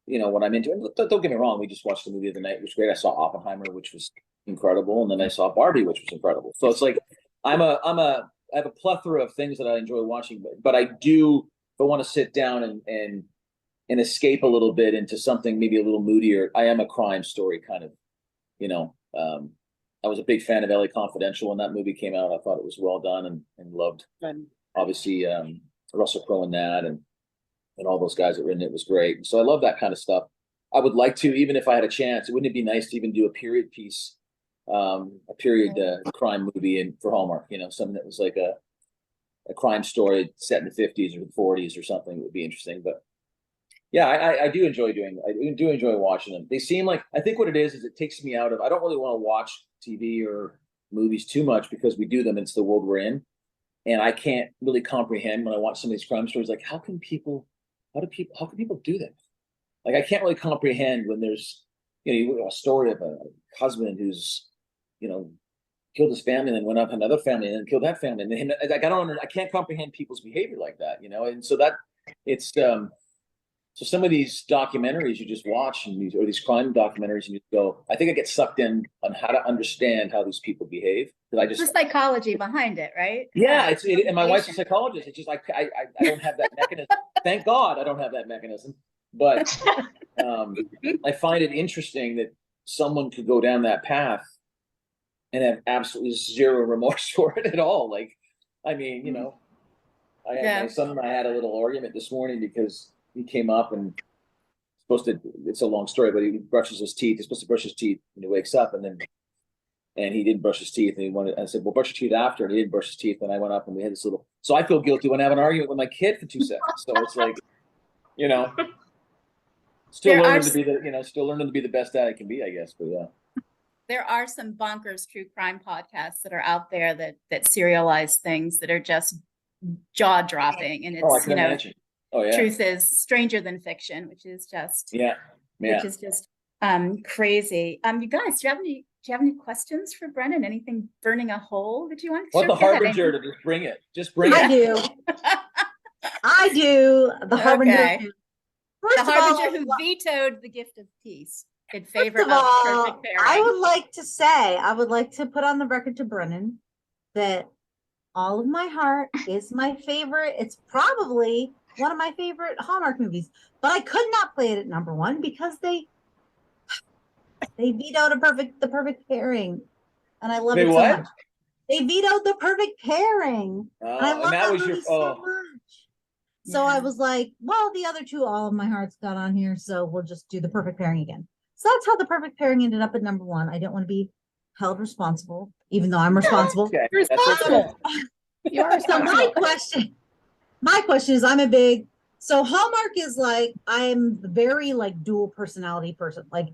what I'm into. And don't get me wrong, we just watched the movie the other night, which was great. I saw Oppenheimer, which was incredible, and then I saw Barbie, which was incredible. So it's like I have a plethora of things that I enjoy watching, but I do, if I want to sit down and escape a little bit into something maybe a little moodier, I am a crime story kind of, I was a big fan of LA Confidential when that movie came out. I thought it was well done and loved, obviously, Russell Crowe in that, and all those guys that were in it was great. So I love that kind of stuff. I would like to, even if I had a chance, wouldn't it be nice to even do a period piece, a period crime movie for Hallmark, something that was like a crime story set in the 50s or the 40s or something. It would be interesting. But yeah, I do enjoy watching them. They seem like, I think what it is it takes me out of, I don't really want to watch TV or movies too much because we do them. It's the world we're in. And I can't really comprehend when I watch some of these crime stories, like how can people do that? Like, I can't really comprehend when there's, a story of a husband who's, killed his family and then went up another family and then killed that family. And then, like, I can't comprehend people's behavior like that, And so so some of these documentaries you just watch or these crime documentaries, and you go, I think I get sucked in on how to understand how these people behave. The psychology behind it, right? Yeah, and my wife's a psychologist. It's just I don't have that mechanism. Thank God I don't have that mechanism. But I find it interesting that someone could go down that path and have absolutely zero remorse for it at all. Like, I mean, my son and I had a little argument this morning because he came up and it's a long story, but he brushes his teeth. He's supposed to brush his teeth when he wakes up, and he didn't brush his teeth. And I said, well, brush your teeth after. And he didn't brush his teeth. And I went up and we had this so I feel guilty when I have an argument with my kid for 2 seconds. So it's like, still learning to be the best dad I can be, I guess. But yeah. There are some bonkers true crime podcasts that are out there that serialize things that are just jaw dropping. And it's, imagine. Oh, yeah. Truth is stranger than fiction, which is just which is just crazy. You guys, do you have any questions for Brennan? Anything burning a hole that you want to share? The Harbinger to just bring it. I do. I do. The Harbinger. Okay. The Harbinger who vetoed the gift of peace in favor of perfect pairing. I would like to put on the record to Brennan that All of My Heart is my favorite. It's probably one of my favorite Hallmark movies, but I could not play it at number one because they vetoed the perfect pairing, and I love it so much. They vetoed the perfect pairing. And I love that movie so much. So I was like, well, the other two, All of My Heart's got on here, so we'll just do the perfect pairing again. So that's how the perfect pairing ended up at number one. I don't want to be held responsible, even though I'm responsible. Okay. You're responsible. So my question is, I'm a big So Hallmark is like, I'm very like dual personality person. Like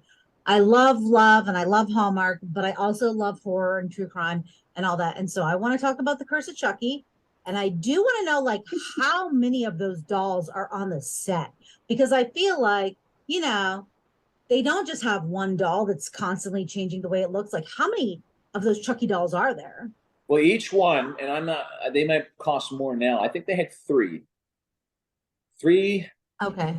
I love and I love Hallmark, but I also love horror and true crime and all that. And so I want to talk about the Curse of Chucky. And I do want to know like how many of those dolls are on the set, because I feel like, you know, they don't just have one doll that's constantly changing the way it looks. Like how many of those Chucky dolls are there? Well, each one, and I'm not, they might cost more now. I think they had three. Three, Okay.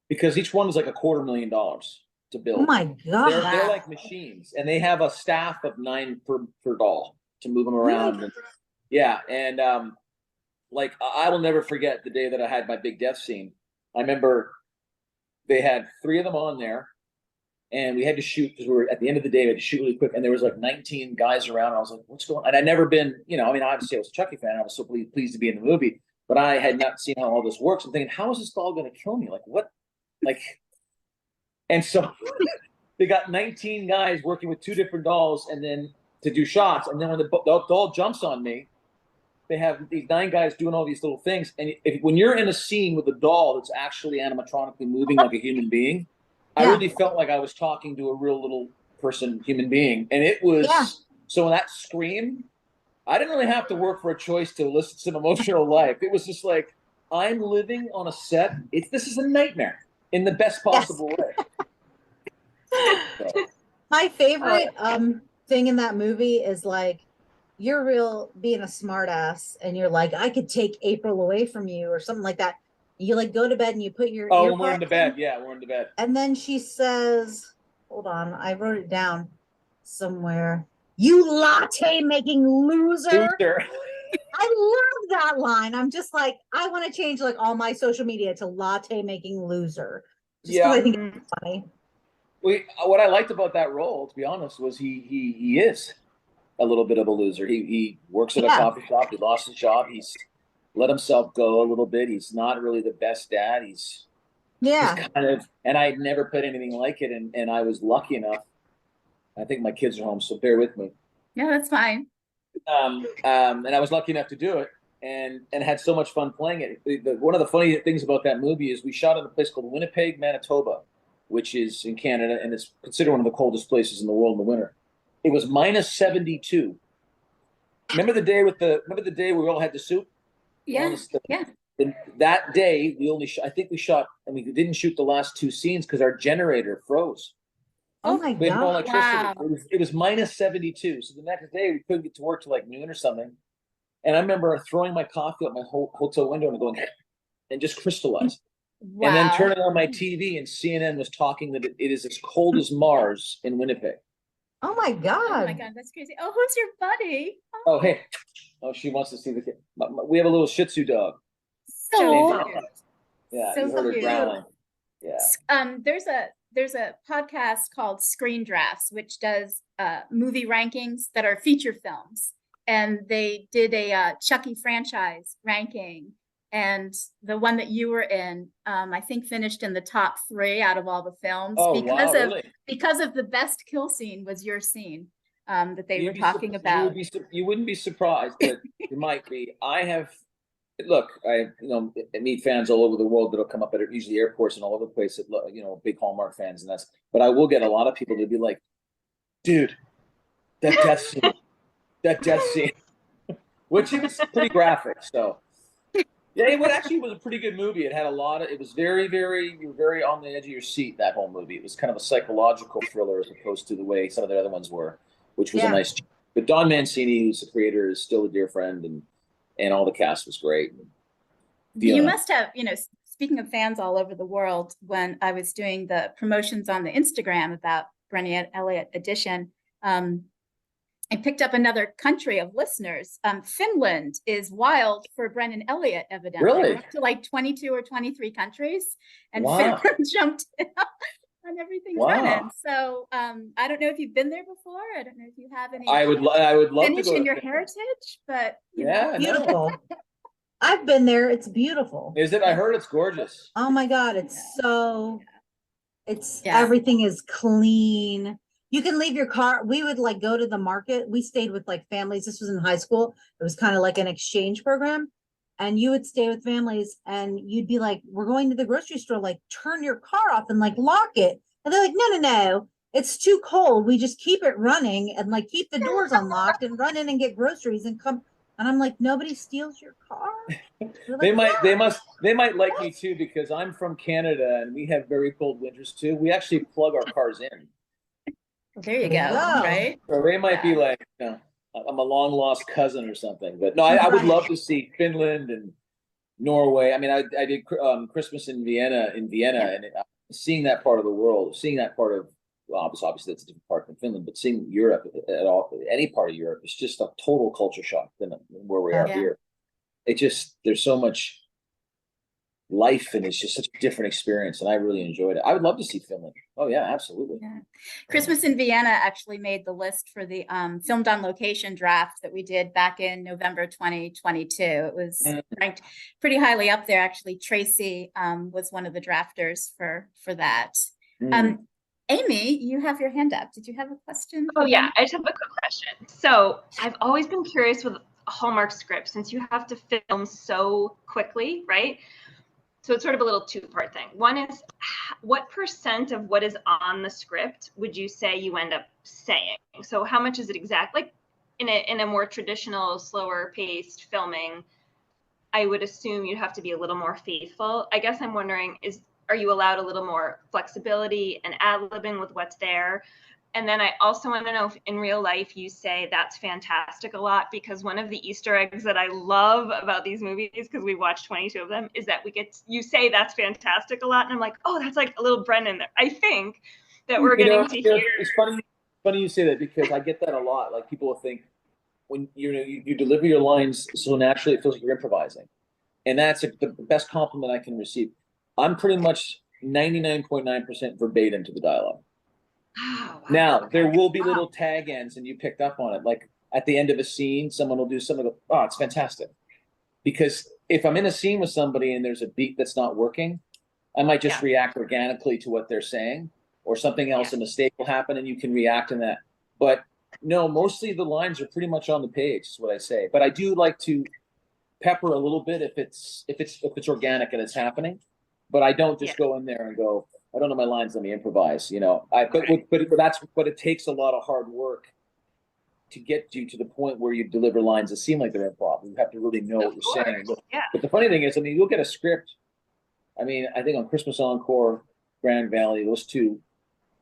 because each one was like $250,000 to Oh build. my God. They're like machines, and they have a staff of 9 per doll to move them Oh my around. God. And, yeah, and like I will never forget the day that I had my big death scene. I remember they had 3 of them on there, and we had to shoot because we were at the end of the day. We had to shoot really quick, and there was like 19 guys around. And I was like, "What's going on?" And I'd never been, you know, I mean, obviously I was a Chucky fan. I was so pleased to be in the movie, but I had not seen how all this works. I'm thinking, how is this doll going to kill me? Like what? Like, and so they got 19 guys working with 2 different dolls, and then to do shots. And then when the doll jumps on me, they have these 9 guys doing all these little things. And when you're in a scene with a doll that's actually animatronically moving like a human being, I really felt like I was talking to a real little person, human being. And it was, so that scream, I didn't really have to work for a choice to elicit some emotional life. It was just like, I'm living on a set. This is a nightmare in the best possible way. So. My favorite thing in that movie is like, you're real being a smart ass and you're like, I could take April away from you or something like that. You like go to bed and you put your when we're in the bed. Yeah, we're in the bed. And then she says, hold on, I wrote it down somewhere. You latte making loser. I love that line. I'm just like, I want to change like all my social media to latte making loser. Just because I think it's funny. What I liked about that role, to be honest, was he is a little bit of a loser. He works at a coffee shop. He lost his job. He's let himself go a little bit. He's not really the best dad. He's kind of, and I never put anything like it. And I was lucky enough. I think my kids are home, so bear with me. Yeah, that's fine. And I was lucky enough to do it, and had so much fun playing it. One of the funny things about that movie is we shot in a place called Winnipeg, Manitoba, which is in Canada, and it's considered one of the coldest places in the world in the winter. It was minus 72. Remember the day we all had the soup? Yeah, yeah. And that day we only I think we shot, and we didn't shoot the last 2 scenes because our generator froze. Oh my We had no God. electricity. Wow. It was minus 72. So the next day we couldn't get to work till like noon or something. And I remember throwing my coffee out my hotel window and going, and just crystallized. Wow. And then turning on my TV, and CNN was talking that it is as cold as Mars in Winnipeg. Oh my God. Oh my God, that's crazy. Oh, who's your buddy? Oh, hey. Oh, she wants to see the kid. We have a little Shih Tzu dog. So cute. Yeah, So you heard her cute. growling. Yeah. There's a podcast called Screen Drafts, which does movie rankings that are feature films, and they did a Chucky franchise ranking, and the one that you were in, I think, finished in the top 3 out of all the films because of the best kill scene was your scene that they were talking about. You wouldn't be surprised, but you might be. Look, I meet fans all over the world that'll come up at usually airports and all over the place that big Hallmark fans, and but I will get a lot of people to be like, dude, that death scene, which it was pretty graphic. So yeah, it was a pretty good movie. It had it was very, very, you were very on the edge of your seat, that whole movie. It was kind of a psychological thriller as opposed to the way some of the other ones were, which was a nice, but Don Mancini, who's the creator, is still a dear friend, and all the cast was great. You must have, speaking of fans all over the world, when I was doing the promotions on the Instagram about Brennan Elliott edition, I picked up another country of listeners. Finland is wild for Brennan Elliott, evidently. Really? We're up to like 22 or 23 countries, and Wow. Finland jumped in on everything Brennan. So I don't know if you've been there before. I don't know if you have any. I would love Finnish to go in your heritage, but beautiful. I've been there. It's beautiful. Is it? I heard it's gorgeous. Oh my God, it's everything is clean. You can leave your car. We would like go to the market. We stayed with like families. This was in high school. It was kind of like an exchange program. and you would stay with families and you'd be like, we're going to the grocery store, like turn your car off and like lock it. And they're like, no, it's too cold. We just keep it running and like keep the doors unlocked and run in and get groceries and come. And I'm like, nobody steals your car. They might like me too, because I'm from Canada and we have very cold winters too. We actually plug our cars in. Well, there you There go. you go. Right. So they might be like, I'm a long lost cousin or something. But no, I would love to see Finland and Norway. I mean, I did Christmas in Vienna, and seeing that part of the world, seeing that part of, well, obviously that's a different part from Finland, but seeing Europe at all, any part of Europe, it's just a total culture shock than where we are here. It just, there's so much life, and it's just such a different experience, and I really enjoyed it. I would love to see Finland. Oh yeah, absolutely. Yeah. Christmas in Vienna actually made the list for the filmed on location draft that we did back in November 2022. It was ranked pretty highly up there. Actually, Tracy was one of the drafters for that. Amy, you have your hand up. Did you have a question? Oh yeah, I just have a quick question. So I've always been curious with Hallmark scripts, since you have to film so quickly, right? So it's sort of a little two-part thing. One is, what % of what is on the script would you say you end up saying? So how much is it exact? Like in a more traditional, slower paced filming, I would assume you'd have to be a little more faithful. I guess I'm wondering, are you allowed a little more flexibility and ad-libbing with what's there? And then I also want to know if in real life you say that's fantastic a lot, because one of the Easter eggs that I love about these movies, because we watched 22 of them, is that you say that's fantastic a lot. And I'm like, oh, that's like a little Brennan there. I think that we're getting to hear. It's funny you say that, because I get that a lot. Like, people will think when you deliver your lines so naturally, it feels like you're improvising. And that's the best compliment I can receive. I'm pretty much 99.9% verbatim to the dialogue. Oh, wow. Now, there will be little tag ends, and you picked up on it. Like at the end of a scene, someone will do something, oh, it's fantastic. Because if I'm in a scene with somebody and there's a beat that's not working, I might just react organically to what they're saying, or something else, a mistake will happen, and you can react in that. But no, mostly the lines are pretty much on the page, is what I say. But I do like to pepper a little bit if it's organic and it's happening. But I don't just go in there and go, I don't know my lines, let me improvise, but it takes a lot of hard work to get you to the point where you deliver lines that seem like they're improv. You have to really know what you're saying. But the funny thing is, I mean, you'll get a script. I mean, I think on Christmas Encore, Grand Valley, those two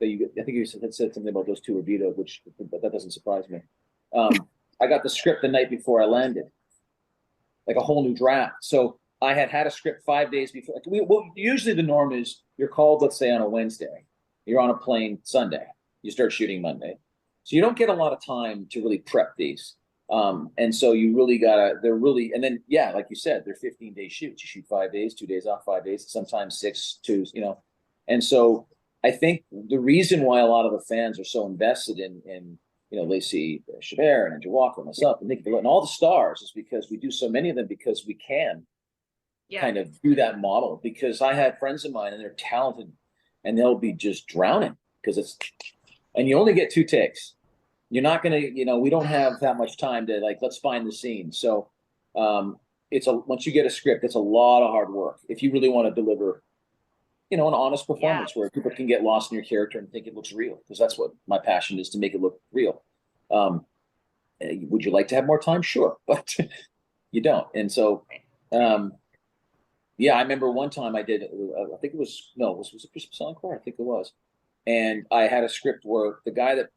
I think you said something about those two were vetoed, but that doesn't surprise me. I got the script the night before I landed, like a whole new draft. So I had a script 5 days before. Usually the norm is you're called, let's say, on a Wednesday. You're on a plane Sunday. You start shooting Monday. So you don't get a lot of time to really prep these. And so you really and then, like you said, they're 15-day shoots. You shoot 5 days, 2 days off, 5 days, sometimes 6, 2, And so I think the reason why a lot of the fans are so invested in Lacey Chabert and Andrew Walker, myself, and Nikki Villa, and all the stars is because we do so many of them, because we can kind of do that model. Because I have friends of mine and they're talented and they'll be just drowning and you only get 2 takes. You're not going to, we don't have that much time to let's find the scene. So once you get a script, it's a lot of hard work. If you really want to deliver, an honest performance where people can get lost in your character and think it looks real, because that's what my passion is, to make it look real. Would you like to have more time? Sure, but you don't. And so, I remember one time I did, I think it was a Christmas Encore? I think it was. And I had a script where the guy that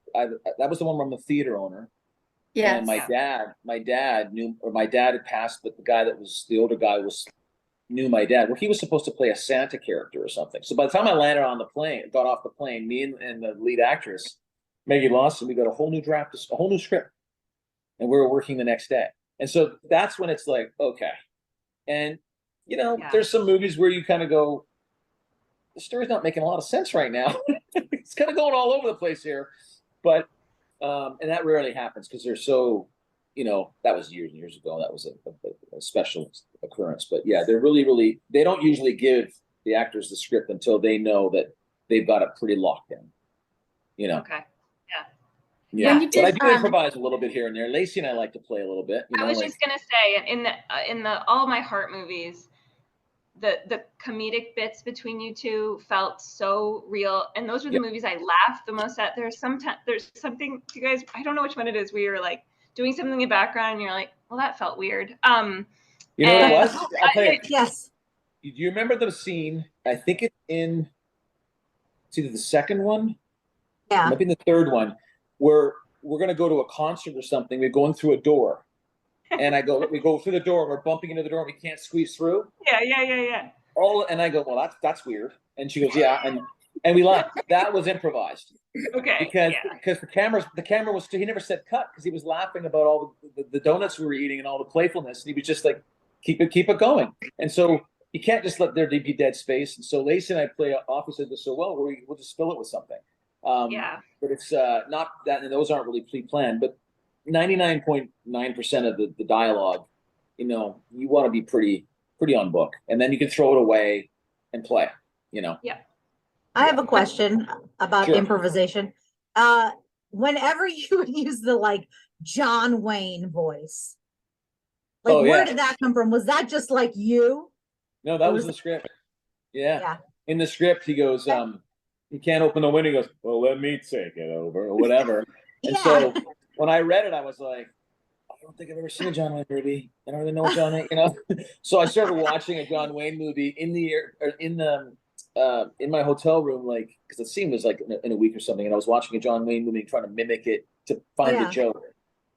was the one where I'm a theater owner. Yeah. And my dad had passed, but the older guy knew my dad. Well, he was supposed to play a Santa character or something. So by the time I landed on the plane, got off the plane, me and the lead actress, Maggie Lawson, we got a whole new draft, a whole new script. And we were working the next day. And so that's when it's like, okay. And, there's some movies where you kind of go, the story's not making a lot of sense right now. It's kind of going all over the place here. But, and that rarely happens because they're so, that was years and years ago. That was a special occurrence. But yeah, they're really, they don't usually give the actors the script until they know that they've got it pretty locked in, Okay. Yeah. Yeah, you but I did, do improvise a little bit here and there. Lacey and I like to play a little bit. I was just gonna say, in the All My Heart movies, the comedic bits between you two felt so real, and those were the movies I laughed the most at. There's something, you guys, I don't know which one it is, where you're like doing something in the background and you're like, well, that felt weird. You know what it was? I'll tell you. Yes. Do you remember the scene? I think it's either the second one, Yeah. maybe the third one, where we're gonna go to a concert or something. We're going through a door, and we go through the door. We're bumping into the door. And we can't squeeze through. Yeah. And I go, well, that's weird. And she goes, yeah, and we laughed. That was improvised. Okay. Because the camera was, he never said cut because he was laughing about all the donuts we were eating and all the playfulness, and he was just like, keep it going. And so you can't just let there be dead space. And so Lacey and I play opposite this so well, where we'll just fill it with something. But it's not that, and those aren't really pre-planned, but 99.9% of the dialogue, you want to be pretty on book, and then you can throw it away and play, Yeah. I have a question about Sure. improvisation. Whenever you would use the like John Wayne voice, like where did that come from? Was that just like you? No, that was the script. Yeah. In the script, he goes, he can't open the window. He goes, well, let me take it over or whatever. And so when I read it, I was like, I don't think I've ever seen a John Wayne movie. I don't really know what John Wayne, So I started watching a John Wayne movie in my hotel room, like, because the scene was like in a week or something, and I was watching a John Wayne movie trying to mimic it to find the joke.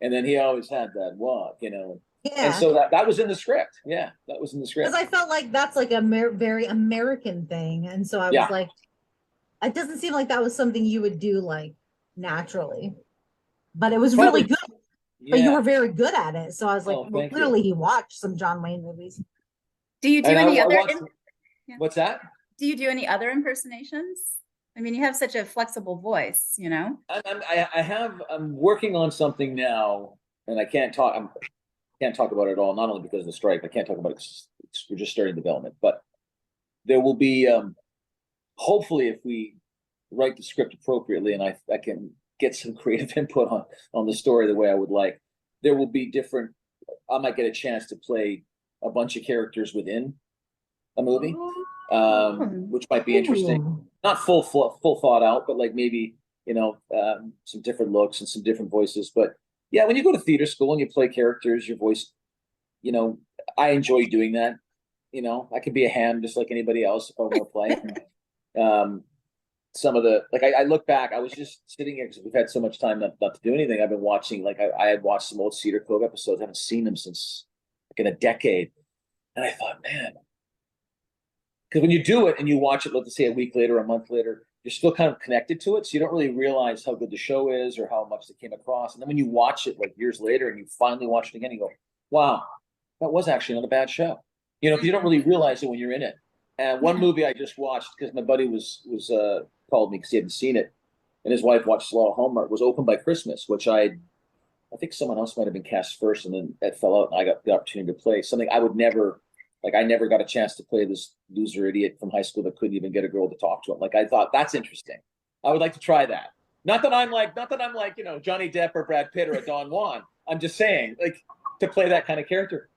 And then he always had that walk, And so that was in the script. Yeah, that was in the script. Because I felt like that's like a very American thing, and so I was like, it doesn't seem like that was something you would do like naturally, but it was really good. But you were very good at it, so I was like, well, clearly he watched some John Wayne movies. Do you do any other? What's that? Do you do any other impersonations? I mean, you have such a flexible voice, I'm working on something now, and I can't talk about it at all. Not only because of the strike, I can't talk about it because we're just starting development. But there will be, hopefully, if we write the script appropriately, and I can get some creative input on the story the way I would like, there will be different. I might get a chance to play a bunch of characters within a movie, which might be interesting. Not full thought out, but like maybe some different looks and some different voices. But yeah, when you go to theater school and you play characters, your voice, I enjoy doing that. I could be a ham just like anybody else if I want to play. Some of the, like, I look back, I was just sitting here because we've had so much time not to do anything. I've been watching, like, I had watched some old Cedar Cove episodes. I haven't seen them since like in a decade. And I thought, man, because when you do it and you watch it, let's say a week later, a month later, you're still kind of connected to it. So you don't really realize how good the show is or how much they came across. And then when you watch it like years later and you finally watch it again, you go, wow, that was actually not a bad show. Because you don't really realize it when you're in it. And one movie I just watched because my buddy was called me because he hadn't seen it, and his wife watched a lot of Hallmark, was Open by Christmas, which I think someone else might have been cast first, and then that fell out, and I got the opportunity to play something I would never, like, I never got a chance to play this loser idiot from high school that couldn't even get a girl to talk to him. Like, I thought that's interesting. I would like to try that. Not that I'm like Johnny Depp or Brad Pitt or a Don Juan. I'm just saying, like, to play that kind of character.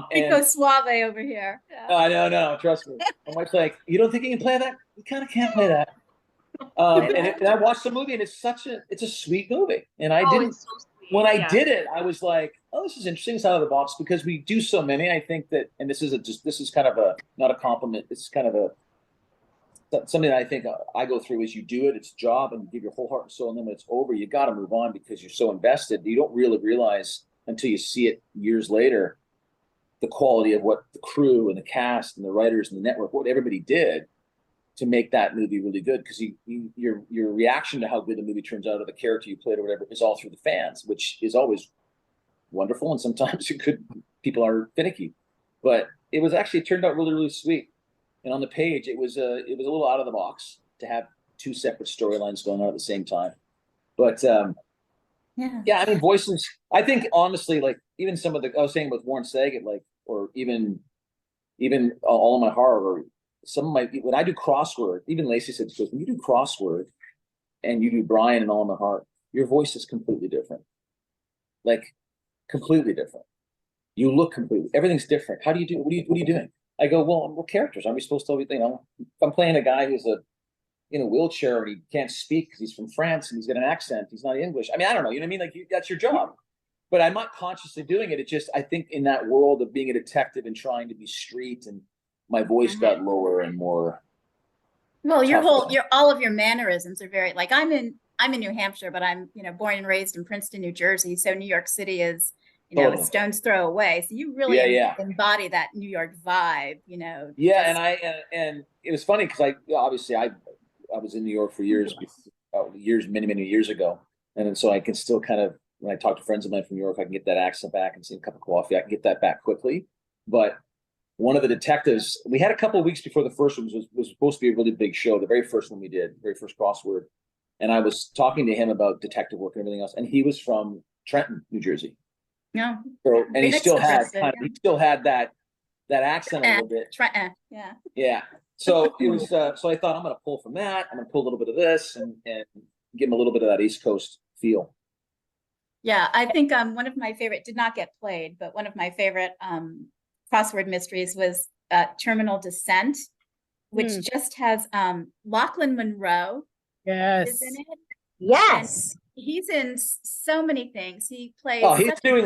Pico Suave over here. Yeah. No, trust me. My wife's like, you don't think you can play that? You kind of can't play that. And I watched the movie, and it's a sweet movie. And I didn't, so when I did it, I was like, oh, this is interesting. It's out of the box because we do so many. I think that, and this is kind of not a compliment. It's kind of something that I think I go through is you do it, it's a job, and you give your whole heart and soul, and then when it's over, you got to move on because you're so invested. You don't really realize until you see it years later the quality of what the crew and the cast and the writers and the network, what everybody did to make that movie really good. Because your reaction to how good the movie turns out, or the character you played or whatever, is all through the fans, which is always wonderful. And sometimes people are finicky, but it turned out really, really sweet. And on the page, it was a little out of the box to have two separate storylines going on at the same time. But yeah, I mean, voices, I think honestly, like even some of I was saying with Warren Saget, like, or even All in My Heart, or some of my, when I do crossword, even Lacey said, she goes, when you do crossword and you do Brian and All in My Heart, your voice is completely different. Like completely different. You look completely, everything's different. How do you do, what are you doing? I go, well, we're characters. Aren't we supposed to, you know, if I'm playing a guy who's in a wheelchair and he can't speak because he's from France and he's got an accent, he's not English. I mean, I don't know, you know what I mean? Like that's your job. But I'm not consciously doing it. It just, I think in that world of being a detective and trying to be street, and my voice got lower and more. Well, all of your mannerisms are very, like I'm in New Hampshire, but I'm, you know, born and raised in Princeton, New Jersey. So New York City is, you know, a stone's throw away. So you really embody that New York vibe, you know. Yeah. And it was funny because obviously I was in New York for years, many years ago. And then so I can still kind of, when I talk to friends of mine from New York, I can get that accent back and see a cup of coffee. I can get that back quickly. But one of the detectives, we had a couple of weeks before the first one was supposed to be a really big show. The very first one we did, very first crossword. And I was talking to him about detective work and everything else. And he was from Trenton, New Jersey. Yeah. So, and he still had that accent a little bit. Trenton, yeah. Yeah. So it was, so I thought I'm going to pull from that. I'm going to pull a little bit of this and give him a little bit of that East Coast feel. Yeah, I think one of my favorite, did not get played, but one of my favorite crossword mysteries was Terminal Descent, which just has Lachlan Monroe is in it. Yes. And he's in so many things. He plays. Oh, he's doing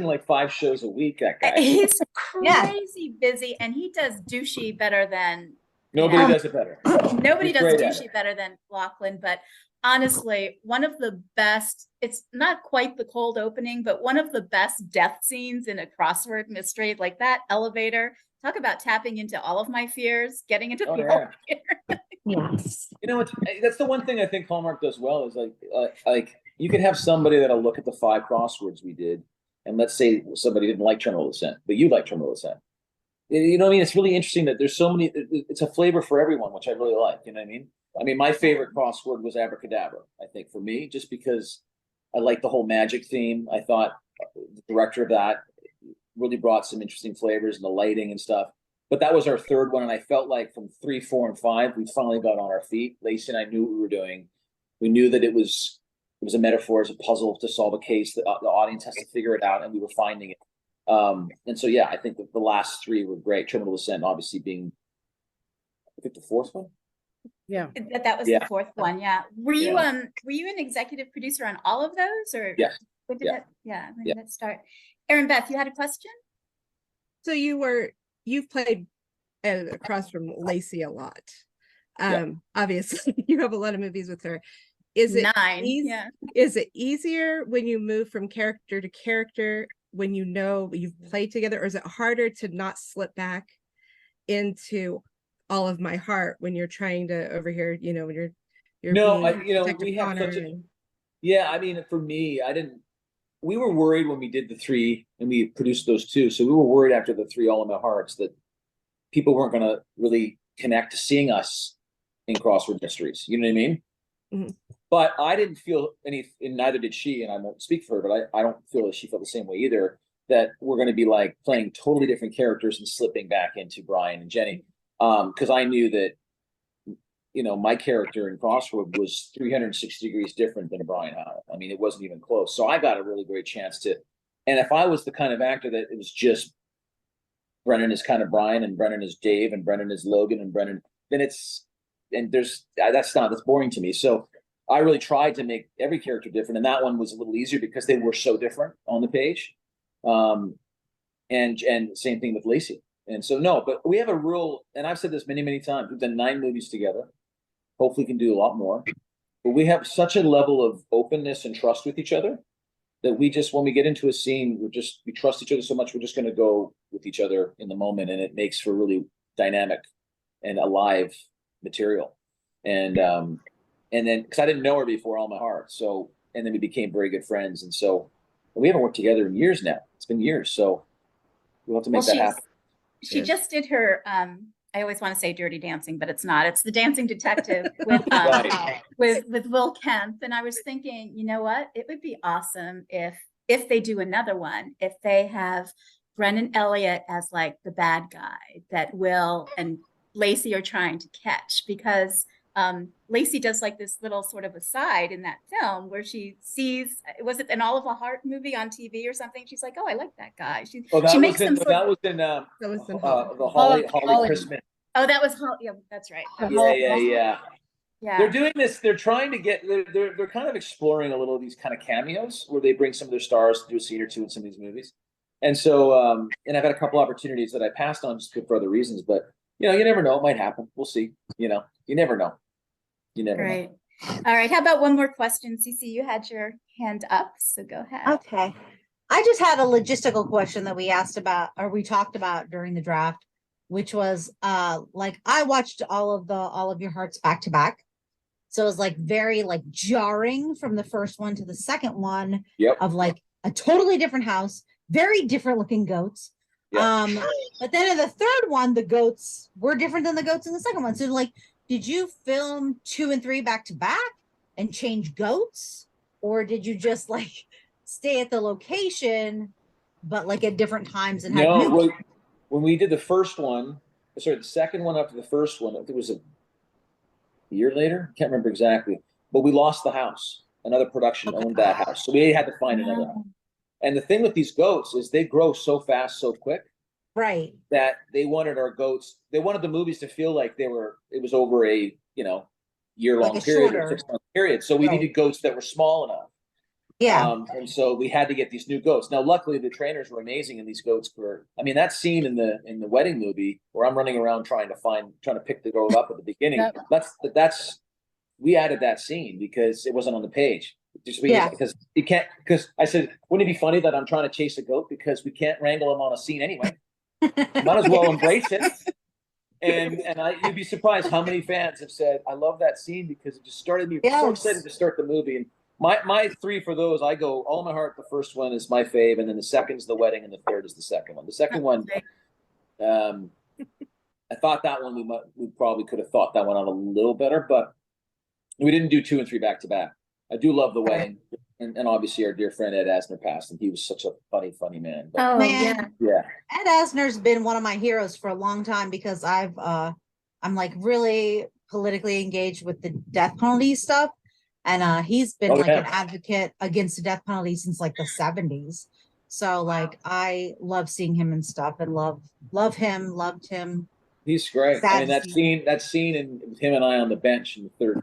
like 5 shows a week. That guy. He's crazy busy, and he does douchey better than nobody does it better. Nobody does douchey better than Lachlan, but honestly, one of the best, it's not quite the cold opening, but one of the best death scenes in a crossword mystery, like that elevator. Talk about tapping into all of my fears, getting into the elevator. Yes. You know, that's the one thing I think Hallmark does well is like you could have somebody that'll look at the 5 crosswords we did, and let's say somebody didn't like Terminal Descent, but you like Terminal Descent. You know what I mean? It's really interesting that there's so many, it's a flavor for everyone, which I really like. You know what I mean? I mean, my favorite crossword was Abracadabra, I think, for me, just because I like the whole magic theme. I thought the director of that really brought some interesting flavors and the lighting and stuff. But that was our 3rd one, and I felt like from 3, 4, and 5, we finally got on our feet. Lacey and I knew what we were doing. We knew that it was a metaphor, as a puzzle to solve a case. The audience has to figure it out, and we were finding it. And so, yeah, I think the last 3 were great. Terminal Descent, obviously, being, I think, the 4th one. Yeah, that was the 4th one. Yeah. Were you an executive producer on all of those, or yes? When did that start? Erinbeth, you had a question? So you've played across from Lacey a lot. Obviously you have a lot of movies with her. Is it 9? Is it easier when you move from character to character when you know you've played together, or is it harder to not slip back into All of My Heart when you're trying to overhear, you know, when you're we have such a, I mean, for me, we were worried when we did the 3 and we produced those 2. So we were worried after the 3 All of My Hearts that people weren't going to really connect to seeing us in crossword mysteries. You know what I mean? Mm-hmm. But I didn't feel and neither did she, and I won't speak for her, but I don't feel that she felt the same way either, that we're going to be like playing totally different characters and slipping back into Brian and Jenny. Because I knew that, you know, my character in Crossword was 360 degrees different than Brian Howell. I mean, it wasn't even close. So I got a really great chance to, and if I was the kind of actor that it was just Brennan is kind of Brian and Brennan is Dave and Brennan is Logan and Brennan, then that's boring to me. So I really tried to make every character different. And that one was a little easier because they were so different on the page. And same thing with Lacey. And so, no, but we have a real, and I've said this many, many times, we've done 9 movies together. Hopefully can do a lot more. But we have such a level of openness and trust with each other that we just, when we get into a scene, we trust each other so much, we're just going to go with each other in the moment. And it makes for really dynamic and alive material. And then, because I didn't know her before All My Heart. So, and then we became very good friends. And so we haven't worked together in years now. It's been years. So we'll have to make that happen. She just did her, I always want to say Dirty Dancing, but it's not. It's The Dancing Detective with with Will Kemp. And I was thinking, you know what? It would be awesome if they do another one, if they have Brennan Elliott as like the bad guy that Will and Lacey are trying to catch, because Lacey does like this little sort of aside in that film where she sees, was it an Oliver Hart movie on TV or something? She's like, oh, I like that guy. She makes them sort that of, was in That was in the Holly Christmas. oh, that was, yeah, that's right. They're Yeah. doing this. They're trying to get. They're kind of exploring a little of these kind of cameos where they bring some of their stars to do a scene or two in some of these movies. And so, and I've had a couple opportunities that I passed on just for other reasons. But you never know. It might happen. We'll see. You never know. You never know. Great. All right. How about one more question? Cece, you had your hand up, so go ahead. Okay. I just had a logistical question that we asked about, or we talked about during the draft, which was like I watched all of your hearts back to back. So it was like very like jarring from the first one to the second one. Yep. Of like a totally different house, very different looking goats. Yep. But then in the third one, the goats were different than the goats in the second one. So like, did you film 2 and 3 back to back and change goats? Or did you just like stay at the location, but like at different times and have new? When we did the second one after the first one, it was a year later. Can't remember exactly, but we lost the house. Another production owned that house, so we had to find another house. And the thing with these goats is they grow so fast, so quick. Right. That they wanted they wanted the movies to feel like it was over a, year-long like period, shorter. or 6-month period. So we needed goats that were small enough. Yeah. And so we had to get these new goats. Now, luckily, the trainers were amazing, and these goats were. I mean, that scene in the wedding movie where I'm running around trying to pick the goat up at the beginning. Yep. That's we added that scene because it wasn't on the page. Because you can't. Because I said, wouldn't it be funny that I'm trying to chase a goat because we can't wrangle him on a scene anyway? Might as well embrace it. And you'd be surprised how many fans have said, I love that scene because it just started me so excited to start the movie. And my 3 for those, I go all my heart. The first one is my fave, and then the second is the wedding, and the third is the second one. The second one, I thought that one we probably could have thought that one out a little better, but we didn't do 2 and 3 back to back. I do love the wedding, and obviously our dear friend Ed Asner passed, and he was such a funny man. But, Man, yeah. Ed Asner's been one of my heroes for a long time because I'm like really politically engaged with the death penalty stuff, and he's been an advocate against the death penalty since like the 70s. So like I love seeing him and stuff, and loved him. He's great. I mean, that scene in with him and I on the bench in the third.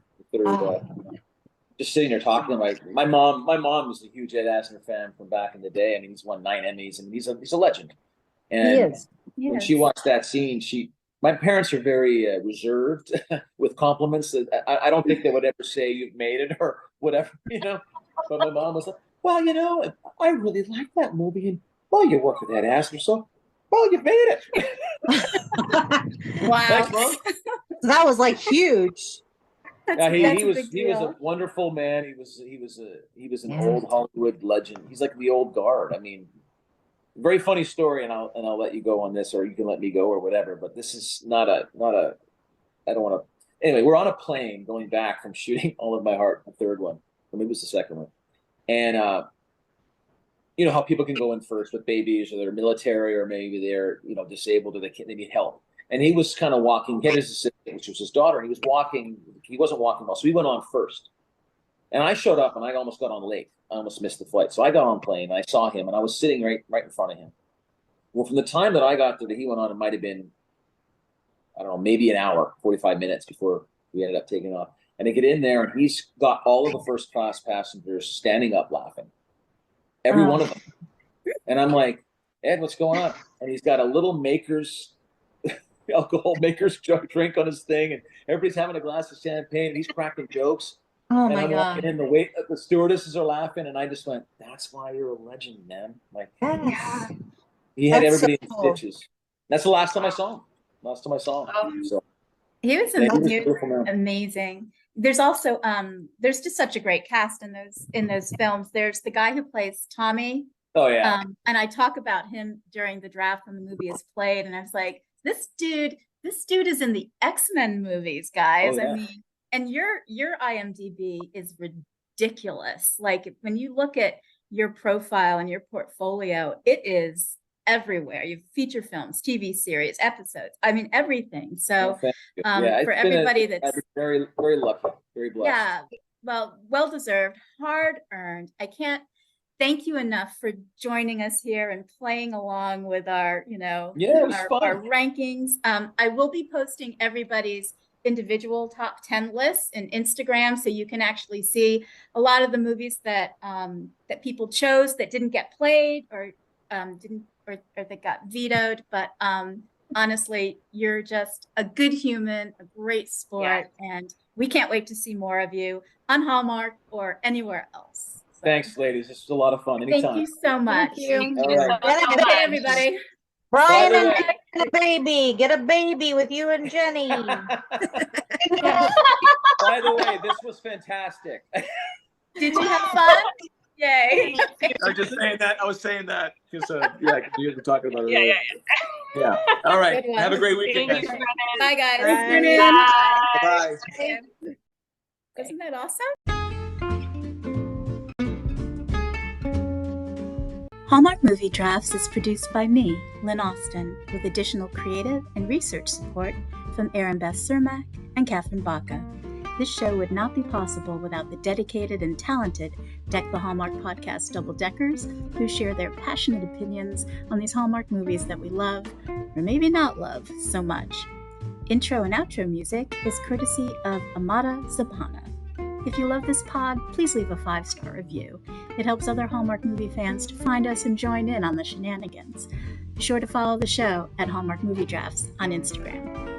Just sitting there talking, like my mom was a huge Ed Asner fan from back in the day. I mean, he's won 9 Emmys, and he's a legend. And when she watched that scene, my parents are very reserved with compliments. I don't think they would ever say you've made it or whatever, But my mom was like, well, I really like that movie, and you work with Ed Asner, so you've made it. Wow. Thanks, Mom. That was like huge. He was a wonderful man. He was an old Hollywood legend. He's like the old guard. I mean, very funny story, and I'll let you go on this, or you can let me go, or whatever. But this is not a. I don't want to. Anyway, we're on a plane going back from shooting All of My Heart, the third one, or maybe it was the second one, and you know how people can go in first with babies, or they're military, or maybe they're disabled, or they need help. And he was kind of walking. He had his assistant, which was his daughter. And he was walking. He wasn't walking well, so he went on first. And I showed up, and I almost got on late. I almost missed the flight. So I got on plane. And I saw him, and I was sitting right in front of him. Well, from the time that I got there that he went on, it might have been, I don't know, maybe an hour, 45 minutes before we ended up taking off. And I get in there, and he's got all of the first class passengers standing up laughing, every one of them. And I'm like, Ed, what's going on? And he's got a little alcohol maker's drink on his thing, and everybody's having a glass of champagne, and he's cracking jokes. Oh and my I'm God. walking in, the stewardesses are laughing, and I just went, that's why you're a legend, man. Like, he had everybody in stitches. That's the last time I saw him. So he was amazing. There's also there's just such a great cast in those films. There's the guy who plays Tommy. Oh yeah. And I talk about him during the draft when the movie is played, and I was like, this dude is in the X-Men movies, guys. Oh, yeah. I mean, and your IMDb is ridiculous. Like when you look at your profile and your portfolio, it is everywhere. You have feature films, TV series, episodes. I mean, everything. So Thank you. Yeah, for it's been everybody I've that's been very, very lucky, very blessed. yeah, well deserved, hard earned. I can't thank you enough for joining us here and playing along with our, Yeah, it was our fun. rankings. I will be posting everybody's individual top 10 lists in Instagram, so you can actually see a lot of the movies that that people chose that didn't get played or didn't or that got vetoed. But honestly, you're just a good human, a great sport, and we can't wait to see more of you on Hallmark or anywhere else. So, Thanks, ladies. This was a lot of fun. Anytime. thank you so much. Thank you. Thank All you so right. much. Okay, everybody. Brian By the and way- Jenny get a baby. Get a baby with you and Jenny. By the way, this was fantastic. Did you have fun? Yay. I was just saying that. I was saying that because yeah, you were talking about it. Yeah, earlier. yeah, Yeah. All right. Good one. Have a great weekend, Thank you, guys. Brennan. Bye, guys. Bye. Bye. Isn't that awesome? Hallmark Movie Drafts is produced by me, Lynn Austin, with additional creative and research support from Erinbeth Cermak and Catherine Baca. This show would not be possible without the dedicated and talented Deck the Hallmark podcast Double Deckers, who share their passionate opinions on these Hallmark movies that we love, or maybe not love, so much. Intro and outro music is courtesy of Amada Zapana. If you love this pod, please leave a 5-star review. It helps other Hallmark movie fans to find us and join in on the shenanigans. Be sure to follow the show at Hallmark Movie Drafts on Instagram.